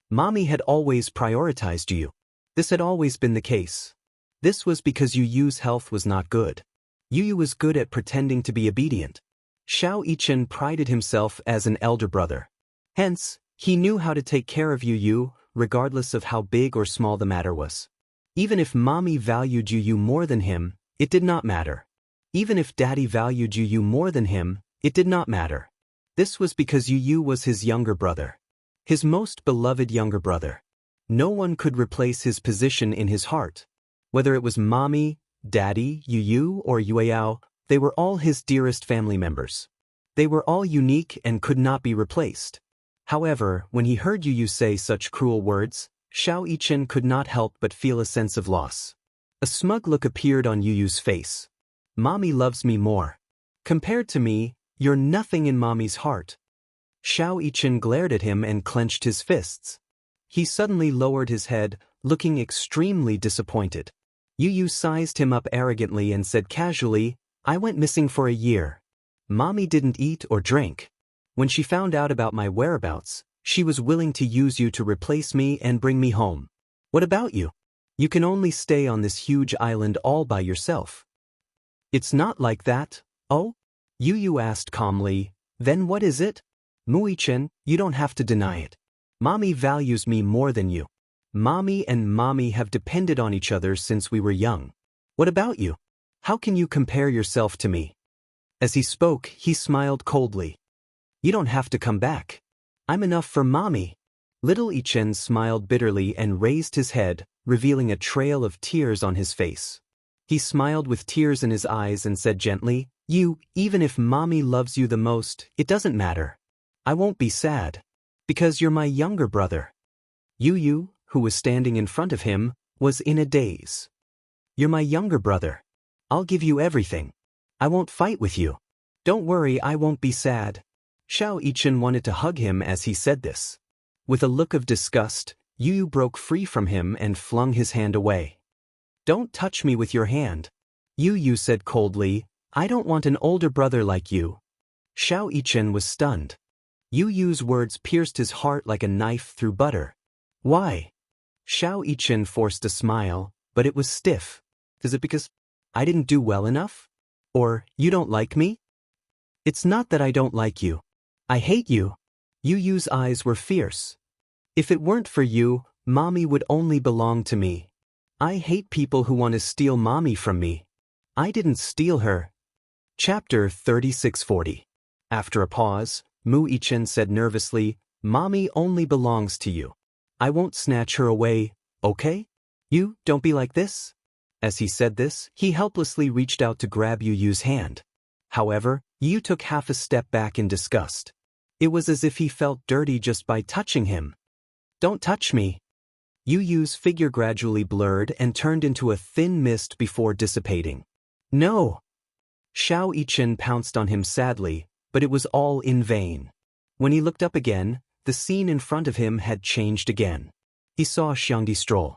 A: Mommy had always prioritized you. This had always been the case. This was because Yu's health was not good. Yu was good at pretending to be obedient. Xiao Yichen prided himself as an elder brother. Hence, he knew how to take care of Yu, regardless of how big or small the matter was. Even if Mommy valued Yu more than him, it did not matter. Even if Daddy valued Yu more than him, it did not matter. This was because Yu was his younger brother. His most beloved younger brother. No one could replace his position in his heart. Whether it was Mommy, Daddy, Yu, or Yueyao, they were all his dearest family members. They were all unique and could not be replaced. However, when he heard Yu say such cruel words, Xiao Yichen could not help but feel a sense of loss. A smug look appeared on Yu's face. Mommy loves me more. Compared to me, you're nothing in Mommy's heart. Xiao Yichen glared at him and clenched his fists. He suddenly lowered his head, looking extremely disappointed. Yu sized him up arrogantly and said casually, I went missing for a year. Mommy didn't eat or drink. When she found out about my whereabouts, she was willing to use you to replace me and bring me home. What about you? You can only stay on this huge island all by yourself. It's not like that, oh? Yu asked calmly, then what is it? Muichin, you don't have to deny it. Mommy values me more than you. Mommy and Mommy have depended on each other since we were young. What about you? How can you compare yourself to me? As he spoke, he smiled coldly. You don't have to come back. I'm enough for Mommy. Little Yichen smiled bitterly and raised his head, revealing a trail of tears on his face. He smiled with tears in his eyes and said gently, even if Mommy loves you the most, it doesn't matter. I won't be sad. Because you're my younger brother. Yu, who was standing in front of him, was in a daze. You're my younger brother. I'll give you everything. I won't fight with you. Don't worry, I won't be sad. Xiao Yichen wanted to hug him as he said this. With a look of disgust, Yu broke free from him and flung his hand away. Don't touch me with your hand. Yu said coldly, I don't want an older brother like you. Xiao Yichen was stunned. Yu's words pierced his heart like a knife through butter. Why? Xiao Yichen forced a smile, but it was stiff. Is it because I didn't do well enough? Or, you don't like me? It's not that I don't like you. I hate you. Yu's eyes were fierce. If it weren't for you, Mommy would only belong to me. I hate people who want to steal Mommy from me. I didn't steal her. Chapter 36-40. After a pause, Muichin said nervously, Mommy only belongs to you. I won't snatch her away, okay? You, don't be like this. As he said this, he helplessly reached out to grab Yu's hand. However, Yu took half a step back in disgust. It was as if he felt dirty just by touching him. Don't touch me. Yu's figure gradually blurred and turned into a thin mist before dissipating. No. Xiao Yichen pounced on him sadly, but it was all in vain. When he looked up again, the scene in front of him had changed again. He saw Xiangdi stroll.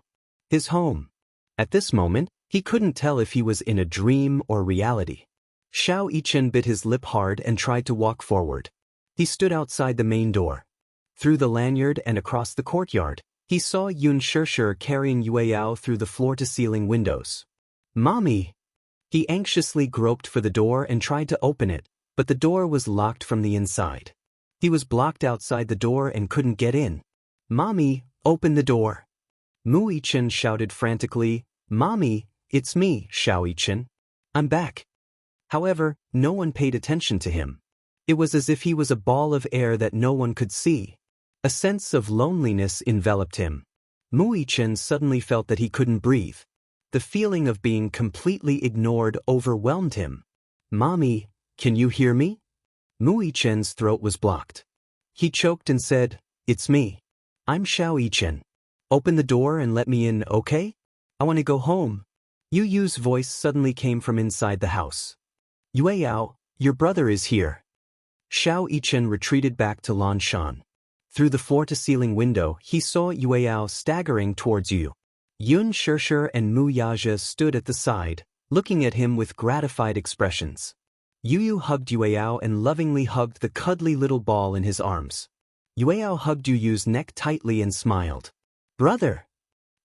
A: His home. At this moment, he couldn't tell if he was in a dream or reality. Xiao Yichen bit his lip hard and tried to walk forward. He stood outside the main door. Through the lanyard and across the courtyard, he saw Yun Shirshir carrying Yueyao through the floor-to-ceiling windows. "Mommy!" He anxiously groped for the door and tried to open it, but the door was locked from the inside. He was blocked outside the door and couldn't get in. "Mommy, open the door!" Mu Yichen shouted frantically, "Mommy, it's me, Xiao Yichen. I'm back." However, no one paid attention to him. It was as if he was a ball of air that no one could see. A sense of loneliness enveloped him. Mu Yichen suddenly felt that he couldn't breathe. The feeling of being completely ignored overwhelmed him. "Mommy, can you hear me?" Mu Yichen's throat was blocked. He choked and said, "It's me. I'm Xiao Yichen. Open the door and let me in, okay? I want to go home." Yu Yu's voice suddenly came from inside the house. "Yueyao, your brother is here." Xiao Yichen retreated back to Lan Shan. Through the floor-to-ceiling window, he saw Yueyao staggering towards Yu. Yun Shirshir and Mu Yaja stood at the side, looking at him with gratified expressions. Yu hugged Yueyao and lovingly hugged the cuddly little ball in his arms. Yueyao hugged Yu's neck tightly and smiled. "Brother!"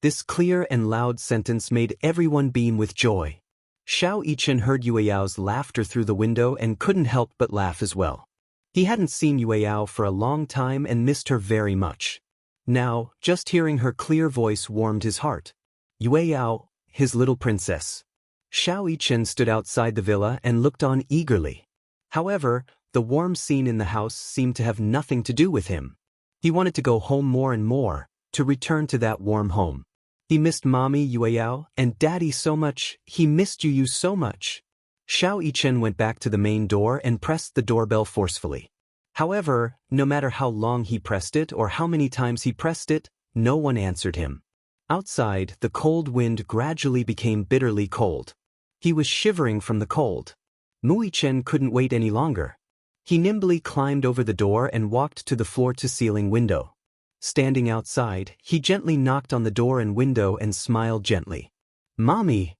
A: This clear and loud sentence made everyone beam with joy. Xiao Yichen heard Yueyao's laughter through the window and couldn't help but laugh as well. He hadn't seen Yueyao for a long time and missed her very much. Now, just hearing her clear voice warmed his heart. Yueyao, his little princess. Xiao Yichen stood outside the villa and looked on eagerly. However, the warm scene in the house seemed to have nothing to do with him. He wanted to go home more and more, to return to that warm home. He missed Mommy Yueyao and Daddy so much, he missed Yu so much. Xiao Yichen went back to the main door and pressed the doorbell forcefully. However, no matter how long he pressed it or how many times he pressed it, no one answered him. Outside, the cold wind gradually became bitterly cold. He was shivering from the cold. Mu Yichen couldn't wait any longer. He nimbly climbed over the door and walked to the floor-to-ceiling window. Standing outside, he gently knocked on the door and window and smiled gently. "Mommy!"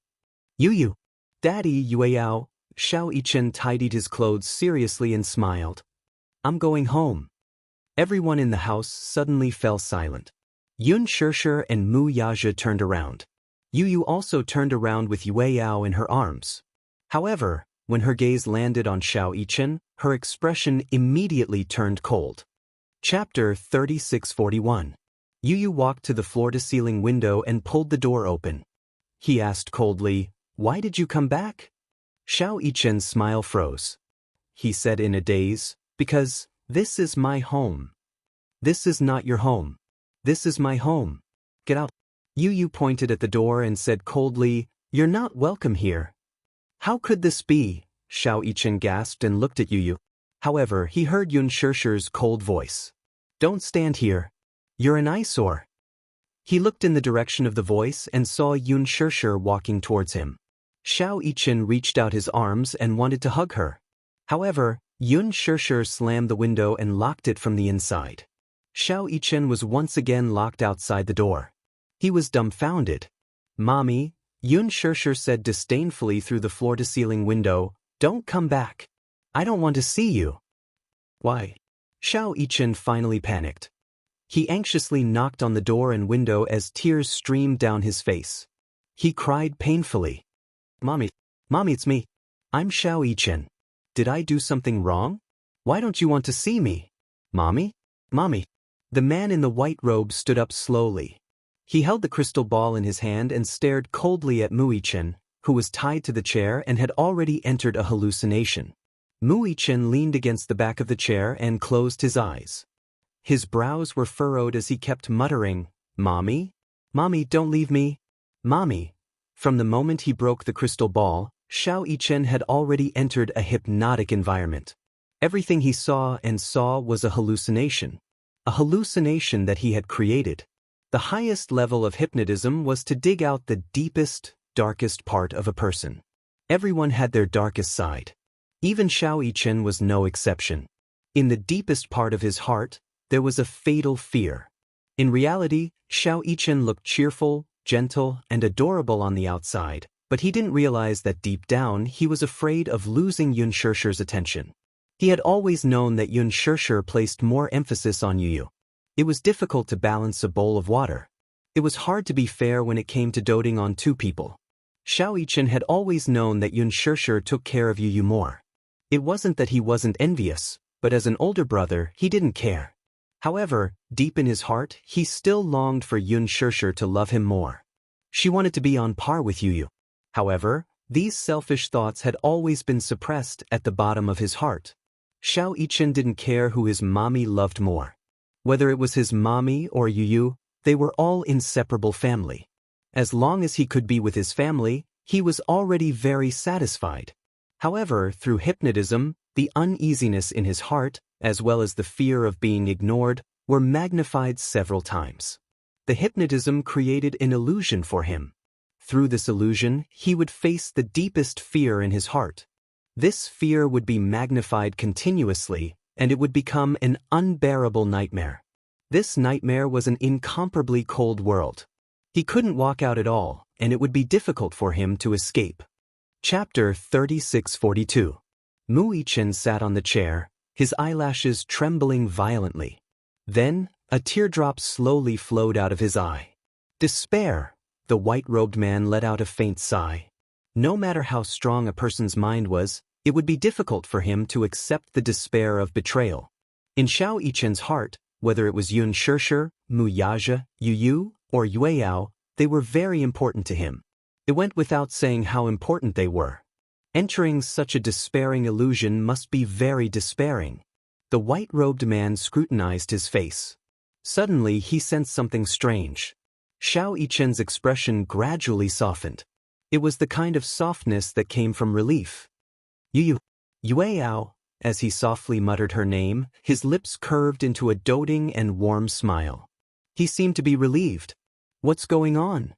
A: "Yu! Daddy, Yueyao." Xiao Yichen tidied his clothes seriously and smiled. "I'm going home." Everyone in the house suddenly fell silent. Yun Shirshir and Mu Yaja turned around. Yu also turned around with Yueyao in her arms. However, when her gaze landed on Xiao Yichen, her expression immediately turned cold. Chapter 3641. Yu walked to the floor-to-ceiling window and pulled the door open. He asked coldly, "Why did you come back?" Xiao Yichen's smile froze. He said in a daze, "Because this is my home." "This is not your home. This is my home. Get out." Yu pointed at the door and said coldly, "You're not welcome here." "How could this be?" Xiao Yichen gasped and looked at Yu. However, he heard Yun Shirshir's cold voice. "Don't stand here. You're an eyesore." He looked in the direction of the voice and saw Yun Shirshir walking towards him. Xiao Yichen reached out his arms and wanted to hug her. However, Yun Shirshir slammed the window and locked it from the inside. Xiao Yichen was once again locked outside the door. He was dumbfounded. "Mommy," Yun Shirshir said disdainfully through the floor-to-ceiling window, "don't come back. I don't want to see you." "Why?" Xiao Yichen finally panicked. He anxiously knocked on the door and window as tears streamed down his face. He cried painfully. Mommy, it's me. I'm Xiao Yichen. Did I do something wrong? Why don't you want to see me?" Mommy? The man in the white robe stood up slowly. He held the crystal ball in his hand and stared coldly at Mu Yichen, who was tied to the chair and had already entered a hallucination. Mu Yichen leaned against the back of the chair and closed his eyes. His brows were furrowed as he kept muttering, "Mommy? Don't leave me. Mommy." From the moment he broke the crystal ball, Xiao Yichen had already entered a hypnotic environment. Everything he saw was a hallucination that he had created. The highest level of hypnotism was to dig out the deepest, darkest part of a person. Everyone had their darkest side. Even Xiao Yichen was no exception. In the deepest part of his heart, there was a fatal fear. In reality, Xiao Yichen looked cheerful, gentle, and adorable on the outside, but he didn't realize that deep down he was afraid of losing Yun Shirshir's attention. He had always known that Yun Shirshir placed more emphasis on Yu. It was difficult to balance a bowl of water. It was hard to be fair when it came to doting on two people. Xiao Yichen had always known that Yun Shishir took care of Yu more. It wasn't that he wasn't envious, but as an older brother, he didn't care. However, deep in his heart, he still longed for Yun Shishir to love him more. She wanted to be on par with Yu. However, these selfish thoughts had always been suppressed at the bottom of his heart. Xiao Yichen didn't care who his mommy loved more. Whether it was his mommy or Yu, they were all inseparable family. As long as he could be with his family, he was already very satisfied. However, through hypnotism, the uneasiness in his heart, as well as the fear of being ignored, were magnified several times. The hypnotism created an illusion for him. Through this illusion, he would face the deepest fear in his heart. This fear would be magnified continuously, and it would become an unbearable nightmare. This nightmare was an incomparably cold world. He couldn't walk out at all, and it would be difficult for him to escape. Chapter 3642. Mu Yichen sat on the chair, his eyelashes trembling violently. Then, a teardrop slowly flowed out of his eye. Despair! The white-robed man let out a faint sigh. No matter how strong a person's mind was, it would be difficult for him to accept the despair of betrayal. In Xiao Yichen's heart, whether it was Yun Shishir, Mu Yaja, Yu, or Yueyao, they were very important to him. It went without saying how important they were. Entering such a despairing illusion must be very despairing. The white-robed man scrutinized his face. Suddenly he sensed something strange. Xiao Yichen's expression gradually softened. It was the kind of softness that came from relief. Yueyao, as he softly muttered her name, his lips curved into a doting and warm smile. He seemed to be relieved. What's going on?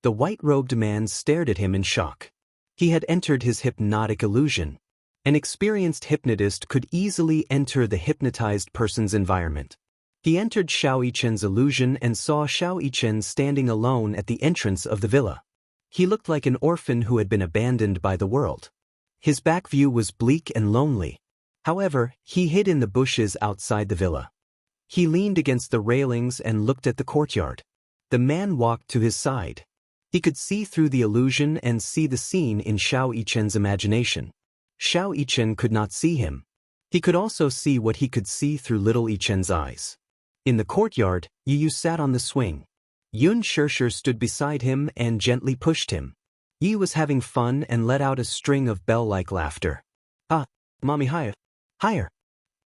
A: The white-robed man stared at him in shock. He had entered his hypnotic illusion. An experienced hypnotist could easily enter the hypnotized person's environment. He entered Xiao Yichen's illusion and saw Xiao Yichen standing alone at the entrance of the villa. He looked like an orphan who had been abandoned by the world. His back view was bleak and lonely. However, he hid in the bushes outside the villa. He leaned against the railings and looked at the courtyard. The man walked to his side. He could see through the illusion and see the scene in Xiao Yichen's imagination. Xiao Yichen could not see him. He could also see what he could see through little Yichen's eyes. In the courtyard, Yu sat on the swing. Yun Shishir stood beside him and gently pushed him. Yu was having fun and let out a string of bell-like laughter. Ah, mommy, higher. Higher.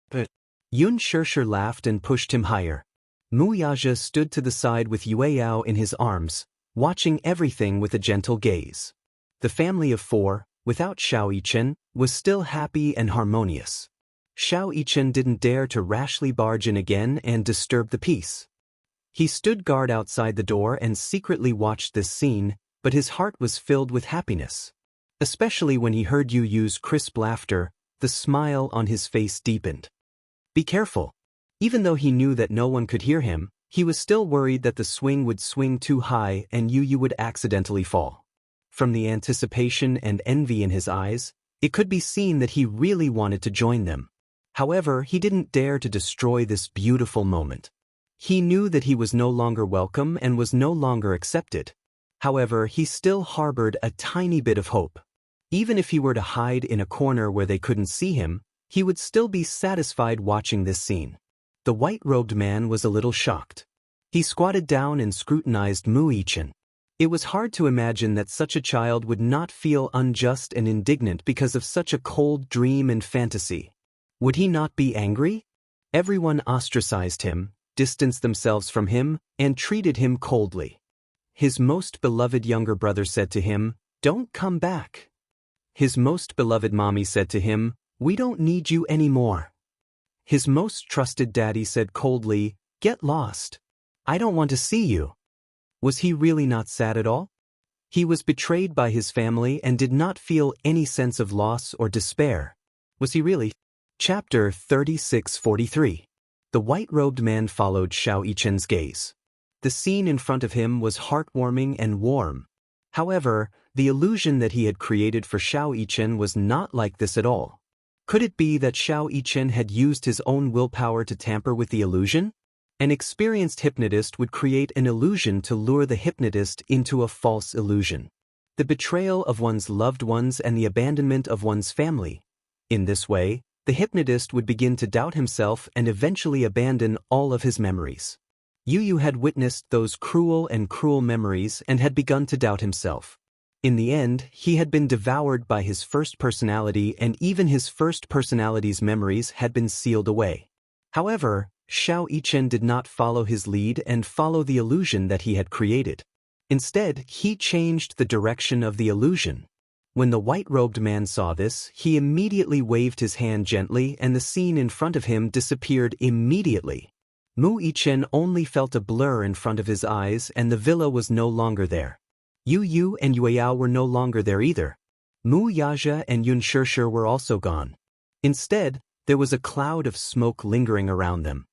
A: But Yun Shishir laughed and pushed him higher. Mu Yaja stood to the side with Yueyao in his arms, watching everything with a gentle gaze. The family of four, without Xiao Yichen, was still happy and harmonious. Xiao Yichen didn't dare to rashly barge in again and disturb the peace. He stood guard outside the door and secretly watched this scene, but his heart was filled with happiness. Especially when he heard Yu's crisp laughter, the smile on his face deepened. Be careful. Even though he knew that no one could hear him, he was still worried that the swing would swing too high and Yu would accidentally fall. From the anticipation and envy in his eyes, it could be seen that he really wanted to join them. However, he didn't dare to destroy this beautiful moment. He knew that he was no longer welcome and was no longer accepted. However, he still harbored a tiny bit of hope. Even if he were to hide in a corner where they couldn't see him, he would still be satisfied watching this scene. The white-robed man was a little shocked. He squatted down and scrutinized Mu Yichen. It was hard to imagine that such a child would not feel unjust and indignant because of such a cold dream and fantasy. Would he not be angry? Everyone ostracized him, distanced themselves from him, and treated him coldly. His most beloved younger brother said to him, "Don't come back." His most beloved mommy said to him, "We don't need you anymore." His most trusted daddy said coldly, "Get lost. I don't want to see you." Was he really not sad at all? He was betrayed by his family and did not feel any sense of loss or despair. Was he really? Chapter 3643. The white-robed man followed Xiao Yichen's gaze. The scene in front of him was heartwarming and warm. However, the illusion that he had created for Xiao Yichen was not like this at all. Could it be that Xiao Yichen had used his own willpower to tamper with the illusion? An experienced hypnotist would create an illusion to lure the hypnotist into a false illusion. The betrayal of one's loved ones and the abandonment of one's family. In this way, the hypnotist would begin to doubt himself and eventually abandon all of his memories. Yu had witnessed those cruel memories and had begun to doubt himself. In the end, he had been devoured by his first personality, and even his first personality's memories had been sealed away. However, Xiao Yichen did not follow his lead and follow the illusion that he had created. Instead, he changed the direction of the illusion. When the white-robed man saw this, he immediately waved his hand gently and the scene in front of him disappeared immediately. Mu Yichen only felt a blur in front of his eyes and the villa was no longer there. Yu and Yueyao were no longer there either. Mu Yaja and Yun Shishir were also gone. Instead, there was a cloud of smoke lingering around them.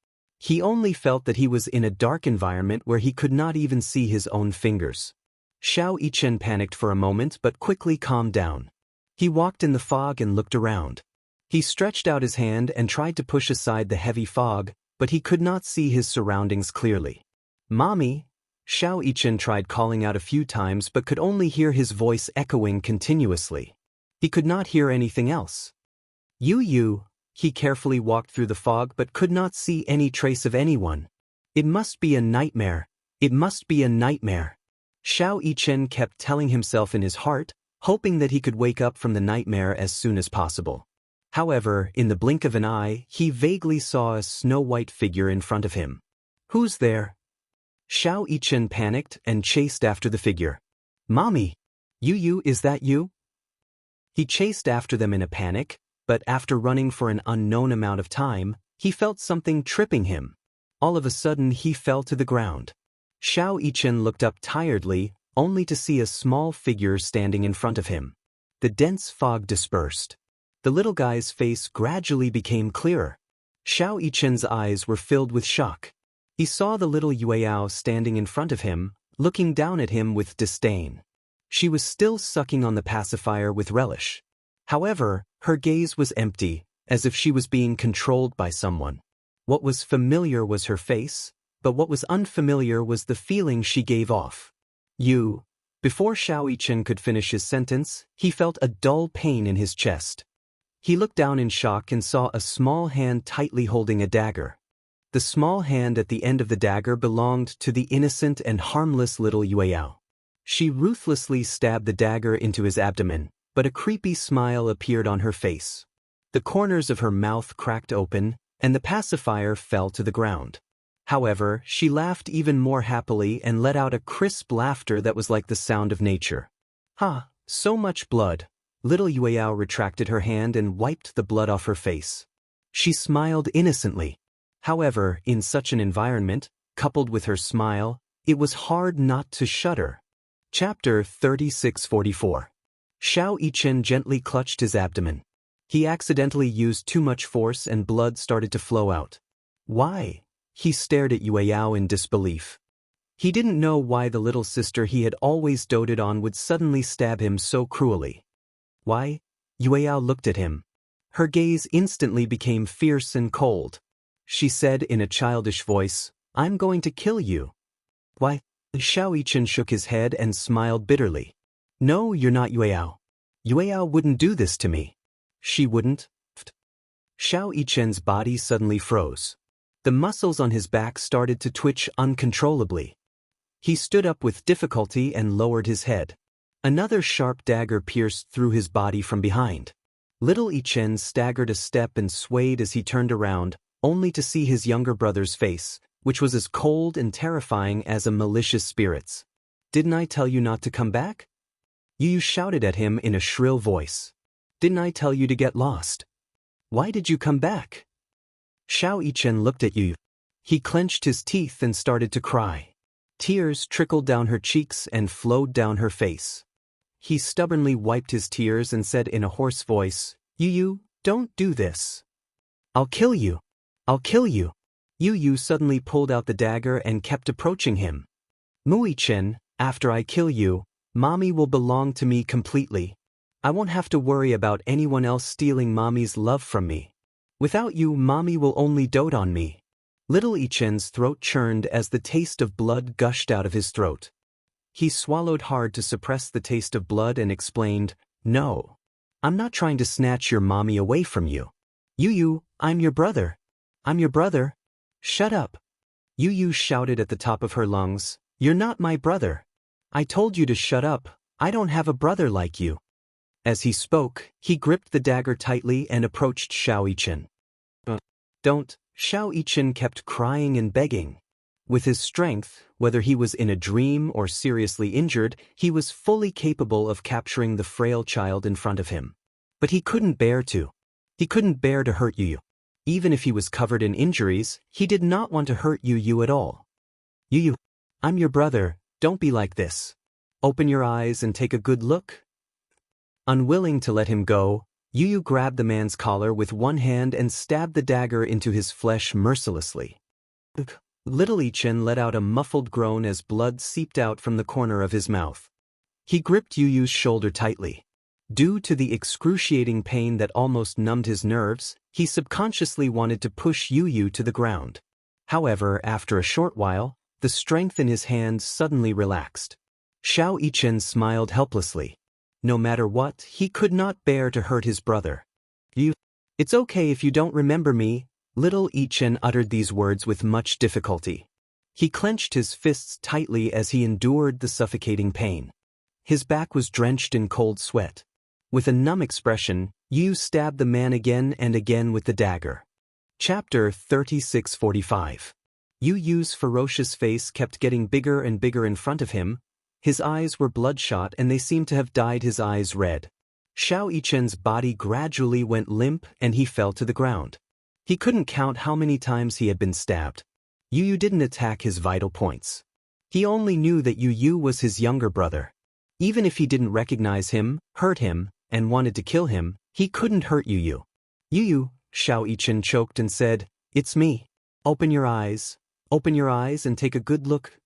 A: He only felt that he was in a dark environment where he could not even see his own fingers. Xiao Yichen panicked for a moment but quickly calmed down. He walked in the fog and looked around. He stretched out his hand and tried to push aside the heavy fog, but he could not see his surroundings clearly. "Mommy!" Xiao Yichen tried calling out a few times but could only hear his voice echoing continuously. He could not hear anything else. Yu. He carefully walked through the fog but could not see any trace of anyone. It must be a nightmare. It must be a nightmare. Xiao Yichen kept telling himself in his heart, hoping that he could wake up from the nightmare as soon as possible. However, in the blink of an eye, he vaguely saw a snow-white figure in front of him. "Who's there?" Xiao Yichen panicked and chased after the figure. "Mommy! Yu, is that you?" He chased after them in a panic, but after running for an unknown amount of time, he felt something tripping him. All of a sudden he fell to the ground. Xiao Yichen looked up tiredly, only to see a small figure standing in front of him. The dense fog dispersed. The little guy's face gradually became clearer. Xiao Yichen's eyes were filled with shock. He saw the little Yueyao standing in front of him, looking down at him with disdain. She was still sucking on the pacifier with relish. However, her gaze was empty, as if she was being controlled by someone. What was familiar was her face, but what was unfamiliar was the feeling she gave off. Before Xiao Yichen could finish his sentence, he felt a dull pain in his chest. He looked down in shock and saw a small hand tightly holding a dagger. The small hand at the end of the dagger belonged to the innocent and harmless little Yueyao. She ruthlessly stabbed the dagger into his abdomen, but a creepy smile appeared on her face. The corners of her mouth cracked open, and the pacifier fell to the ground. However, she laughed even more happily and let out a crisp laughter that was like the sound of nature. "Ha, so much blood." Little Yueyao retracted her hand and wiped the blood off her face. She smiled innocently. However, in such an environment, coupled with her smile, it was hard not to shudder. Chapter 3644. Xiao Yichen gently clutched his abdomen. He accidentally used too much force and blood started to flow out. Why? He stared at Yueyao in disbelief. He didn't know why the little sister he had always doted on would suddenly stab him so cruelly. Why? Yueyao looked at him. Her gaze instantly became fierce and cold. She said in a childish voice, "I'm going to kill you." "Why?" Xiao Yichen shook his head and smiled bitterly. "No, you're not Yueyao. Yueyao wouldn't do this to me." "She wouldn't?" Xiao Yichen's body suddenly froze. The muscles on his back started to twitch uncontrollably. He stood up with difficulty and lowered his head. Another sharp dagger pierced through his body from behind. Little Yichen staggered a step and swayed as he turned around, only to see his younger brother's face, which was as cold and terrifying as a malicious spirit's. "Didn't I tell you not to come back?" Yu shouted at him in a shrill voice. "Didn't I tell you to get lost? Why did you come back?" Xiao Yichen looked at Yu. He clenched his teeth and started to cry. Tears trickled down her cheeks and flowed down her face. He stubbornly wiped his tears and said in a hoarse voice, Yu, don't do this. I'll kill you. I'll kill you." Yu suddenly pulled out the dagger and kept approaching him. "Mu Yichen, after I kill you, Mommy will belong to me completely. I won't have to worry about anyone else stealing Mommy's love from me. Without you, Mommy will only dote on me." Little Ichen's throat churned as the taste of blood gushed out of his throat. He swallowed hard to suppress the taste of blood and explained, "No. I'm not trying to snatch your mommy away from you. Yu, I'm your brother. I'm your brother." "Shut up." Yu shouted at the top of her lungs, "You're not my brother. I told you to shut up. I don't have a brother like you." As he spoke, he gripped the dagger tightly and approached Xiao Yichen. "Don't." Xiao Yichen kept crying and begging. With his strength, whether he was in a dream or seriously injured, he was fully capable of capturing the frail child in front of him. But he couldn't bear to. He couldn't bear to hurt Yu. Even if he was covered in injuries, he did not want to hurt Yu at all. "Yu, I'm your brother, don't be like this. Open your eyes and take a good look." Unwilling to let him go, Yu grabbed the man's collar with one hand and stabbed the dagger into his flesh mercilessly. Little Ichen let out a muffled groan as blood seeped out from the corner of his mouth. He gripped Yu's shoulder tightly. Due to the excruciating pain that almost numbed his nerves, he subconsciously wanted to push Yu to the ground. However, after a short while, the strength in his hands suddenly relaxed. Xiao Yichen smiled helplessly. No matter what, he could not bear to hurt his brother. "It's okay if you don't remember me." Little Yichen uttered these words with much difficulty. He clenched his fists tightly as he endured the suffocating pain. His back was drenched in cold sweat. With a numb expression, Yu stabbed the man again and again with the dagger. Chapter 3645. Yu's ferocious face kept getting bigger and bigger in front of him. His eyes were bloodshot and they seemed to have dyed his eyes red. Xiao Yichen's body gradually went limp and he fell to the ground. He couldn't count how many times he had been stabbed. Yu didn't attack his vital points. He only knew that Yu was his younger brother. Even if he didn't recognize him, hurt him, and wanted to kill him, he couldn't hurt Yu. "Yu," Xiao Yichen choked and said, "It's me. Open your eyes. Open your eyes and take a good look."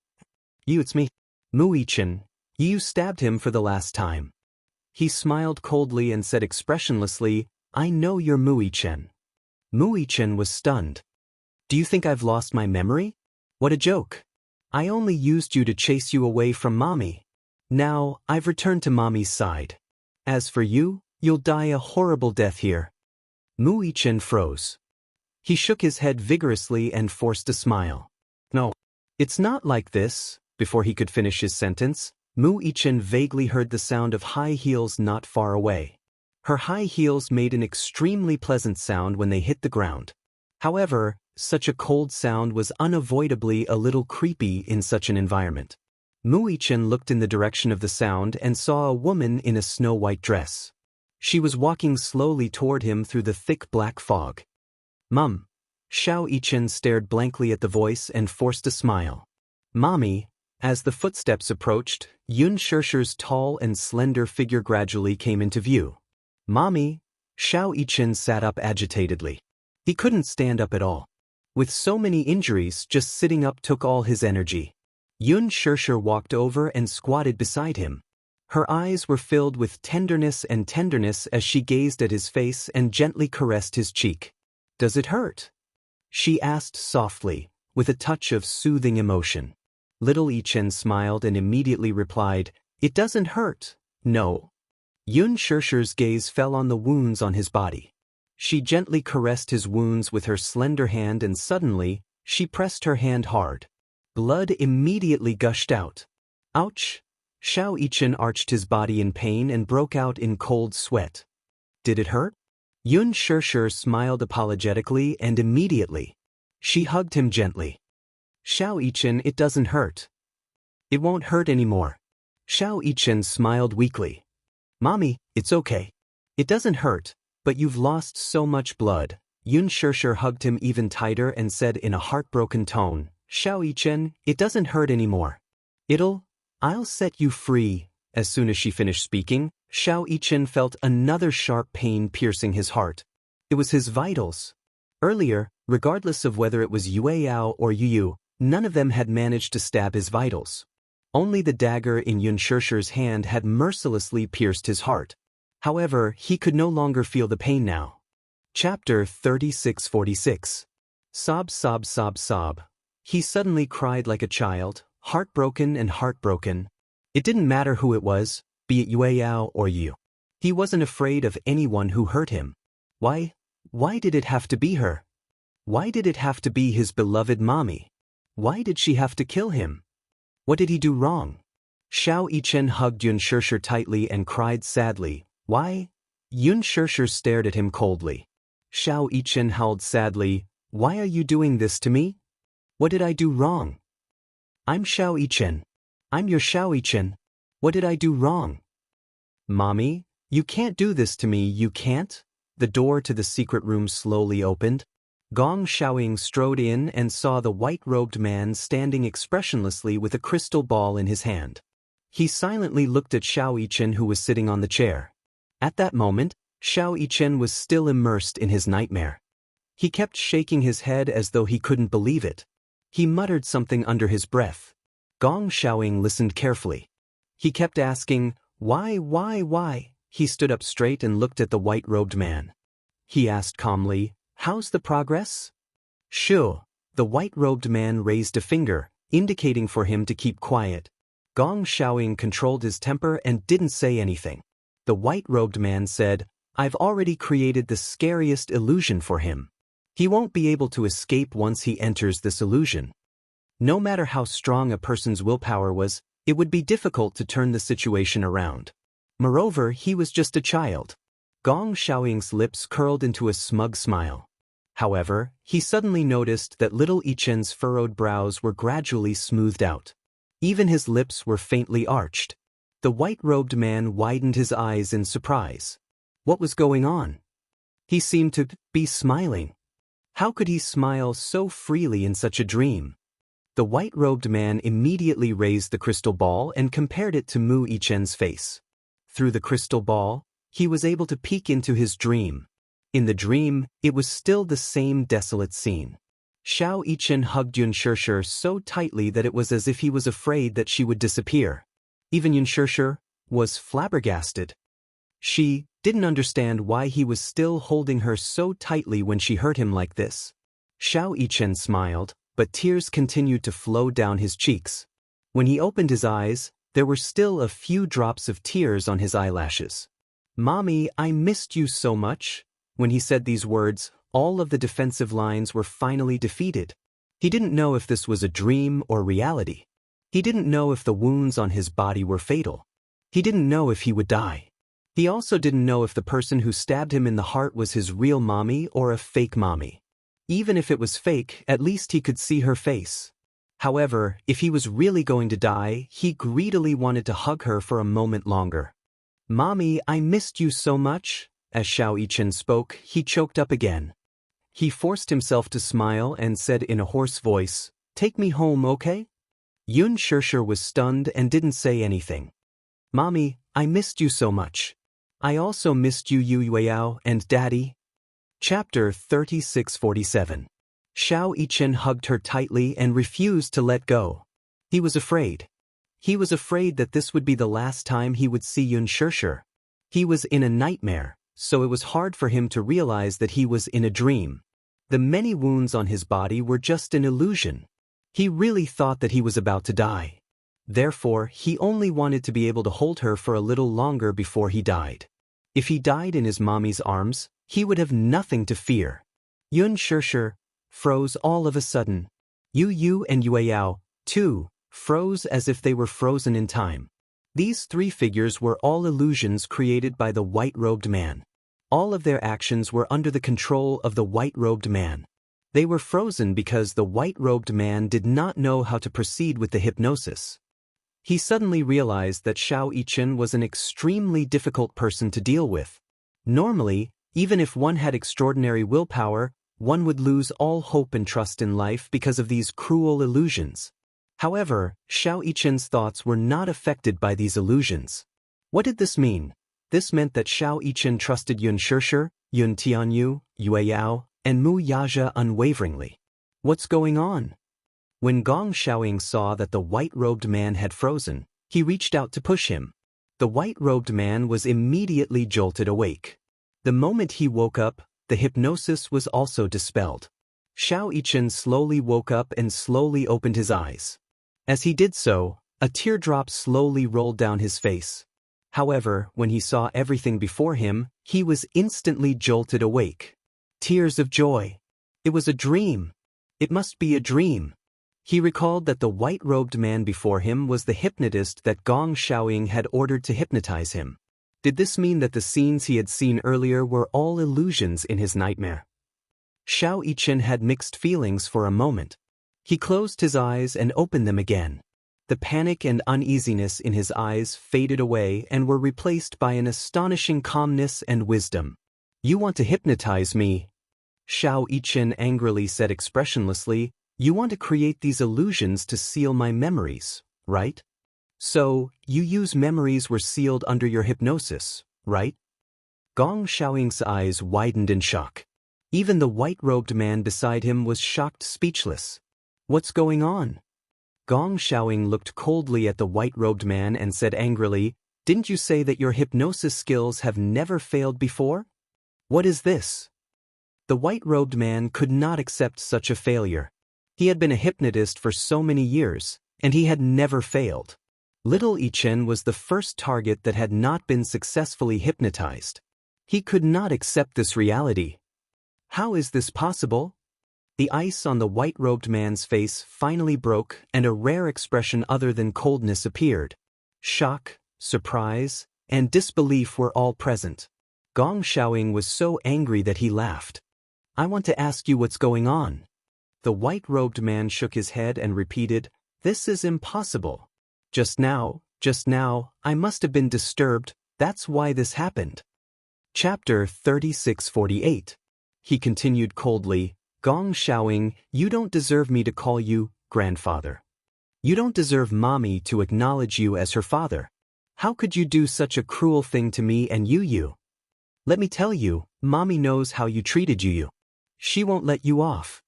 A: "Yu, it's me." "Mu Yichen." Yu stabbed him for the last time. He smiled coldly and said expressionlessly, "I know you're Mu Yichen." Mu Yichen was stunned. "Do you think I've lost my memory? What a joke. I only used you to chase you away from Mommy. Now, I've returned to Mommy's side. As for you, you'll die a horrible death here." Mu Yichen froze. He shook his head vigorously and forced a smile. "No, it's not like this." Before he could finish his sentence, Mu Yichen vaguely heard the sound of high heels not far away. Her high heels made an extremely pleasant sound when they hit the ground. However, such a cold sound was unavoidably a little creepy in such an environment. Mu Yichen looked in the direction of the sound and saw a woman in a snow-white dress. She was walking slowly toward him through the thick black fog. "Mum." Xiao Yichen stared blankly at the voice and forced a smile. "Mommy." As the footsteps approached, Yun Shirshi's tall and slender figure gradually came into view. "Mommy." Xiao Yichen sat up agitatedly. He couldn't stand up at all. With so many injuries, just sitting up took all his energy. Yun Shirshir walked over and squatted beside him. Her eyes were filled with tenderness as she gazed at his face and gently caressed his cheek. "Does it hurt?" she asked softly, with a touch of soothing emotion. Little Yichen smiled and immediately replied, "It doesn't hurt, no." Yun Shirshir's gaze fell on the wounds on his body. She gently caressed his wounds with her slender hand and suddenly, she pressed her hand hard. Blood immediately gushed out. "Ouch!" Xiao Yichen arched his body in pain and broke out in cold sweat. "Did it hurt?" Yun Shirshir smiled apologetically and immediately, she hugged him gently. "Xiao Yichen, it doesn't hurt. It won't hurt anymore." Xiao Yichen smiled weakly. "Mommy, it's okay. It doesn't hurt, but you've lost so much blood." Yun Shirshir hugged him even tighter and said in a heartbroken tone, "Xiao Yichen, it doesn't hurt anymore. I'll set you free." As soon as she finished speaking, Xiao Yichen felt another sharp pain piercing his heart. It was his vitals. Earlier, regardless of whether it was Yueyao or Yu, none of them had managed to stab his vitals. Only the dagger in Yun Shirshir's hand had mercilessly pierced his heart. However, he could no longer feel the pain now. Chapter 3646. Sob, sob, sob, sob. He suddenly cried like a child, heartbroken and heartbroken. It didn't matter who it was, be it Yue Yao or you. He wasn't afraid of anyone who hurt him. Why did it have to be her? Why did it have to be his beloved mommy? Why did she have to kill him? What did he do wrong? Xiao Yichen hugged Yun Shirshir tightly and cried sadly. Why? Yun Shirshir stared at him coldly. Xiao Yichen howled sadly. Why are you doing this to me? What did I do wrong? I'm Xiao Yichen. I'm your Xiao Yichen. What did I do wrong? Mommy, you can't do this to me, you can't? The door to the secret room slowly opened. Gong Xiaoying strode in and saw the white-robed man standing expressionlessly with a crystal ball in his hand. He silently looked at Xiao Yichen, who was sitting on the chair. At that moment, Xiao Yichen was still immersed in his nightmare. He kept shaking his head as though he couldn't believe it. He muttered something under his breath. Gong Xiaoying listened carefully. He kept asking, why? He stood up straight and looked at the white-robed man. He asked calmly, how's the progress? Sure. The white-robed man raised a finger, indicating for him to keep quiet. Gong Xiaoying controlled his temper and didn't say anything. The white-robed man said, I've already created the scariest illusion for him. He won't be able to escape once he enters this illusion. No matter how strong a person's willpower was, it would be difficult to turn the situation around. Moreover, he was just a child. Gong Xiaoying's lips curled into a smug smile. However, he suddenly noticed that little Yichen's furrowed brows were gradually smoothed out. Even his lips were faintly arched. The white-robed man widened his eyes in surprise. What was going on? He seemed to be smiling. How could he smile so freely in such a dream? The white-robed man immediately raised the crystal ball and compared it to Mu Yichen's face. Through the crystal ball, he was able to peek into his dream. In the dream, it was still the same desolate scene. Xiao Yichen hugged Yun Shirshir so tightly that it was as if he was afraid that she would disappear. Even Yun Shirshir was flabbergasted. She didn't understand why he was still holding her so tightly when she hurt him like this. Xiao Yichen smiled, but tears continued to flow down his cheeks. When he opened his eyes, there were still a few drops of tears on his eyelashes. Mommy, I missed you so much. When he said these words, all of the defensive lines were finally defeated. He didn't know if this was a dream or reality. He didn't know if the wounds on his body were fatal. He didn't know if he would die. He also didn't know if the person who stabbed him in the heart was his real mommy or a fake mommy. Even if it was fake, at least he could see her face. However, if he was really going to die, he greedily wanted to hug her for a moment longer. Mommy, I missed you so much. As Xiao Yichen spoke, he choked up again. He forced himself to smile and said in a hoarse voice, Take me home, okay? Yun Shirshir was stunned and didn't say anything. Mommy, I missed you so much. I also missed you, Yue Yao and Daddy. Chapter 3647. Xiao Yichen hugged her tightly and refused to let go. He was afraid. He was afraid that this would be the last time he would see Yun Shirshir. He was in a nightmare, so it was hard for him to realize that he was in a dream. The many wounds on his body were just an illusion. He really thought that he was about to die. Therefore, he only wanted to be able to hold her for a little longer before he died. If he died in his mommy's arms, he would have nothing to fear. Yun Shirshir froze all of a sudden. Yu and Yue Yao, too, froze as if they were frozen in time. These three figures were all illusions created by the white-robed man. All of their actions were under the control of the white-robed man. They were frozen because the white-robed man did not know how to proceed with the hypnosis. He suddenly realized that Xiao Yichen was an extremely difficult person to deal with. Normally, even if one had extraordinary willpower, one would lose all hope and trust in life because of these cruel illusions. However, Xiao Yichen's thoughts were not affected by these illusions. What did this mean? This meant that Xiao Yichen trusted Yun Shirshir, Yun Tianyu, Yue Yao, and Mu Yaja unwaveringly. What's going on? When Gong Xiaoying saw that the white-robed man had frozen, he reached out to push him. The white-robed man was immediately jolted awake. The moment he woke up, the hypnosis was also dispelled. Xiao Yichen slowly woke up and slowly opened his eyes. As he did so, a teardrop slowly rolled down his face. However, when he saw everything before him, he was instantly jolted awake. Tears of joy. It was a dream. It must be a dream. He recalled that the white-robed man before him was the hypnotist that Gong Xiaoying had ordered to hypnotize him. Did this mean that the scenes he had seen earlier were all illusions in his nightmare? Xiao Yichen had mixed feelings for a moment. He closed his eyes and opened them again. The panic and uneasiness in his eyes faded away and were replaced by an astonishing calmness and wisdom. "You want to hypnotize me?" Xiao Yichen angrily said expressionlessly. "You want to create these illusions to seal my memories, right? So, you use memories were sealed under your hypnosis, right?" Gong Xiaoying's eyes widened in shock. Even the white-robed man beside him was shocked speechless. "What's going on?" Gong Xiaoying looked coldly at the white-robed man and said angrily, "Didn't you say that your hypnosis skills have never failed before? What is this?" The white-robed man could not accept such a failure. He had been a hypnotist for so many years, and he had never failed. Little Yichen was the first target that had not been successfully hypnotized. He could not accept this reality. How is this possible? The ice on the white-robed man's face finally broke and a rare expression other than coldness appeared. Shock, surprise, and disbelief were all present. Gong Xiaoying was so angry that he laughed. "I want to ask you what's going on." The white-robed man shook his head and repeated, "This is impossible. Just now, I must have been disturbed, that's why this happened." Chapter 3648. He continued coldly, "Gong Xiaoying, you don't deserve me to call you grandfather. You don't deserve Mommy to acknowledge you as her father. How could you do such a cruel thing to me and you? Let me tell you, Mommy knows how you treated you. She won't let you off."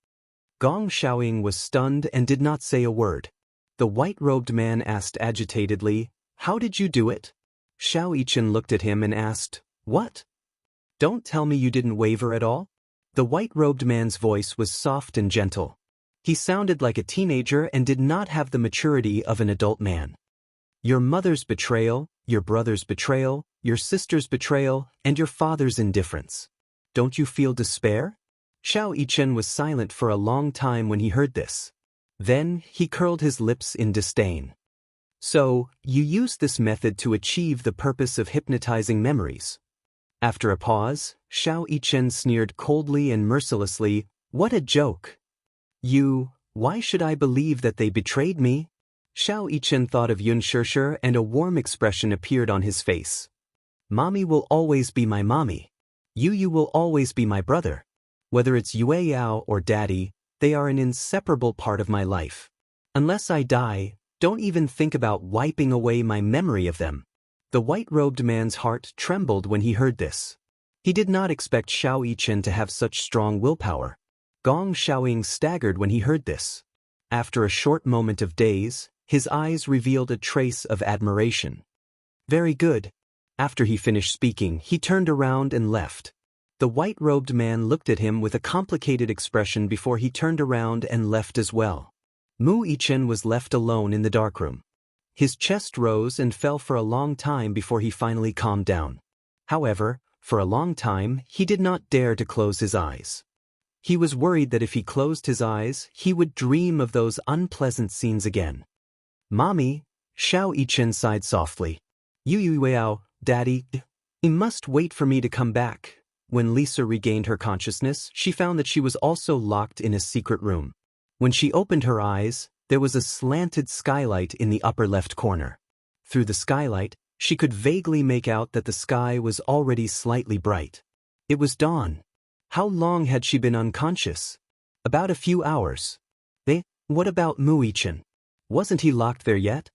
A: Gong Xiaoying was stunned and did not say a word. The white-robed man asked agitatedly, "How did you do it?" Xiao Yichen looked at him and asked, "What? Don't tell me you didn't waver at all?" The white-robed man's voice was soft and gentle. He sounded like a teenager and did not have the maturity of an adult man. "Your mother's betrayal, your brother's betrayal, your sister's betrayal, and your father's indifference. Don't you feel despair?" Xiao Yichen was silent for a long time when he heard this. Then, he curled his lips in disdain. "So, you used this method to achieve the purpose of hypnotizing memories." After a pause, Xiao Yichen sneered coldly and mercilessly, "What a joke! Why should I believe that they betrayed me?" Xiao Yichen thought of Yun Shishir and a warm expression appeared on his face. "Mommy will always be my mommy. You will always be my brother. Whether it's Yue Yao or Daddy, they are an inseparable part of my life. Unless I die, don't even think about wiping away my memory of them." The white-robed man's heart trembled when he heard this. He did not expect Xiao Yichen to have such strong willpower. Gong Xiaoying staggered when he heard this. After a short moment of daze, his eyes revealed a trace of admiration. "Very good." After he finished speaking, he turned around and left. The white-robed man looked at him with a complicated expression before he turned around and left as well. Mu Yichen was left alone in the darkroom. His chest rose and fell for a long time before he finally calmed down. However, for a long time, he did not dare to close his eyes. He was worried that if he closed his eyes, he would dream of those unpleasant scenes again. "Mommy," Xiao Yichen sighed softly. "Yuyao, Daddy, you must wait for me to come back." When Lisa regained her consciousness, she found that she was also locked in a secret room. When she opened her eyes, there was a slanted skylight in the upper left corner. Through the skylight, she could vaguely make out that the sky was already slightly bright. It was dawn. How long had she been unconscious? About a few hours. What about Mu Yichen? Wasn't he locked there yet?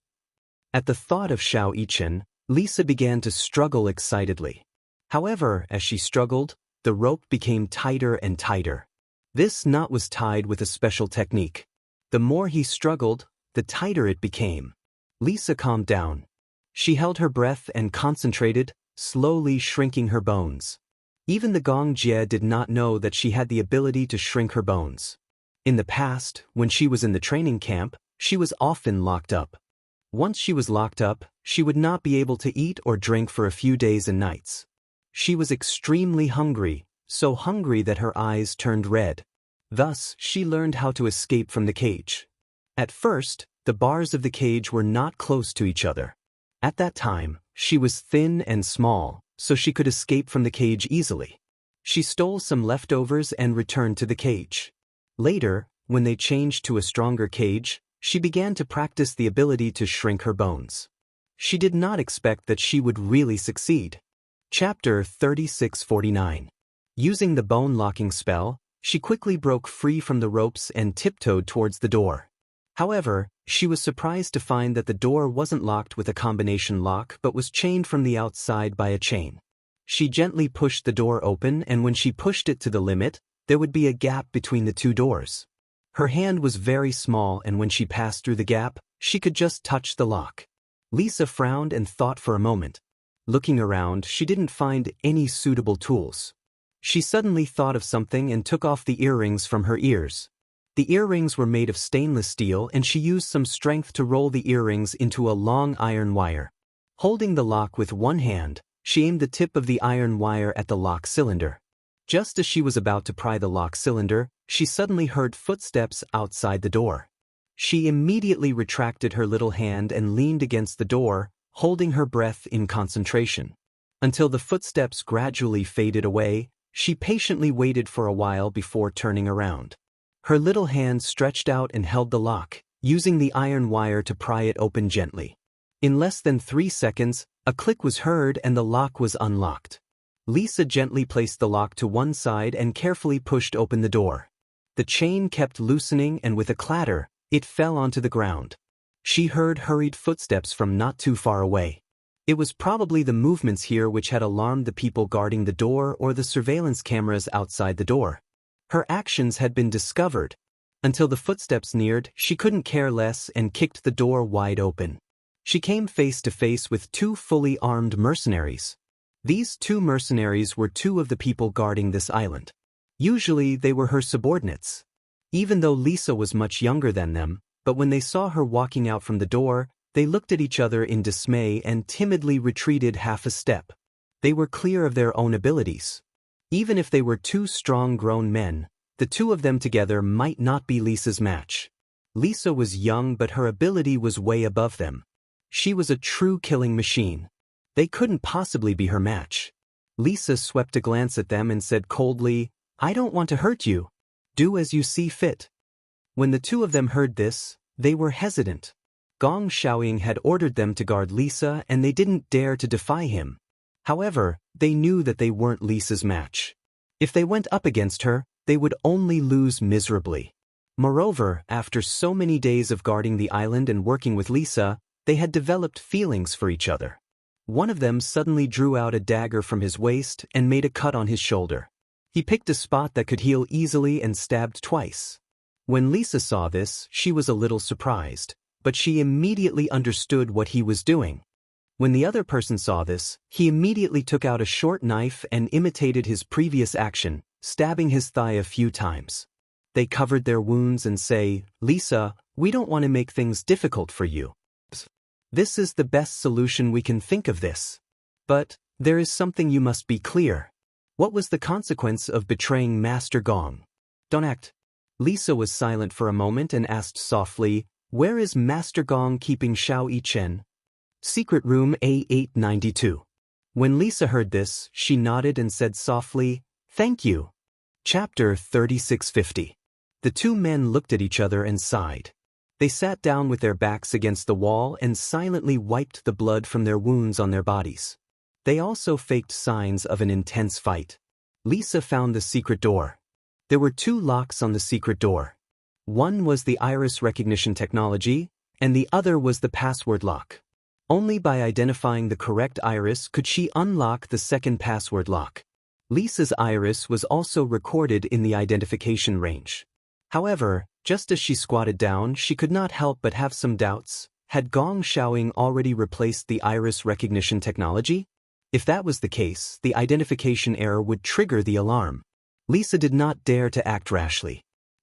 A: At the thought of Xiao Yichen, Lisa began to struggle excitedly. However, as she struggled, the rope became tighter and tighter. This knot was tied with a special technique. The more he struggled, the tighter it became. Lisa calmed down. She held her breath and concentrated, slowly shrinking her bones. Even the Gong Jie did not know that she had the ability to shrink her bones. In the past, when she was in the training camp, she was often locked up. Once she was locked up, she would not be able to eat or drink for a few days and nights. She was extremely hungry, so hungry that her eyes turned red. Thus, she learned how to escape from the cage. At first, the bars of the cage were not close to each other. At that time, she was thin and small, so she could escape from the cage easily. She stole some leftovers and returned to the cage. Later, when they changed to a stronger cage, she began to practice the ability to shrink her bones. She did not expect that she would really succeed. Chapter 3649. Using the bone locking spell, she quickly broke free from the ropes and tiptoed towards the door. However, she was surprised to find that the door wasn't locked with a combination lock but was chained from the outside by a chain. She gently pushed the door open, and when she pushed it to the limit, there would be a gap between the two doors. Her hand was very small, and when she passed through the gap, she could just touch the lock. Lisa frowned and thought for a moment. Looking around, she didn't find any suitable tools. She suddenly thought of something and took off the earrings from her ears. The earrings were made of stainless steel, and she used some strength to roll the earrings into a long iron wire. Holding the lock with one hand, she aimed the tip of the iron wire at the lock cylinder. Just as she was about to pry the lock cylinder, she suddenly heard footsteps outside the door. She immediately retracted her little hand and leaned against the door, holding her breath in concentration. Until the footsteps gradually faded away, she patiently waited for a while before turning around. Her little hand stretched out and held the lock, using the iron wire to pry it open gently. In less than 3 seconds, a click was heard and the lock was unlocked. Lisa gently placed the lock to one side and carefully pushed open the door. The chain kept loosening, and with a clatter, it fell onto the ground. She heard hurried footsteps from not too far away. It was probably the movements here which had alarmed the people guarding the door or the surveillance cameras outside the door. Her actions had been discovered. Until the footsteps neared, she couldn't care less and kicked the door wide open. She came face to face with 2 fully armed mercenaries. These 2 mercenaries were 2 of the people guarding this island. Usually they were her subordinates. Even though Lisa was much younger than them, but when they saw her walking out from the door, they looked at each other in dismay and timidly retreated half a step. They were clear of their own abilities. Even if they were 2 strong grown men, the 2 of them together might not be Lisa's match. Lisa was young, but her ability was way above them. She was a true killing machine. They couldn't possibly be her match. Lisa swept a glance at them and said coldly, "I don't want to hurt you. Do as you see fit." When the 2 of them heard this, they were hesitant. Gong Xiaoying had ordered them to guard Lisa, and they didn't dare to defy him. However, they knew that they weren't Lisa's match. If they went up against her, they would only lose miserably. Moreover, after so many days of guarding the island and working with Lisa, they had developed feelings for each other. One of them suddenly drew out a dagger from his waist and made a cut on his shoulder. He picked a spot that could heal easily and stabbed twice. When Lisa saw this, she was a little surprised, but she immediately understood what he was doing. When the other person saw this, he immediately took out a short knife and imitated his previous action, stabbing his thigh a few times. They covered their wounds and say, "Lisa, we don't want to make things difficult for you. This is the best solution we can think of this. But there is something you must be clear. What was the consequence of betraying Master Gong? Don't act." Lisa was silent for a moment and asked softly, "Where is Master Gong keeping Xiao Yichen?" Secret room A892. When Lisa heard this, she nodded and said softly, "Thank you." Chapter 3650. The 2 men looked at each other and sighed. They sat down with their backs against the wall and silently wiped the blood from their wounds on their bodies. They also faked signs of an intense fight. Lisa found the secret door. There were 2 locks on the secret door. One was the iris recognition technology, and the other was the password lock. Only by identifying the correct iris could she unlock the second password lock. Lisa's iris was also recorded in the identification range. However, just as she squatted down, she could not help but have some doubts. Had Gong Xiaoying already replaced the iris recognition technology? If that was the case, the identification error would trigger the alarm. Lisa did not dare to act rashly.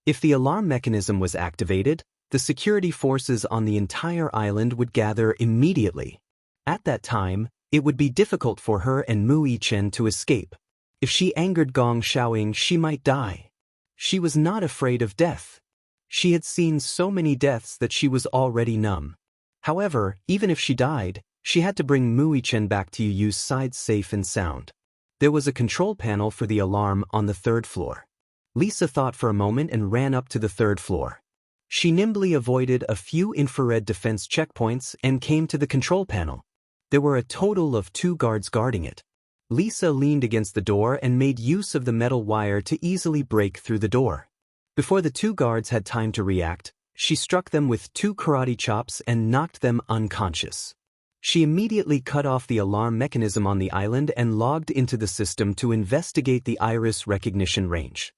A: If the alarm mechanism was activated, the security forces on the entire island would gather immediately. At that time, it would be difficult for her and Mu Yichen to escape. If she angered Gong Xiaoying, she might die. She was not afraid of death. She had seen so many deaths that she was already numb. However, even if she died, she had to bring Mu Yichen back to Yu's side safe and sound. There was a control panel for the alarm on the 3rd floor. Lisa thought for a moment and ran up to the 3rd floor. She nimbly avoided a few infrared defense checkpoints and came to the control panel. There were a total of 2 guards guarding it. Lisa leaned against the door and made use of the metal wire to easily break through the door. Before the 2 guards had time to react, she struck them with 2 karate chops and knocked them unconscious. She immediately cut off the alarm mechanism on the island and logged into the system to investigate the iris recognition range.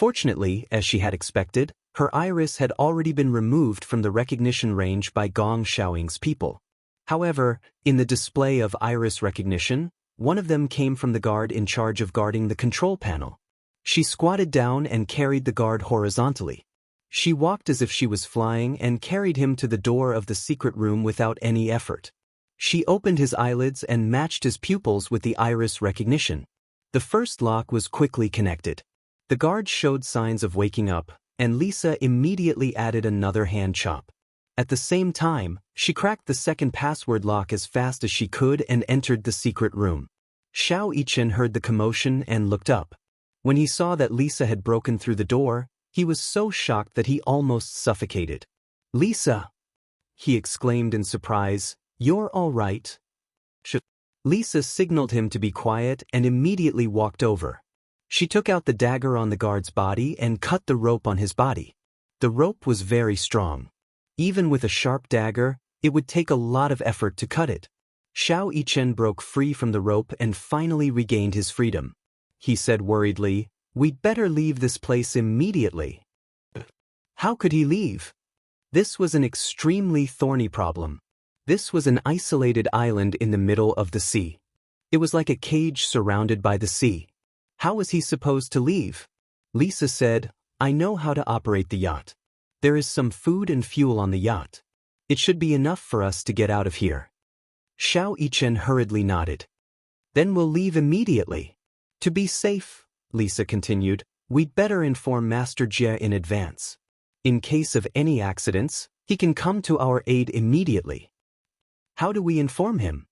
A: Fortunately, as she had expected, her iris had already been removed from the recognition range by Gong Xiaoying's people. However, in the display of iris recognition, one of them came from the guard in charge of guarding the control panel. She squatted down and carried the guard horizontally. She walked as if she was flying and carried him to the door of the secret room without any effort. She opened his eyelids and matched his pupils with the iris recognition. The first lock was quickly connected. The guard showed signs of waking up, and Lisa immediately added another hand chop. At the same time, she cracked the second password lock as fast as she could and entered the secret room. Xiao Yichen heard the commotion and looked up. When he saw that Lisa had broken through the door, he was so shocked that he almost suffocated. "Lisa!" he exclaimed in surprise. "You're all right?" Lisa signaled him to be quiet and immediately walked over. She took out the dagger on the guard's body and cut the rope on his body. The rope was very strong. Even with a sharp dagger, it would take a lot of effort to cut it. Xiao Yichen broke free from the rope and finally regained his freedom. He said worriedly, "We'd better leave this place immediately." How could he leave? This was an extremely thorny problem. This was an isolated island in the middle of the sea. It was like a cage surrounded by the sea. How was he supposed to leave? Lisa said, "I know how to operate the yacht. There is some food and fuel on the yacht. It should be enough for us to get out of here." Xiao Yichen hurriedly nodded. "Then we'll leave immediately. To be safe," Lisa continued, "we'd better inform Master Jie in advance. In case of any accidents, he can come to our aid immediately." "How do we inform him?"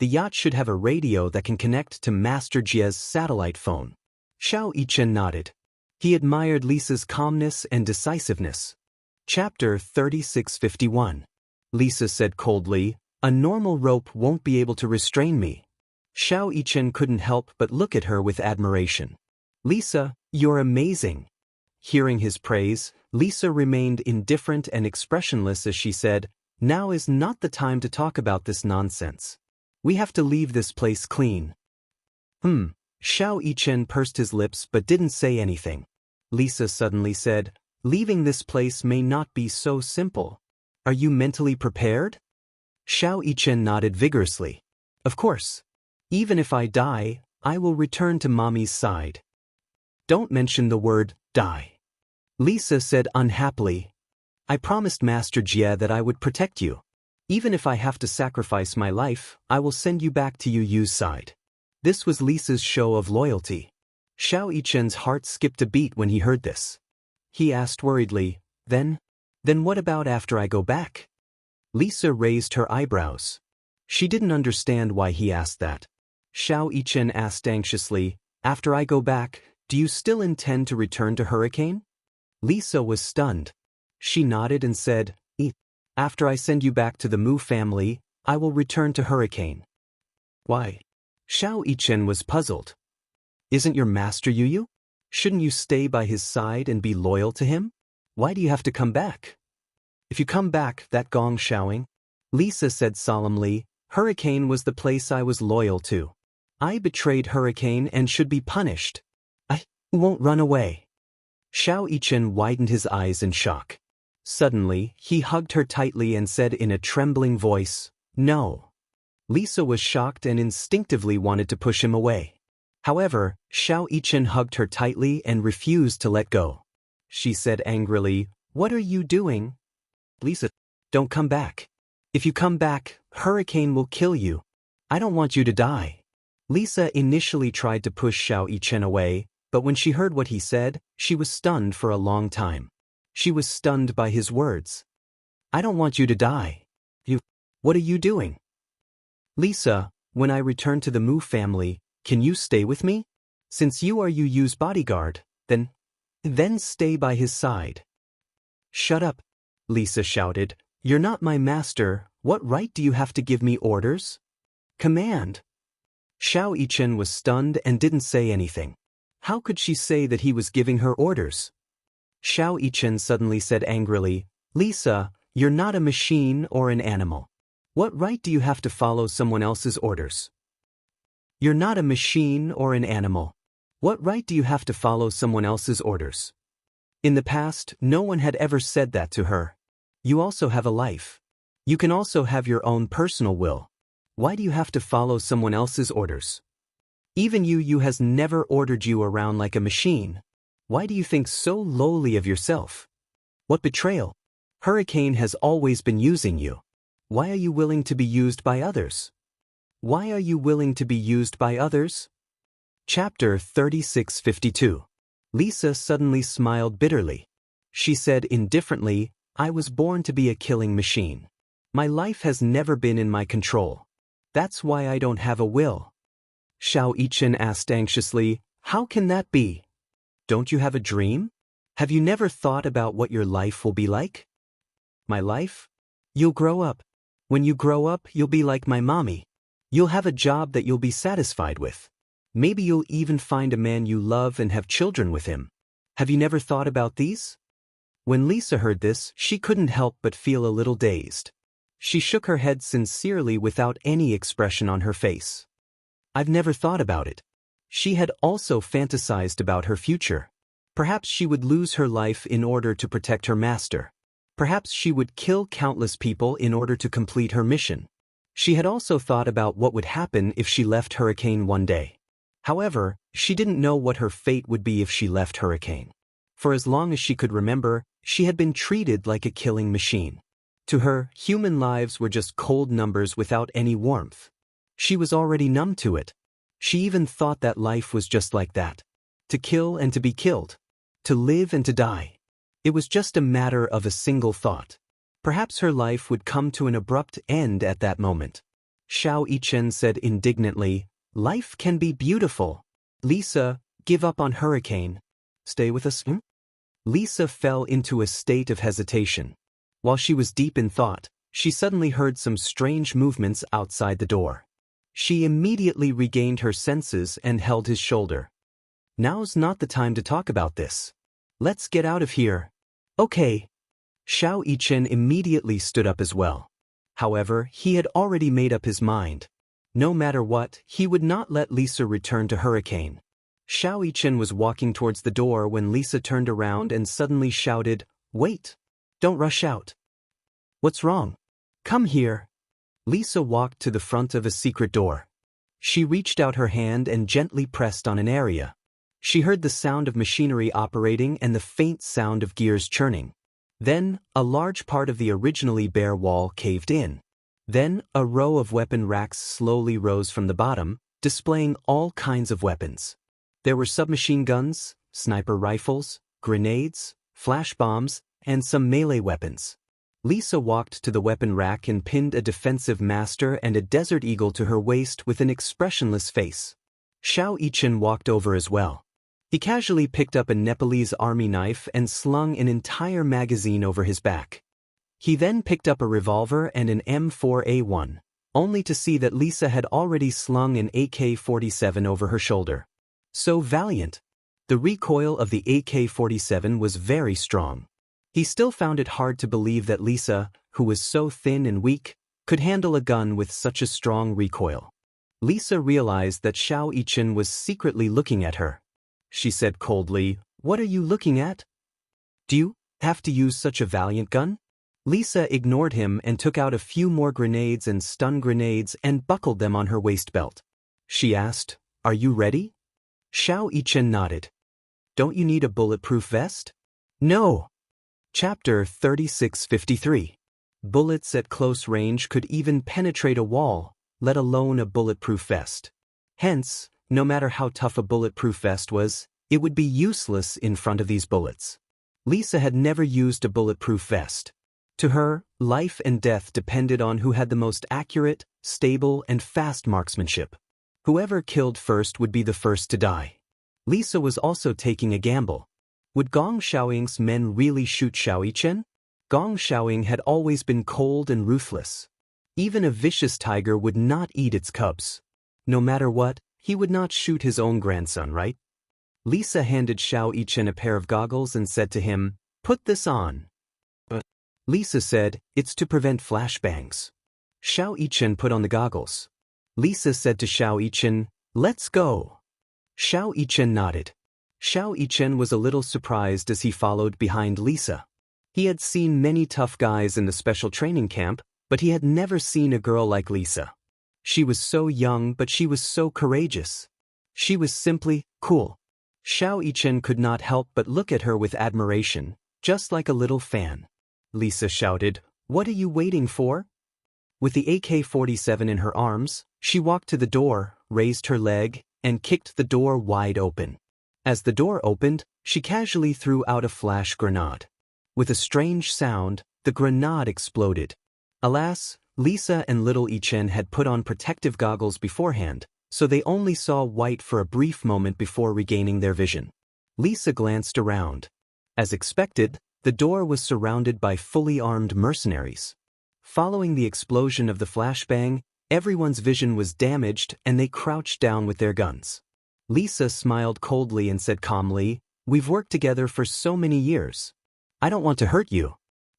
A: "The yacht should have a radio that can connect to Master Jie's satellite phone." Xiao Yichen nodded. He admired Lisa's calmness and decisiveness. Chapter 3651. Lisa said coldly, "A normal rope won't be able to restrain me." Xiao Yichen couldn't help but look at her with admiration. "Lisa, you're amazing." Hearing his praise, Lisa remained indifferent and expressionless as she said, "Now is not the time to talk about this nonsense. We have to leave this place clean." Xiao Yichen pursed his lips but didn't say anything. Lisa suddenly said, "Leaving this place may not be so simple. Are you mentally prepared?" Xiao Yichen nodded vigorously. "Of course. Even if I die, I will return to Mommy's side." "Don't mention the word, die," Lisa said unhappily. "I promised Master Jie that I would protect you. Even if I have to sacrifice my life, I will send you back to Yu's side." This was Lisa's show of loyalty. Xiao Yichen's heart skipped a beat when he heard this. He asked worriedly, Then what about after I go back?" Lisa raised her eyebrows. She didn't understand why he asked that. Xiao Yichen asked anxiously, "After I go back, do you still intend to return to Hurricane?" Lisa was stunned. She nodded and said, "After I send you back to the Mu family, I will return to Hurricane." "Why?" Xiao Yichen was puzzled. "Isn't your master Yu? Shouldn't you stay by his side and be loyal to him? Why do you have to come back?" "If you come back, that Gong Xiaoying," Lisa said solemnly, "Hurricane was the place I was loyal to. I betrayed Hurricane and should be punished. I won't run away." Xiao Yichen widened his eyes in shock. Suddenly, he hugged her tightly and said in a trembling voice, "No." Lisa was shocked and instinctively wanted to push him away. However, Xiao Yichen hugged her tightly and refused to let go. she said angrily. What are you doing? Lisa, don't come back. If you come back, Hurricane will kill you. I don't want you to die. Lisa initially tried to push Xiao Yichen away, but when she heard what he said, she was stunned for a long time. She was stunned by his words. I don't want you to die. What are you doing? Lisa, when I return to the Mu family, can you stay with me? Since you are Yu Yu's bodyguard, then stay by his side. Shut up, Lisa shouted. You're not my master. What right do you have to give me orders? Command. Xiao Yichen was stunned and didn't say anything. How could she say that he was giving her orders? Xiao Yichen suddenly said angrily, Lisa, you're not a machine or an animal. What right do you have to follow someone else's orders? You're not a machine or an animal. What right do you have to follow someone else's orders? In the past, no one had ever said that to her. You also have a life. You can also have your own personal will. Why do you have to follow someone else's orders? Even Yu has never ordered you around like a machine. Why do you think so lowly of yourself? What betrayal! Hurricane has always been using you. Why are you willing to be used by others? Why are you willing to be used by others? Chapter 3652. Lisa suddenly smiled bitterly. She said indifferently, I was born to be a killing machine. My life has never been in my control. That's why I don't have a will. Xiao Yichen asked anxiously, how can that be? Don't you have a dream? Have you never thought about what your life will be like? My life? You'll grow up. When you grow up, you'll be like my mommy. You'll have a job that you'll be satisfied with. Maybe you'll even find a man you love and have children with him. Have you never thought about these? When Lisa heard this, she couldn't help but feel a little dazed. She shook her head sincerely without any expression on her face. I've never thought about it. She had also fantasized about her future. Perhaps she would lose her life in order to protect her master. Perhaps she would kill countless people in order to complete her mission. She had also thought about what would happen if she left Hurricane one day. However, she didn't know what her fate would be if she left Hurricane. For as long as she could remember, she had been treated like a killing machine. To her, human lives were just cold numbers without any warmth. She was already numb to it. She even thought that life was just like that. To kill and to be killed. To live and to die. It was just a matter of a single thought. Perhaps her life would come to an abrupt end at that moment. Xiao Yichen said indignantly, life can be beautiful. Lisa, give up on Hurricane. Stay with us? Lisa fell into a state of hesitation. While she was deep in thought, she suddenly heard some strange movements outside the door. She immediately regained her senses and held his shoulder. Now's not the time to talk about this. Let's get out of here. Okay. Xiao Yichen immediately stood up as well. However, he had already made up his mind. No matter what, he would not let Lisa return to Hurricane. Xiao Yichen was walking towards the door when Lisa turned around and suddenly shouted, Wait! Don't rush out. What's wrong? Come here. Lisa walked to the front of a secret door. She reached out her hand and gently pressed on an area. She heard the sound of machinery operating and the faint sound of gears churning. Then, a large part of the originally bare wall caved in. Then, a row of weapon racks slowly rose from the bottom, displaying all kinds of weapons. There were submachine guns, sniper rifles, grenades, flash bombs, and some melee weapons. Lisa walked to the weapon rack and pinned a defensive master and a desert eagle to her waist with an expressionless face. Xiao Yichen walked over as well. He casually picked up a Nepalese army knife and slung an entire magazine over his back. He then picked up a revolver and an M4A1, only to see that Lisa had already slung an AK-47 over her shoulder. So valiant! The recoil of the AK-47 was very strong. He still found it hard to believe that Lisa, who was so thin and weak, could handle a gun with such a strong recoil. Lisa realized that Xiao Yichen was secretly looking at her. She said coldly, What are you looking at? Do you have to use such a valiant gun? Lisa ignored him and took out a few more grenades and stun grenades and buckled them on her waist belt. She asked, Are you ready? Xiao Yichen nodded. Don't you need a bulletproof vest? No! Chapter 3653. Bullets at close range could even penetrate a wall, let alone a bulletproof vest. Hence, no matter how tough a bulletproof vest was, it would be useless in front of these bullets. Lisa had never used a bulletproof vest. To her, life and death depended on who had the most accurate, stable, and fast marksmanship. Whoever killed first would be the first to die. Lisa was also taking a gamble. Would Gong Xiaoying's men really shoot Xiao Yichen? Gong Xiaoying had always been cold and ruthless. Even a vicious tiger would not eat its cubs. No matter what, he would not shoot his own grandson, right? Lisa handed Xiao Yichen a pair of goggles and said to him, "Put this on." But Lisa said, "It's to prevent flashbangs." Xiao Yichen put on the goggles. Lisa said to Xiao Yichen, "Let's go." Xiao Yichen nodded. Xiao Yichen was a little surprised as he followed behind Lisa. He had seen many tough guys in the special training camp, but he had never seen a girl like Lisa. She was so young, but she was so courageous. She was simply cool. Xiao Yichen could not help but look at her with admiration, just like a little fan. Lisa shouted, "What are you waiting for?" With the AK-47 in her arms, she walked to the door, raised her leg, and kicked the door wide open. As the door opened, she casually threw out a flash grenade. With a strange sound, the grenade exploded. Alas, Lisa and little Yichen had put on protective goggles beforehand, so they only saw white for a brief moment before regaining their vision. Lisa glanced around. As expected, the door was surrounded by fully armed mercenaries. Following the explosion of the flashbang, everyone's vision was damaged and they crouched down with their guns. Lisa smiled coldly and said calmly, "We've worked together for so many years. I don't want to hurt you.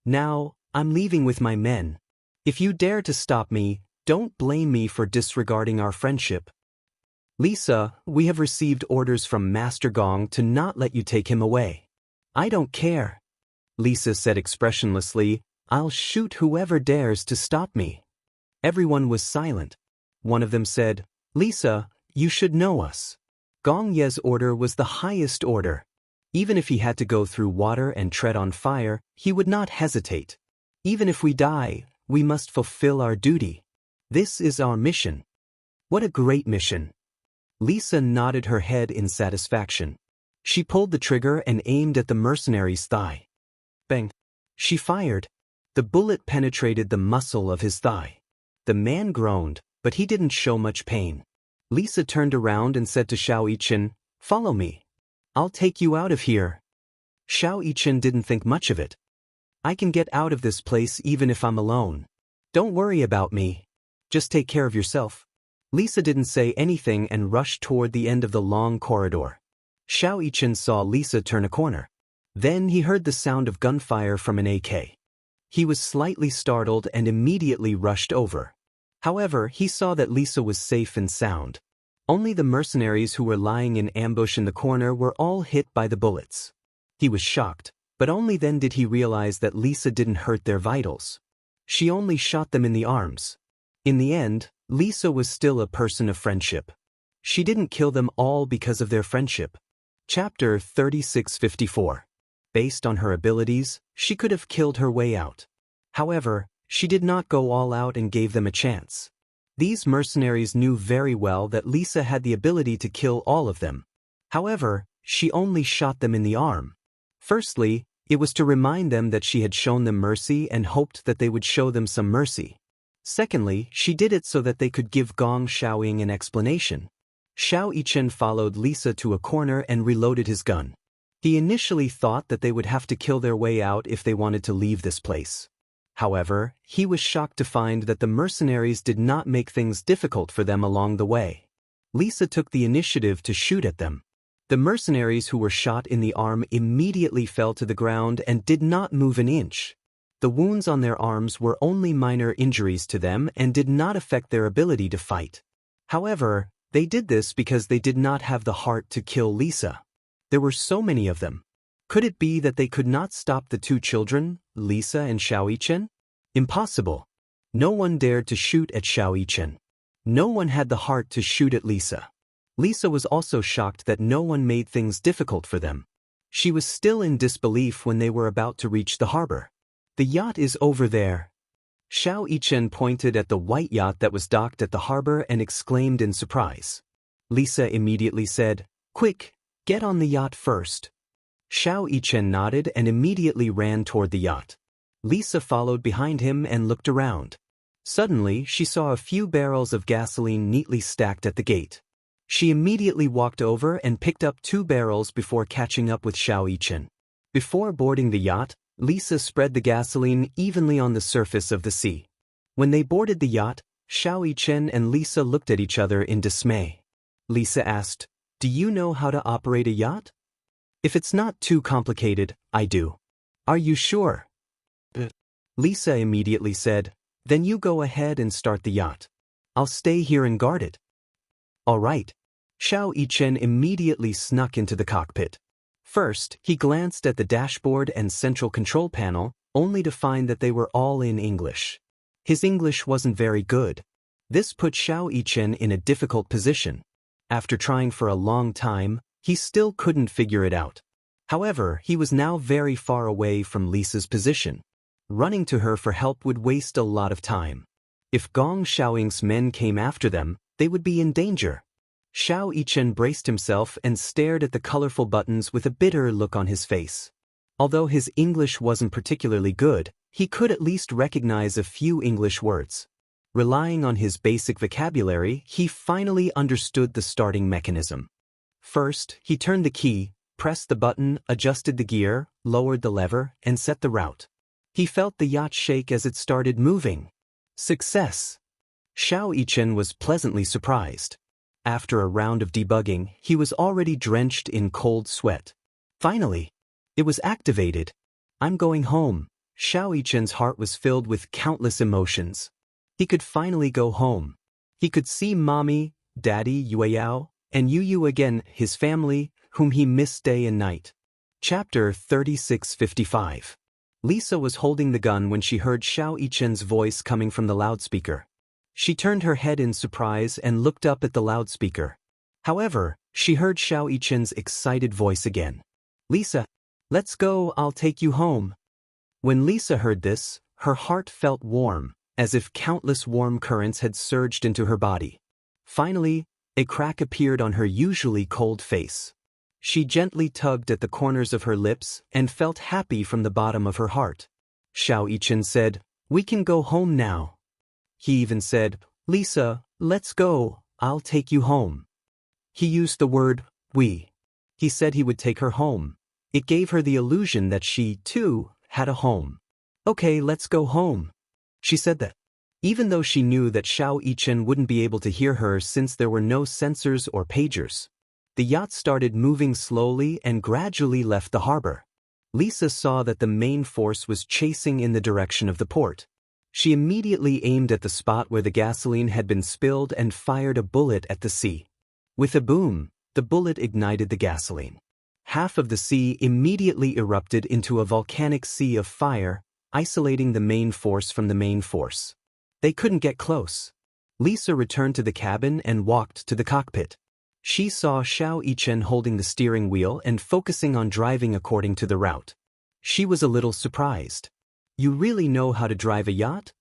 A: Now, I'm leaving with my men. If you dare to stop me, don't blame me for disregarding our friendship." "Lisa, we have received orders from Master Gong to not let you take him away." "I don't care." Lisa said expressionlessly, "I'll shoot whoever dares to stop me." Everyone was silent. One of them said, "Lisa, you should know us. Gong Ye's order was the highest order. Even if he had to go through water and tread on fire, he would not hesitate. Even if we die, we must fulfill our duty. This is our mission." "What a great mission." Lisa nodded her head in satisfaction. She pulled the trigger and aimed at the mercenary's thigh. Bang! She fired. The bullet penetrated the muscle of his thigh. The man groaned, but he didn't show much pain. Lisa turned around and said to Xiao Yichen, "Follow me. I'll take you out of here." Xiao Yichen didn't think much of it. "I can get out of this place even if I'm alone. Don't worry about me. Just take care of yourself." Lisa didn't say anything and rushed toward the end of the long corridor. Xiao Yichen saw Lisa turn a corner. Then he heard the sound of gunfire from an AK. He was slightly startled and immediately rushed over. However, he saw that Lisa was safe and sound. Only the mercenaries who were lying in ambush in the corner were all hit by the bullets. He was shocked, but only then did he realize that Lisa didn't hurt their vitals. She only shot them in the arms. In the end, Lisa was still a person of friendship. She didn't kill them all because of their friendship. Chapter 3654. Based on her abilities, she could have killed her way out. However, she did not go all out and gave them a chance. These mercenaries knew very well that Lisa had the ability to kill all of them. However, she only shot them in the arm. Firstly, it was to remind them that she had shown them mercy and hoped that they would show them some mercy. Secondly, she did it so that they could give Gong Xiaoying an explanation. Xiao Yichen followed Lisa to a corner and reloaded his gun. He initially thought that they would have to kill their way out if they wanted to leave this place. However, he was shocked to find that the mercenaries did not make things difficult for them along the way. Lisa took the initiative to shoot at them. The mercenaries who were shot in the arm immediately fell to the ground and did not move an inch. The wounds on their arms were only minor injuries to them and did not affect their ability to fight. However, they did this because they did not have the heart to kill Lisa. There were so many of them. Could it be that they could not stop the two children, Lisa and Xiao Yichen? Impossible. No one dared to shoot at Xiao Yichen. No one had the heart to shoot at Lisa. Lisa was also shocked that no one made things difficult for them. She was still in disbelief when they were about to reach the harbor. The yacht is over there. Xiao Yichen pointed at the white yacht that was docked at the harbor and exclaimed in surprise. Lisa immediately said, "Quick, get on the yacht first." Xiao Yichen nodded and immediately ran toward the yacht. Lisa followed behind him and looked around. Suddenly, she saw a few barrels of gasoline neatly stacked at the gate. She immediately walked over and picked up 2 barrels before catching up with Xiao Yichen. Before boarding the yacht, Lisa spread the gasoline evenly on the surface of the sea. When they boarded the yacht, Xiao Yichen and Lisa looked at each other in dismay. Lisa asked, "Do you know how to operate a yacht?" "If it's not too complicated, I do." "Are you sure?" Lisa immediately said, "Then you go ahead and start the yacht. I'll stay here and guard it." "All right." Xiao Yichen immediately snuck into the cockpit. First, he glanced at the dashboard and central control panel, only to find that they were all in English. His English wasn't very good. This put Xiao Yichen in a difficult position. After trying for a long time, he still couldn't figure it out. However, he was now very far away from Lisa's position. Running to her for help would waste a lot of time. If Gong Xiaoying's men came after them, they would be in danger. Xiao Yichen braced himself and stared at the colorful buttons with a bitter look on his face. Although his English wasn't particularly good, he could at least recognize a few English words. Relying on his basic vocabulary, he finally understood the starting mechanism. First, he turned the key, pressed the button, adjusted the gear, lowered the lever, and set the route. He felt the yacht shake as it started moving. Success! Xiao Yichen was pleasantly surprised. After a round of debugging, he was already drenched in cold sweat. Finally, it was activated. "I'm going home." Xiao Yichen's heart was filled with countless emotions. He could finally go home. He could see Mommy, Daddy Yueyao, and Yu again, his family, whom he missed day and night. Chapter 3655. Lisa was holding the gun when she heard Xiao Yichen's voice coming from the loudspeaker. She turned her head in surprise and looked up at the loudspeaker. However, she heard Xiao Yichen's excited voice again. "Lisa, let's go, I'll take you home." When Lisa heard this, her heart felt warm, as if countless warm currents had surged into her body. Finally, a crack appeared on her usually cold face. She gently tugged at the corners of her lips and felt happy from the bottom of her heart. Xiao Yichen said, "We can go home now." He even said, "Lisa, let's go, I'll take you home." He used the word, "we." He said he would take her home. It gave her the illusion that she, too, had a home. "Okay, let's go home." She said that. Even though she knew that Xiao Yichen wouldn't be able to hear her since there were no sensors or pagers. The yacht started moving slowly and gradually left the harbor. Lisa saw that the main force was chasing in the direction of the port. She immediately aimed at the spot where the gasoline had been spilled and fired a bullet at the sea. With a boom, the bullet ignited the gasoline. Half of the sea immediately erupted into a volcanic sea of fire, isolating the main force from the main force. They couldn't get close. Lisa returned to the cabin and walked to the cockpit. She saw Xiao Yichen holding the steering wheel and focusing on driving according to the route. She was a little surprised. "You really know how to drive a yacht?"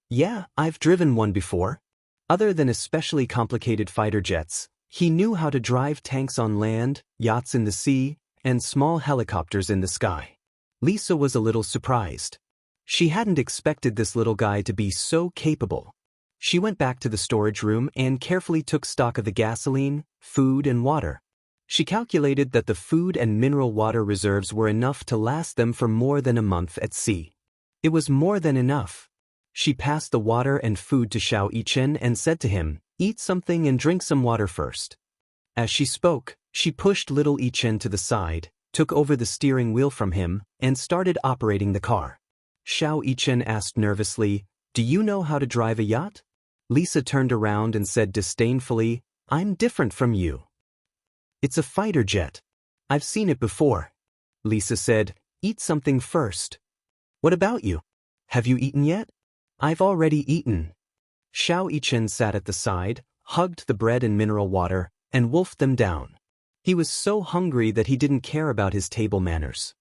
A: "Yeah, I've driven one before." Other than especially complicated fighter jets, he knew how to drive tanks on land, yachts in the sea, and small helicopters in the sky. Lisa was a little surprised. She hadn't expected this little guy to be so capable. She went back to the storage room and carefully took stock of the gasoline, food, and water. She calculated that the food and mineral water reserves were enough to last them for more than a month at sea. It was more than enough. She passed the water and food to Xiao Yichen and said to him, "Eat something and drink some water first." As she spoke, she pushed little Yichen to the side, took over the steering wheel from him, and started operating the car. Xiao Yichen asked nervously, "Do you know how to drive a yacht?" Lisa turned around and said disdainfully, "I'm different from you. It's a fighter jet. I've seen it before." Lisa said, "Eat something first." "What about you? Have you eaten yet?" "I've already eaten." Xiao Yichen sat at the side, hugged the bread and mineral water, and wolfed them down. He was so hungry that he didn't care about his table manners.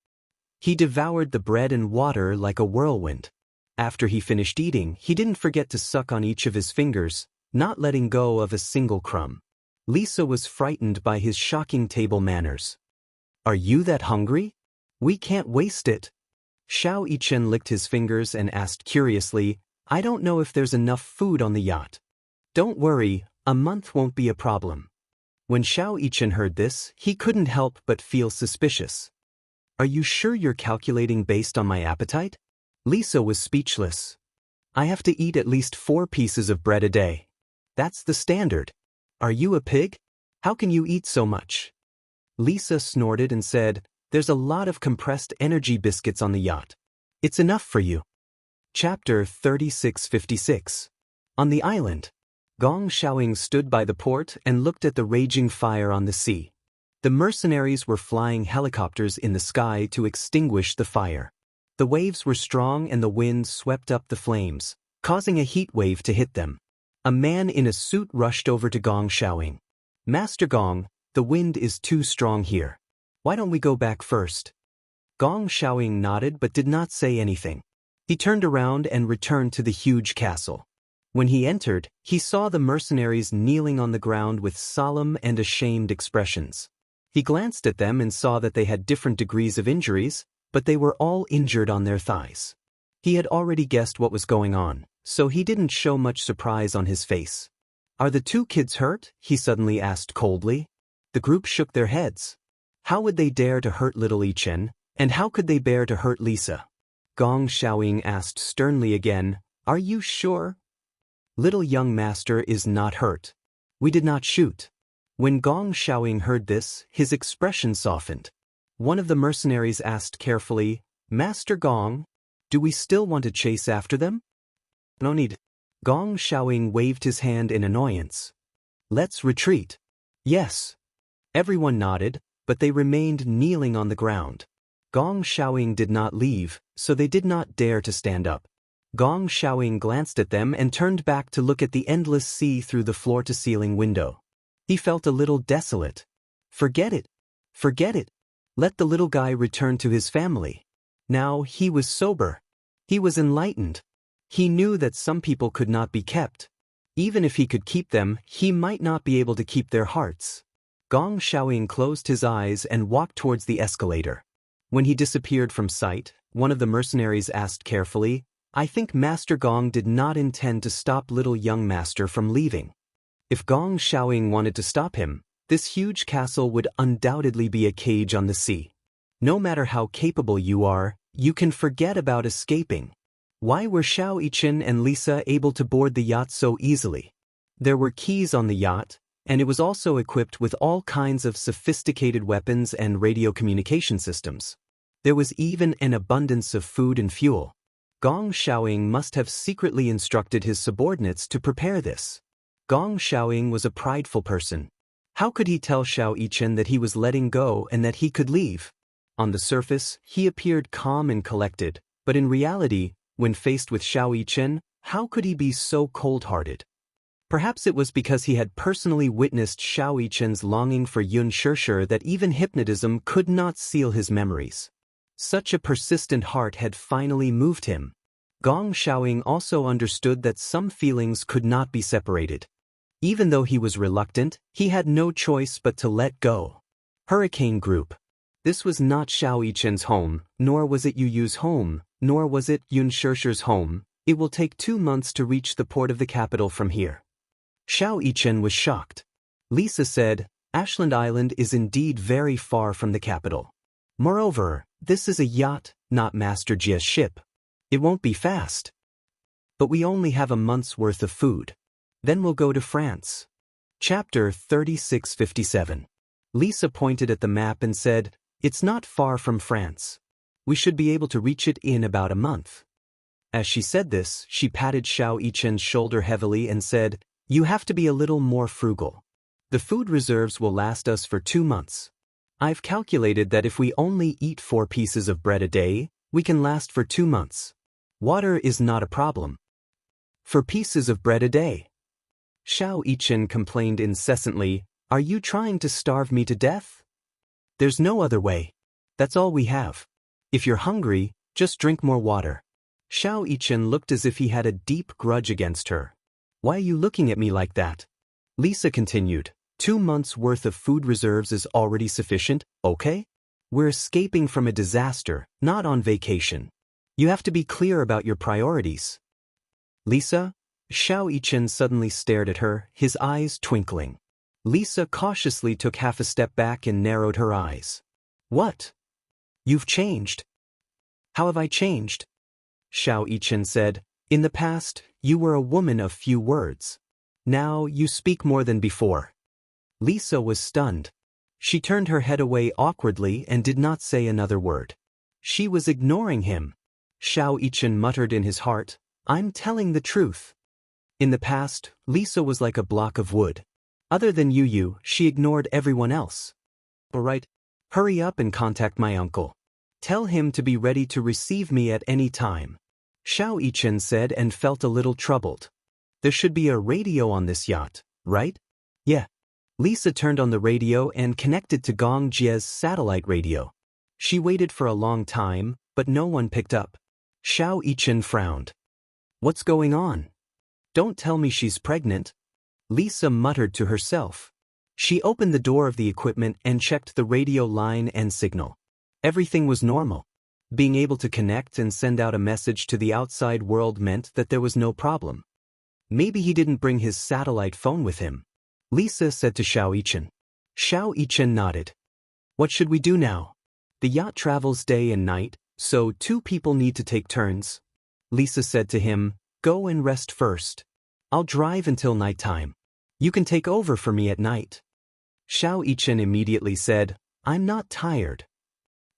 A: He devoured the bread and water like a whirlwind. After he finished eating, he didn't forget to suck on each of his fingers, not letting go of a single crumb. Lisa was frightened by his shocking table manners. "Are you that hungry? We can't waste it." Xiao Yichen licked his fingers and asked curiously, "I don't know if there's enough food on the yacht." "Don't worry, a month won't be a problem." When Xiao Yichen heard this, he couldn't help but feel suspicious. "Are you sure you're calculating based on my appetite?" Lisa was speechless. "I have to eat at least 4 pieces of bread a day. That's the standard. Are you a pig? How can you eat so much?" Lisa snorted and said, "There's a lot of compressed energy biscuits on the yacht. It's enough for you." Chapter 3656. On the island, Gong Xiaoying stood by the port and looked at the raging fire on the sea. The mercenaries were flying helicopters in the sky to extinguish the fire. The waves were strong and the wind swept up the flames, causing a heat wave to hit them. A man in a suit rushed over to Gong Xiaoying. "Master Gong, the wind is too strong here. Why don't we go back first?" Gong Xiaoying nodded but did not say anything. He turned around and returned to the huge castle. When he entered, he saw the mercenaries kneeling on the ground with solemn and ashamed expressions. He glanced at them and saw that they had different degrees of injuries, but they were all injured on their thighs. He had already guessed what was going on, so he didn't show much surprise on his face. "Are the 2 kids hurt?" he suddenly asked coldly. The group shook their heads. How would they dare to hurt little Yichen, and how could they bear to hurt Lisa? Gong Xiaoying asked sternly again, "Are you sure?" "Little young master is not hurt. We did not shoot." When Gong Xiaoying heard this, his expression softened. One of the mercenaries asked carefully, "Master Gong, do we still want to chase after them?" "No need." Gong Xiaoying waved his hand in annoyance. "Let's retreat." "Yes." Everyone nodded, but they remained kneeling on the ground. Gong Xiaoying did not leave, so they did not dare to stand up. Gong Xiaoying glanced at them and turned back to look at the endless sea through the floor-to-ceiling window. He felt a little desolate. Forget it. Forget it. Let the little guy return to his family. Now he was sober. He was enlightened. He knew that some people could not be kept. Even if he could keep them, he might not be able to keep their hearts. Gong Xiaoying closed his eyes and walked towards the escalator. When he disappeared from sight, one of the mercenaries asked carefully, "I think Master Gong did not intend to stop little young master from leaving." If Gong Xiaoying wanted to stop him, this huge castle would undoubtedly be a cage on the sea. No matter how capable you are, you can forget about escaping. Why were Xiao Yichen and Lisa able to board the yacht so easily? There were keys on the yacht, and it was also equipped with all kinds of sophisticated weapons and radio communication systems. There was even an abundance of food and fuel. Gong Xiaoying must have secretly instructed his subordinates to prepare this. Gong Xiaoying was a prideful person. How could he tell Xiao Yichen that he was letting go and that he could leave? On the surface, he appeared calm and collected, but in reality, when faced with Xiao Yichen, how could he be so cold-hearted? Perhaps it was because he had personally witnessed Xiao Yichen's longing for Yun Shishir that even hypnotism could not seal his memories. Such a persistent heart had finally moved him. Gong Xiaoying also understood that some feelings could not be separated. Even though he was reluctant, he had no choice but to let go. Hurricane Group. This was not Xiao Yichen's home, nor was it Yu Yu's home, nor was it Yun Shishir's home. It will take 2 months to reach the port of the capital from here. Xiao Yichen was shocked. Lisa said, "Ashland Island is indeed very far from the capital. Moreover, this is a yacht, not Master Jia's ship. It won't be fast. But we only have a month's worth of food. Then we'll go to France." Chapter 3657. Lisa pointed at the map and said, "It's not far from France. We should be able to reach it in about a month." As she said this, she patted Xiao Yichen's shoulder heavily and said, "You have to be a little more frugal. The food reserves will last us for 2 months. I've calculated that if we only eat 4 pieces of bread a day, we can last for 2 months. Water is not a problem." 4 pieces of bread a day. Xiao Yichen complained incessantly, Are you trying to starve me to death? There's no other way. That's all we have. If you're hungry, just drink more water. Xiao Yichen looked as if he had a deep grudge against her. Why are you looking at me like that? Lisa continued. 2 months' worth of food reserves is already sufficient, okay? We're escaping from a disaster, not on vacation. You have to be clear about your priorities. Lisa? Xiao Yichen suddenly stared at her, his eyes twinkling. Lisa cautiously took half a step back and narrowed her eyes. What? You've changed. How have I changed? Xiao Yichen said. In the past, you were a woman of few words. Now you speak more than before. Lisa was stunned. She turned her head away awkwardly and did not say another word. She was ignoring him. Xiao Yichen muttered in his heart, I'm telling the truth. In the past, Lisa was like a block of wood. Other than Yu, she ignored everyone else. All right, hurry up and contact my uncle. Tell him to be ready to receive me at any time. Xiao Yichen said and felt a little troubled. There should be a radio on this yacht, right? Yeah. Lisa turned on the radio and connected to Gong Jie's satellite radio. She waited for a long time, but no one picked up. Xiao Yichen frowned. What's going on? Don't tell me she's pregnant. Lisa muttered to herself. She opened the door of the equipment and checked the radio line and signal. Everything was normal. Being able to connect and send out a message to the outside world meant that there was no problem. Maybe he didn't bring his satellite phone with him. Lisa said to Xiao Yichen. Xiao Yichen nodded. What should we do now? The yacht travels day and night, so 2 people need to take turns. Lisa said to him, Go and rest first. I'll drive until nighttime. You can take over for me at night. Xiao Yichen immediately said, I'm not tired.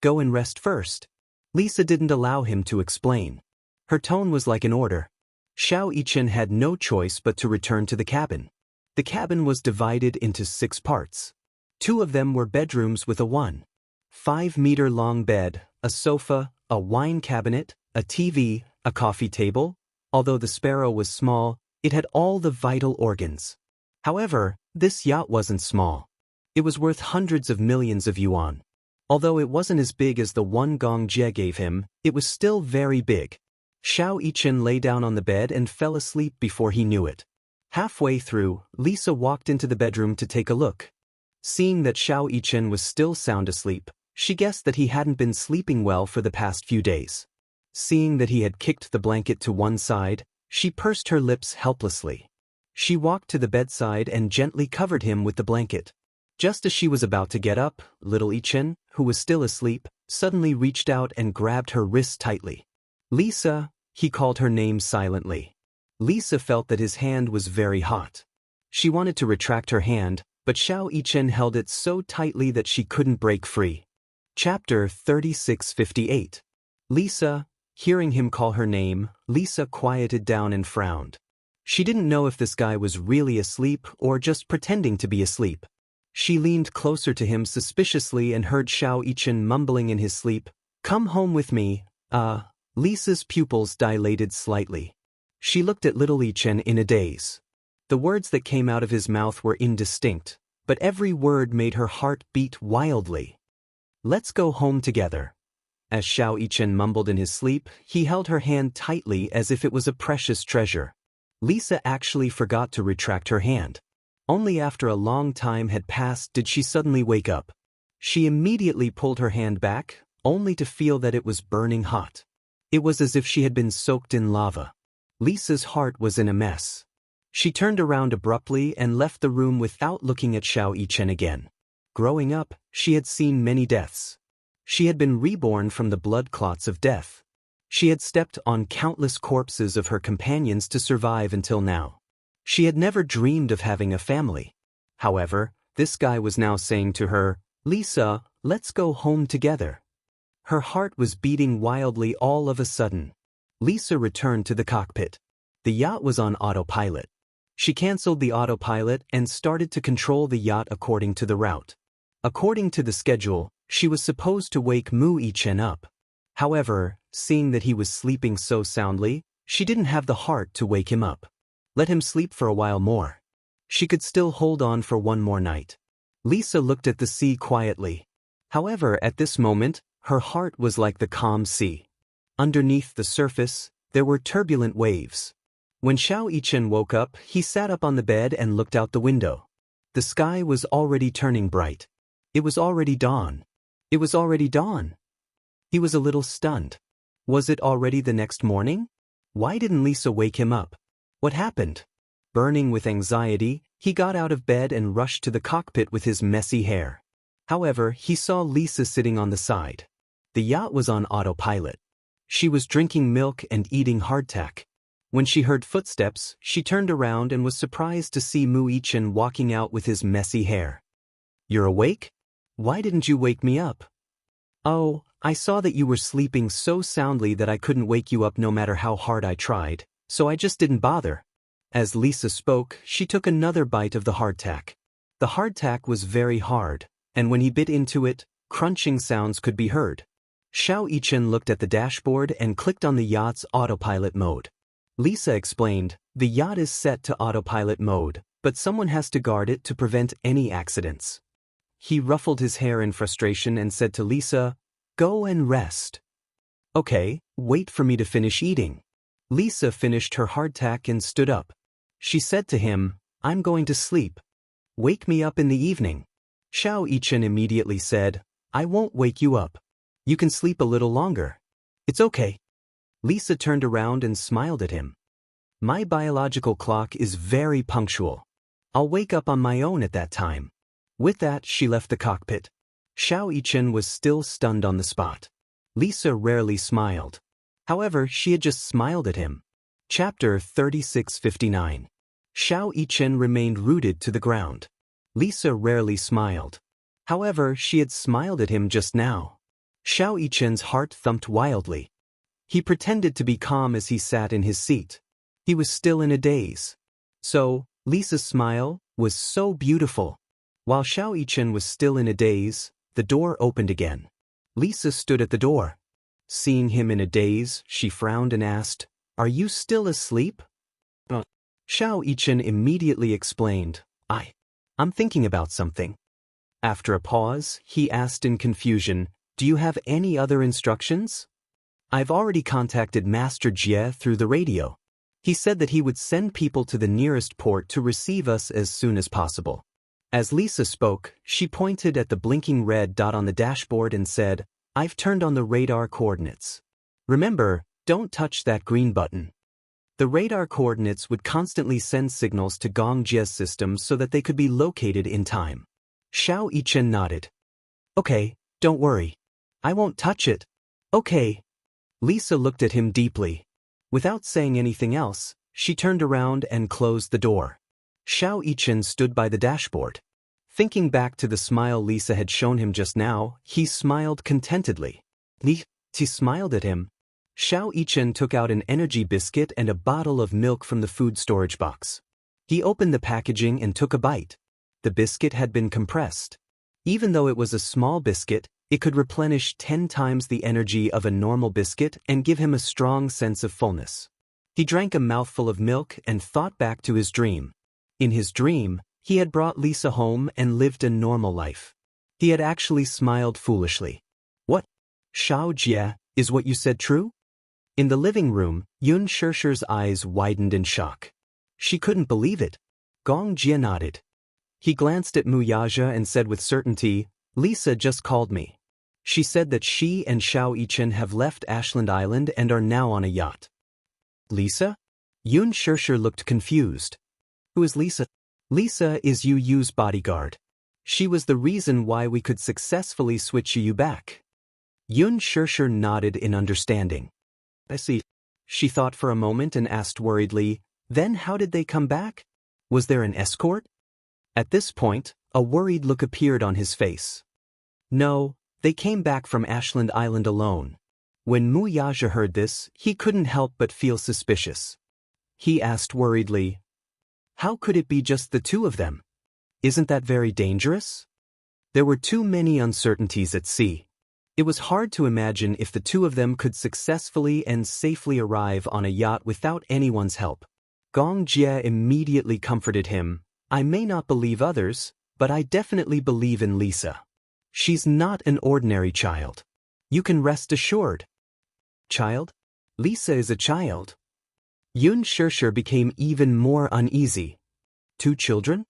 A: Go and rest first. Lisa didn't allow him to explain. Her tone was like an order. Xiao Yichen had no choice but to return to the cabin. The cabin was divided into 6 parts. 2 of them were bedrooms with a 1.5-meter-long bed, a sofa, a wine cabinet, a TV, a coffee table. Although the Sparrow was small, it had all the vital organs. However, this yacht wasn't small. It was worth hundreds of millions of yuan. Although it wasn't as big as the one Gong Jie gave him, it was still very big. Xiao Yichen lay down on the bed and fell asleep before he knew it. Halfway through, Lisa walked into the bedroom to take a look. Seeing that Xiao Yichen was still sound asleep, she guessed that he hadn't been sleeping well for the past few days. Seeing that he had kicked the blanket to one side, she pursed her lips helplessly. She walked to the bedside and gently covered him with the blanket. Just as she was about to get up, little Yichen, who was still asleep, suddenly reached out and grabbed her wrist tightly. Lisa, he called her name silently. Lisa felt that his hand was very hot. She wanted to retract her hand, but Xiao Yichen held it so tightly that she couldn't break free. Chapter 3658. Lisa, hearing him call her name, Lisa quieted down and frowned. She didn't know if this guy was really asleep or just pretending to be asleep. She leaned closer to him suspiciously and heard Xiao Yichen mumbling in his sleep, Come home with me, Lisa's pupils dilated slightly. She looked at little Yichen in a daze. The words that came out of his mouth were indistinct, but every word made her heart beat wildly. Let's go home together. As Xiao Yichen mumbled in his sleep, he held her hand tightly as if it was a precious treasure. Lisa actually forgot to retract her hand. Only after a long time had passed did she suddenly wake up. She immediately pulled her hand back, only to feel that it was burning hot. It was as if she had been soaked in lava. Lisa's heart was in a mess. She turned around abruptly and left the room without looking at Xiao Yichen again. Growing up, she had seen many deaths. She had been reborn from the blood clots of death. She had stepped on countless corpses of her companions to survive until now. She had never dreamed of having a family. However, this guy was now saying to her, Lisa, let's go home together. Her heart was beating wildly all of a sudden. Lisa returned to the cockpit. The yacht was on autopilot. She canceled the autopilot and started to control the yacht according to the route. According to the schedule, she was supposed to wake Mu Yichen up. However, seeing that he was sleeping so soundly, she didn't have the heart to wake him up. Let him sleep for a while more. She could still hold on for one more night. Lisa looked at the sea quietly. However, at this moment, her heart was like the calm sea. Underneath the surface, there were turbulent waves. When Xiao Yichen woke up, he sat up on the bed and looked out the window. The sky was already turning bright. It was already dawn. It was already dawn. He was a little stunned. Was it already the next morning? Why didn't Lisa wake him up? What happened? Burning with anxiety, he got out of bed and rushed to the cockpit with his messy hair. However, he saw Lisa sitting on the side. The yacht was on autopilot. She was drinking milk and eating hardtack. When she heard footsteps, she turned around and was surprised to see Mu Yichen walking out with his messy hair. "You're awake? Why didn't you wake me up?" "Oh, I saw that you were sleeping so soundly that I couldn't wake you up no matter how hard I tried, so I just didn't bother." As Lisa spoke, she took another bite of the hardtack. The hardtack was very hard, and when he bit into it, crunching sounds could be heard. Xiao Yichen looked at the dashboard and clicked on the yacht's autopilot mode. Lisa explained, "The yacht is set to autopilot mode, but someone has to guard it to prevent any accidents." He ruffled his hair in frustration and said to Lisa, "Go and rest." "Okay, wait for me to finish eating." Lisa finished her hardtack and stood up. She said to him, "I'm going to sleep. Wake me up in the evening." Xiao Yichen immediately said, "I won't wake you up. You can sleep a little longer. It's okay." Lisa turned around and smiled at him. "My biological clock is very punctual. I'll wake up on my own at that time." With that, she left the cockpit. Xiao Yichen was still stunned on the spot. Lisa rarely smiled. However, she had just smiled at him. Chapter 3659. Xiao Yichen remained rooted to the ground. Lisa rarely smiled. However, she had smiled at him just now. Xiao Yichen's heart thumped wildly. He pretended to be calm as he sat in his seat. He was still in a daze. So, Lisa's smile was so beautiful. While Xiao Yichen was still in a daze, the door opened again. Lisa stood at the door. Seeing him in a daze, she frowned and asked, "Are you still asleep?" Xiao Yichen immediately explained, I'm thinking about something." After a pause, he asked in confusion, "Do you have any other instructions?" "I've already contacted Master Jie through the radio. He said that he would send people to the nearest port to receive us as soon as possible." As Lisa spoke, she pointed at the blinking red dot on the dashboard and said, "I've turned on the radar coordinates. Remember, don't touch that green button." The radar coordinates would constantly send signals to Gong Jie's system so that they could be located in time. Xiao Yichen nodded. "Okay, don't worry. I won't touch it." "Okay." Lisa looked at him deeply. Without saying anything else, she turned around and closed the door. Xiao Yichen stood by the dashboard. Thinking back to the smile Lisa had shown him just now, he smiled contentedly. She smiled at him. Xiao Yichen took out an energy biscuit and a bottle of milk from the food storage box. He opened the packaging and took a bite. The biscuit had been compressed. Even though it was a small biscuit, it could replenish 10 times the energy of a normal biscuit and give him a strong sense of fullness. He drank a mouthful of milk and thought back to his dream. In his dream, he had brought Lisa home and lived a normal life. He had actually smiled foolishly. "What? Xiao Jie, is what you said true?" In the living room, Yun Shirshi's eyes widened in shock. She couldn't believe it. Gong Jie nodded. He glanced at Mu Yaja and said with certainty, "Lisa just called me. She said that she and Xiao Yichen have left Ashland Island and are now on a yacht." "Lisa?" Yun Shirshir looked confused. "Who is Lisa?" "Lisa is Yu Yu's bodyguard. She was the reason why we could successfully switch Yu back." Yun Shirshir nodded in understanding. "I see." She thought for a moment and asked worriedly, "Then how did they come back? Was there an escort?" At this point, a worried look appeared on his face. "No, they came back from Ashland Island alone." When Mu Yaja heard this, he couldn't help but feel suspicious. He asked worriedly, "How could it be just the two of them? Isn't that very dangerous?" There were too many uncertainties at sea. It was hard to imagine if the two of them could successfully and safely arrive on a yacht without anyone's help. Gong Jie immediately comforted him. "I may not believe others, but I definitely believe in Lisa. She's not an ordinary child. You can rest assured. Child? Lisa is a child. Yun Shirshir became even more uneasy. 2 children?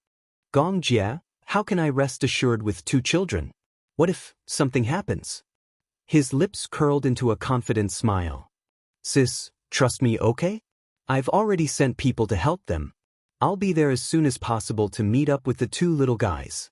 A: Gong Jia, how can I rest assured with 2 children? What if something happens? His lips curled into a confident smile. Sis, trust me, okay? I've already sent people to help them. I'll be there as soon as possible to meet up with the 2 little guys.